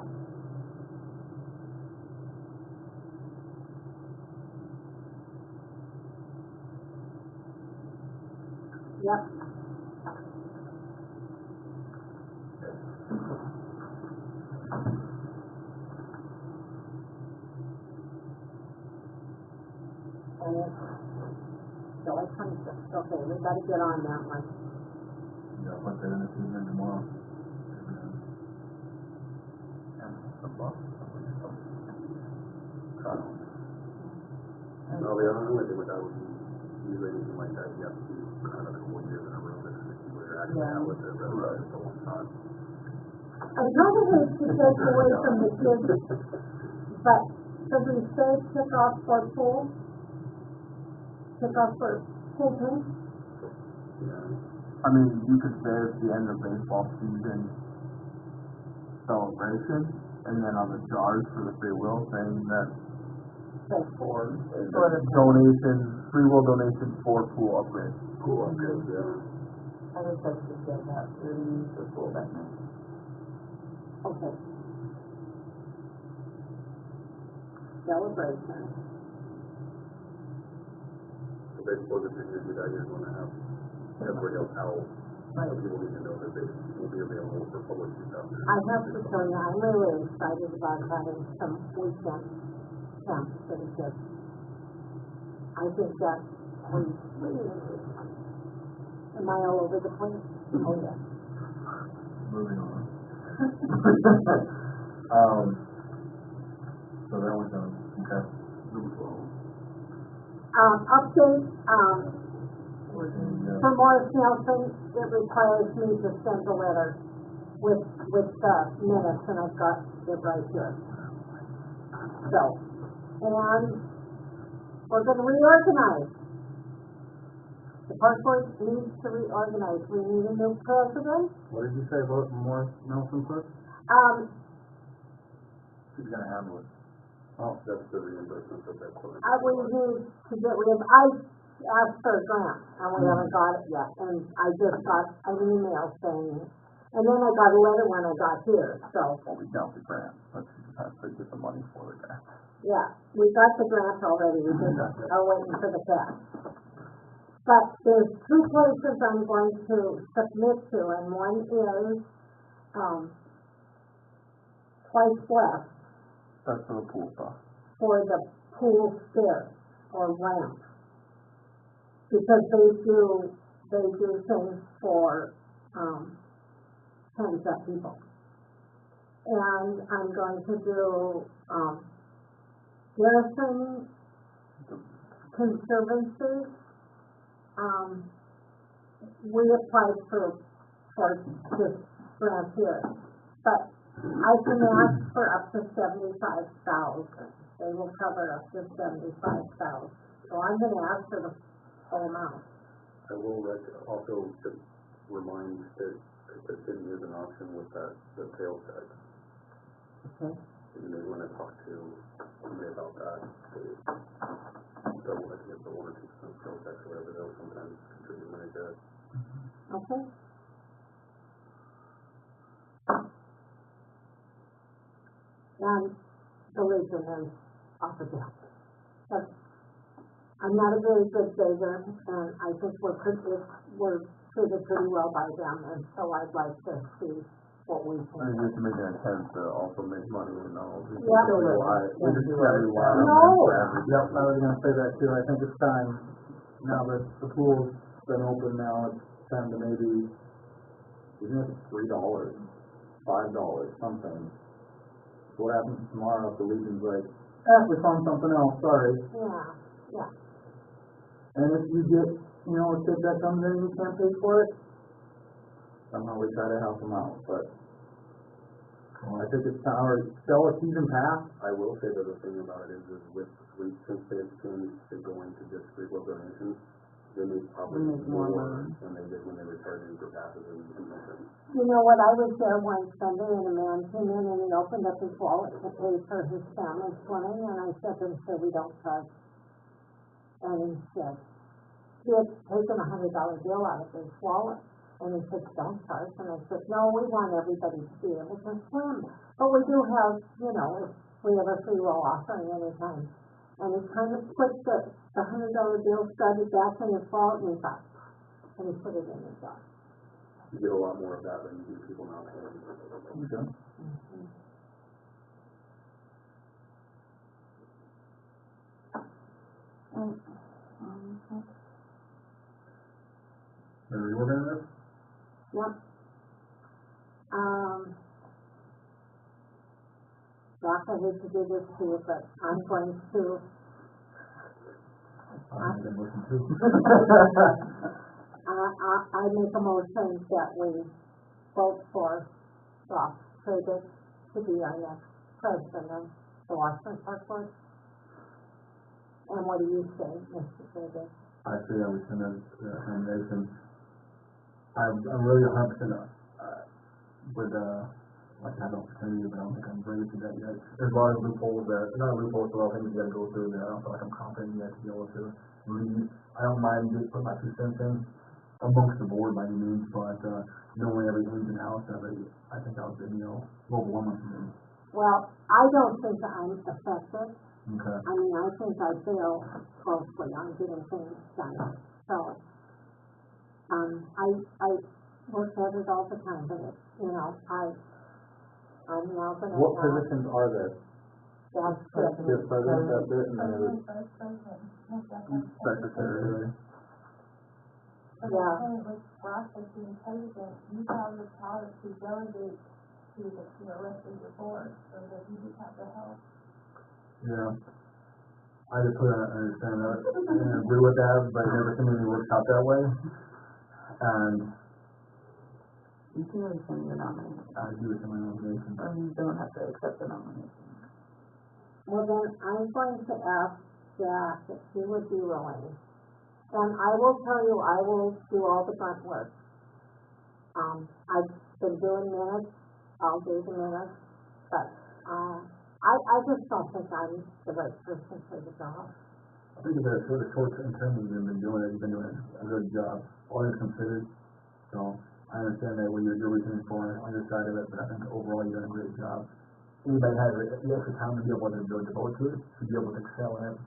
Yep. And July 26th, okay, we gotta get on that one. Yeah, put that in the evening tomorrow. And some bucks. No, the only thing with that would be, usually anything like that, you have to do kind of a couple of years in a row to see where you're actually at with it, rather than just a one time. I kind of hate to take away from the kids, but should we say kick off for pool? Kick off for pool team? I mean, you could say it's the end of baseball season celebration, and then on the jars for the free will, saying that For donation, free will donation for pool upgrade. Cool, okay, yeah. I just like to say that, really use the pool that night. Okay. Celebration. So basically, the thing is that you're gonna have everybody else out, so people need to know that they will be available for public use out there. I have to tell you, I'm really excited about having some weekend camps for the kids. I think that we really need. Am I all over the place? Oh, yeah. Moving on. So that was done, okay. Update, Working, for Morris Nelson, it requires me to send a letter with the minutes, and I've got it right here. So, and we're gonna reorganize. The park board needs to reorganize. We need a new president. What did you say about Morris Nelson Cook? Who's gonna handle it? Oh, That's the reimbursement of that equipment. We need to get rid of, I asked for a grant, and we haven't got it yet, and I just got an email saying, and then I got a letter when I got here, so, Well, we doubt the grant, let's just have to get the money for the grant. yeah, we got the grant already, we just are waiting for the cash. But there's two places I'm going to submit to, and one is, Twice West That's for the pool stuff. for the pool stairs or ramp. Because they do things for, hands up people. And I'm going to do, Garrison Conservancy. We applied for this grant here, but I can ask for up to 75,000. They will cover up to 75,000. So I'm gonna ask for the full amount. I will also just remind that the city is an option with that, the sales tax. Okay. You may want to talk to somebody about that. So I think it's the 1 or 2% sales tax or whatever, they'll sometimes contribute money to it. Okay. And the Legion is off the deck. But I'm not a very good saver, and I think we're treated pretty well by them, and so I'd like to see what we I can. think we have to make an attempt to also make money, you know. We Yeah. just rely Yeah. on No. them for everything. Yep, I was gonna say that too, I think it's time, now that the pool's been open now, it's time to maybe, even if it's $3, $5, something. So what happens tomorrow if the Legion's like, we found something else, sorry. Yeah. And if you get, a kid that comes in and you can't pay for it, somehow we try to help them out, but I think it's time, or sell a season pass. I will say that the thing about it is since they've changed to going to just free will donations, they make probably We make more more money. than they did when they were charging for passes and admission. You know what, I was there one Sunday and a man came in and he opened up his wallet to pay for his family swimming, and I said to him, sir, we don't charge. And he said, he had taken $100 bill out of his wallet, and he said, don't charge. And I said, no, we want everybody to be able to swim. But we do have, you know, we have a free will offering anytime. And he kind of put the $100 bill, started back in his wallet, and he thought, and he put it in his jar. You get a lot more of that than you do people not paying. Okay. Are you working on this? Yep. Doc, I hate to do this to you, but I'm going to, I make a motion too. I make a motion that we vote for Ross Travis to be our next president of the Washington Park Board. And what do you say, Mr. Travis? I say that we send a nomination. I'm really 100% with, like, have an opportunity, but I don't think I'm ready to do that yet. There's a lot of loopholes that, not loopholes, but a lot of things you gotta go through that I don't feel like I'm confident yet to be able to lead. I don't mind just putting my 2 cents in amongst the board by any means, but, knowing every ins and outs of it, I think I was, a little overwhelming for me. Well, I don't think I'm effective. Okay. I mean, I think I fail closely on getting things done. So, I work at it all the time, but it, you know, I'm now gonna. What positions are there? That's Vice president, that's it, and then President, vice president, most definitely. Secretary. But Yeah. the thing with Ross as being president, you have the power to delegate to the rest of your board, so that you just have to help. Yeah. I just couldn't understand that, and agree with that, but it never seemingly works out that way. And You can rescind your nomination, I do with my nomination. or you don't have to accept the nomination. Well, then I'm going to ask Jack if he would be willing. And I will tell you, I will do all the grunt work. I've been doing minutes, I'll do the minutes, but, I just don't think I'm the right person for the job. I think that for the short term you've been doing it, you've been doing a good job, all things considered. So I understand that what you're reasoning for on your side of it, but I think overall you've done a great job. Anybody has the extra time to be able to devote to it, to be able to excel in it,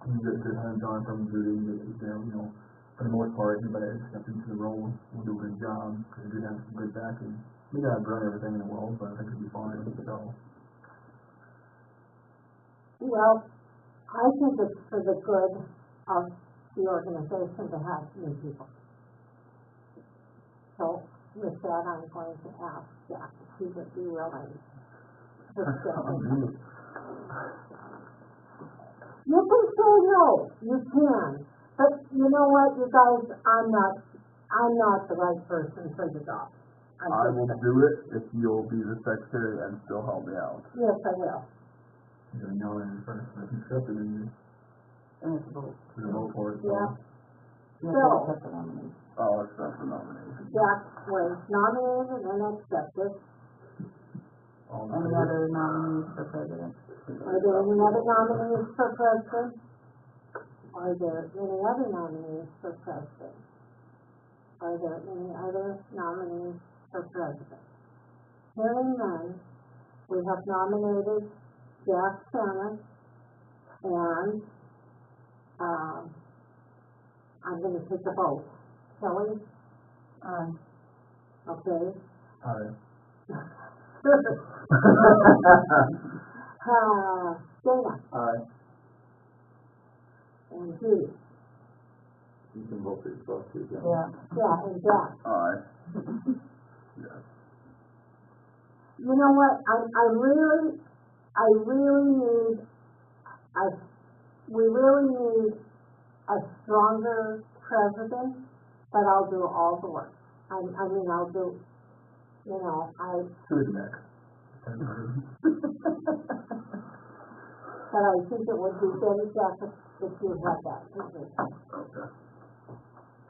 you get good hands-on from Judy, you know, for the most part, anybody that steps into the role will do a good job, because you do have some good backing. We gotta run everything in the world, but I think it'll be fine, so. Well, I think it's for the good of the organization to have new people. So with that, I'm going to ask Jack if he would be willing to step in. You can say no, you can, but you know what, you guys, I'm not the right person for the job. I will do it if you'll be the secretary and still help me out. Yes, I will. You're gonna know in first, but if you accept it, then you And it's a vote. vote for it, so. Yeah. You have to So- accept the nomination. I'll accept the nomination. Jack was nominated and accepted. All in Any favor? other nominees for president? Are there any other nominees for president? Are there any other nominees for president? Are there any other nominees for president? Hearing none, we have nominated Jack Shannon, and, I'm gonna take a vote. Kelly? Okay. Aye. Dana? Aye. And Judy? You can vote for yourself too, Jim. Yeah. Yeah, and Jack. Aye. Yes. You know what, I really need we really need a stronger president, but I'll do all the work. I mean, I'll do, you know, Who's next? But I think it would be very Jack if you had that position. Okay.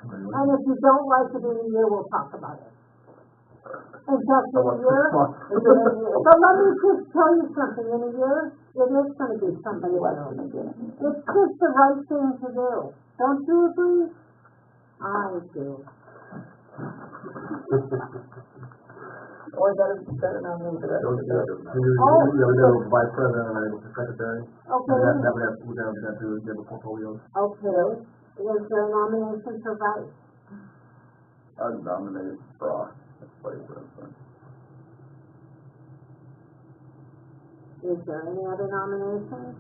And if you don't like it in a year, we'll talk about it. In fact, in a year, but let me just tell you something, in a year, it is gonna be somebody else. It's just the right thing to do. Don't you agree? I do. Or better nominate the rest of the board. We go vice president and then secretary. Okay, That we have to give a portfolio. okay. Is there a nomination for vice? I nominate Brock as vice president. Is there any other nominations?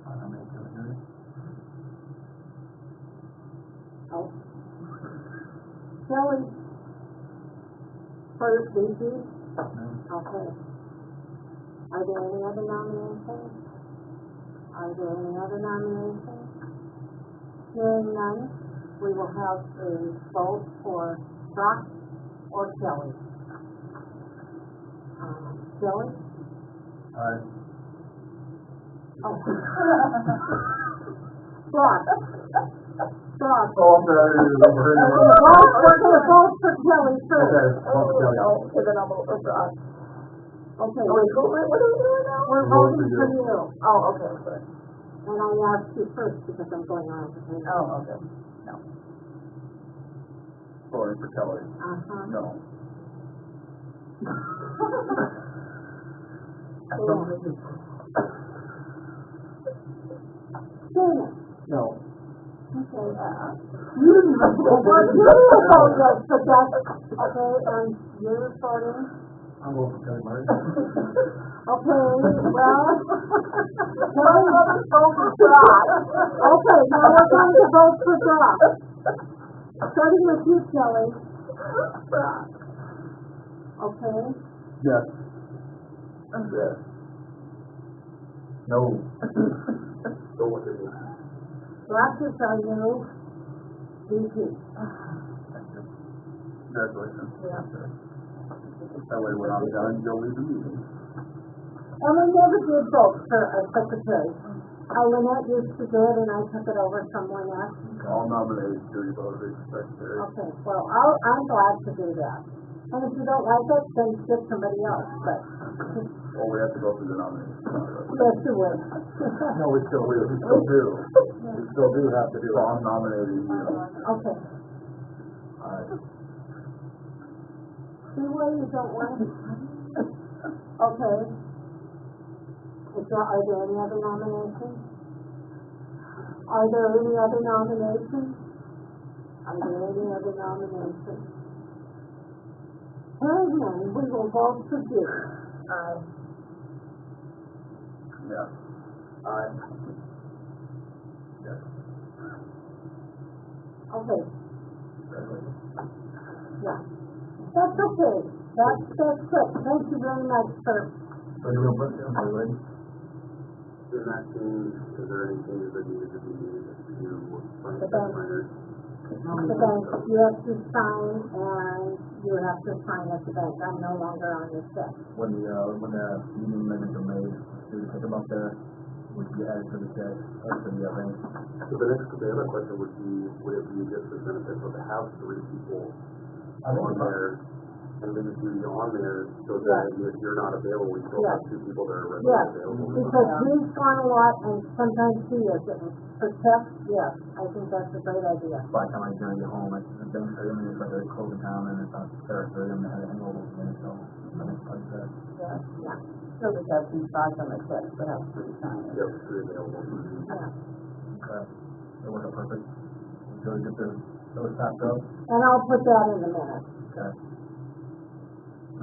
Oh. Shelley? For VP? Okay. Are there any other nominations? Are there any other nominations? Hearing none, we will have a vote for Brock or Shelley. Shelley? Aye. Oh. Brock. Brock. Oh, I'm sorry, it is over here. We're gonna vote for Kelly first. Okay, vote for Kelly. Okay, then I'll vote for Brock. Okay, What are we doing now? we're Vote for voting for you. you. Oh, okay, good. And I asked you first because I'm going on to the. Oh, okay. Voting for Kelly. Uh-huh. No. Dana. No. Okay. You didn't even vote. You didn't vote yes, but that's, okay, and you're voting? I'm going for Kelly Murray. Okay, well. Kelly, let's vote for Brock. Okay, now we're going to vote for Brock. Starting with you, Kelly. Brock. Okay. Yes. Yes. No. So what is it? Brock is our new VP. Congratulations. That way when I'm done, you'll leave the meeting. And we never did vote for a secretary. Lynette used to do it and I took it over someone else. I'll nominate Judy Bowser as secretary. Okay, well, I'm glad to do that. And if you don't like it, then get somebody else, but, Well, we have to go through the nomination process. yes, you would. No, we still do. We still do have to do So it. I'm nominating you. Okay. Alright. See where you don't want it? Okay. Are there any other nominations? Are there any other nominations? Are there any other nominations? Hearing none, we will vote for you. Aye. Yeah. Aye. Yes. Okay. Yeah. That's okay. That's good. Thank you very much, sir. So you're gonna put, okay, ready? In that change, is there any changes that needed to be made to find The that bank. minor? The bank, you have to sign and you have to sign at the bank. I'm no longer on your check. When the meeting minutes are made, we put them up there, would be added to the check, or to the bank. So the other question would be, would it be just as beneficial to have 3 people on there and leave Judy on there so that if you're not available, we still have 2 people that are readily Yes, available? because he's gone a lot and sometimes he isn't. For checks, yes, I think that's a great idea. By the time I'm gonna get home, it's the bank, I mean, it's like they're closing town and it's not fair for them to have a hangover for me, so I think like that. Yeah. Still just have 2 spots on the check, but have 3 signers. Yep, 3 available. Yeah. Okay. That worked out perfect. So we get those tapped up. And I'll put that in the minutes. Okay.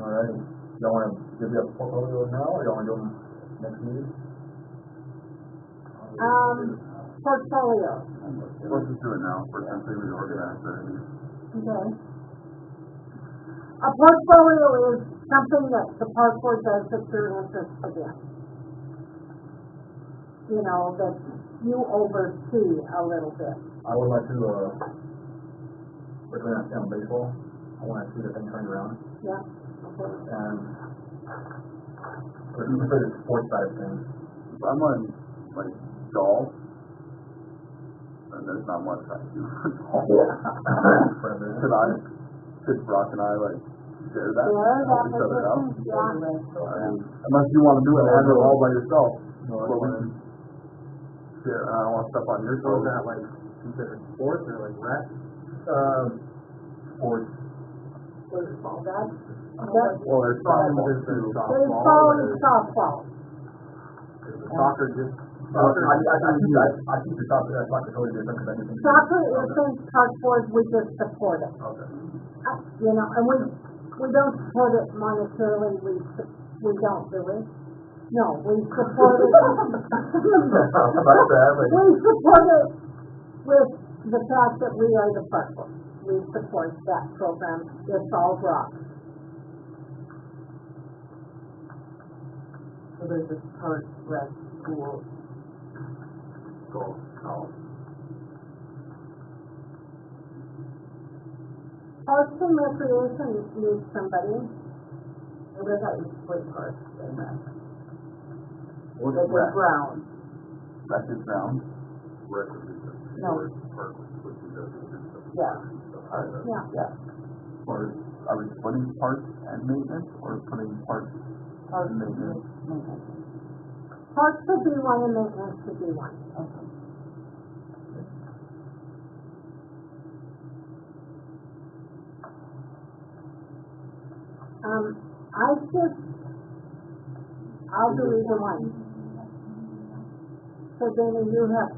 All right. Y'all wanna give me a portfolio now, or y'all wanna do them next meeting? Portfolio. Let's just do it now. We're simply reorganized already. Okay. A portfolio is something that the park board does that you're interested in. You know, that you oversee a little bit. I would like to, we're gonna have baseball. I wanna see the thing turned around. Yeah, okay. And For the sports side of things. I'm on, like, golf, and there's not much I can do for golf. Could Brock and I, like, share that? Help each other out? Unless you wanna do it and handle it all by yourself. But we can share, I don't wanna step on your So toes. is that like considered sports or like rec? Sports. Baseball, that's, Well, there's softball too. Baseball and softball. Soccer just, I think the soccer totally different because I just think. Soccer isn't touch boards, we just support it. Okay. You know, and we don't support it monetarily, we don't, do we? No, we support it. We support it with the fact that we are the park board. We support that program, it's all rock. so there's this park, rec, school, Golf. Parks and Recreation needs somebody. what about you split parks and rec? what's Like the rec? ground, Rec is ground. Rec would be the No. park, would be the. yeah, Yeah. Or are we splitting parks and maintenance, or putting parks parks and and maintenance? maintenance. Parks should be one and maintenance should be one. Okay. I'll do either one. So Dana, you have,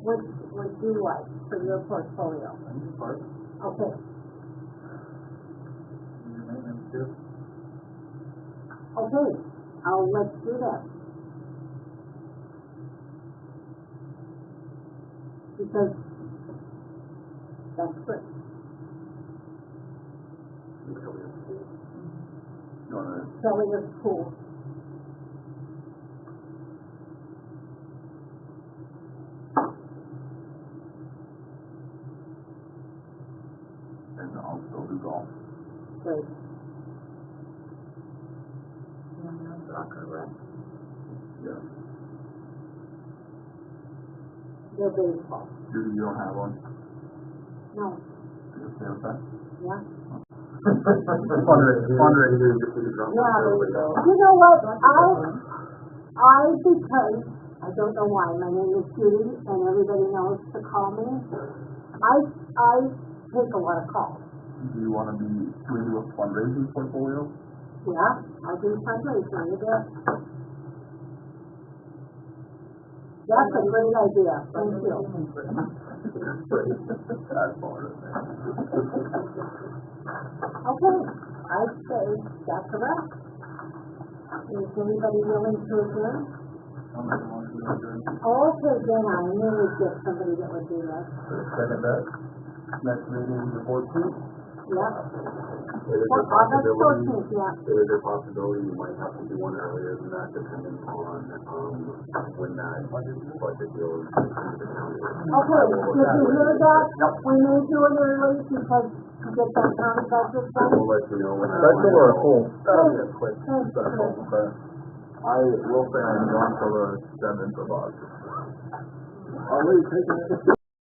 which would you like for your portfolio? Parks, Okay, maintenance too. okay, let's do that. Because that's good. You wanna, Kelly is cool. and I'll still do golf. Great. Soccer, rec. Yeah. The baseball. Judy, you don't have one? No, You okay with that? yeah. Fundraiser. Yeah, there you go. You know what, because, I don't know why, my name is Judy, and everybody knows to call me. I take a lot of calls. Do you wanna do we do a fundraising portfolio? Yeah, I do fundraising, you bet. That's a great idea, thank you. That's part of it. Okay, I'd say that's a wrap. Is anybody willing to adjourn? I'll make a motion to adjourn. Okay, then I knew we'd get somebody that would do that. Second that. Next meeting, the 14th. Yeah. Is there August possibility, 14th, yeah. is there possibility you might have to do one earlier than that, depending on, when that budget goes to the county? Okay, did you hear that? We may do it early because to get that county budget done. We'll let you know when. Special or full? That'll be a quick Thanks, special, Chris. but I will say I'm gone till the 7th of August. I'll leave, take it.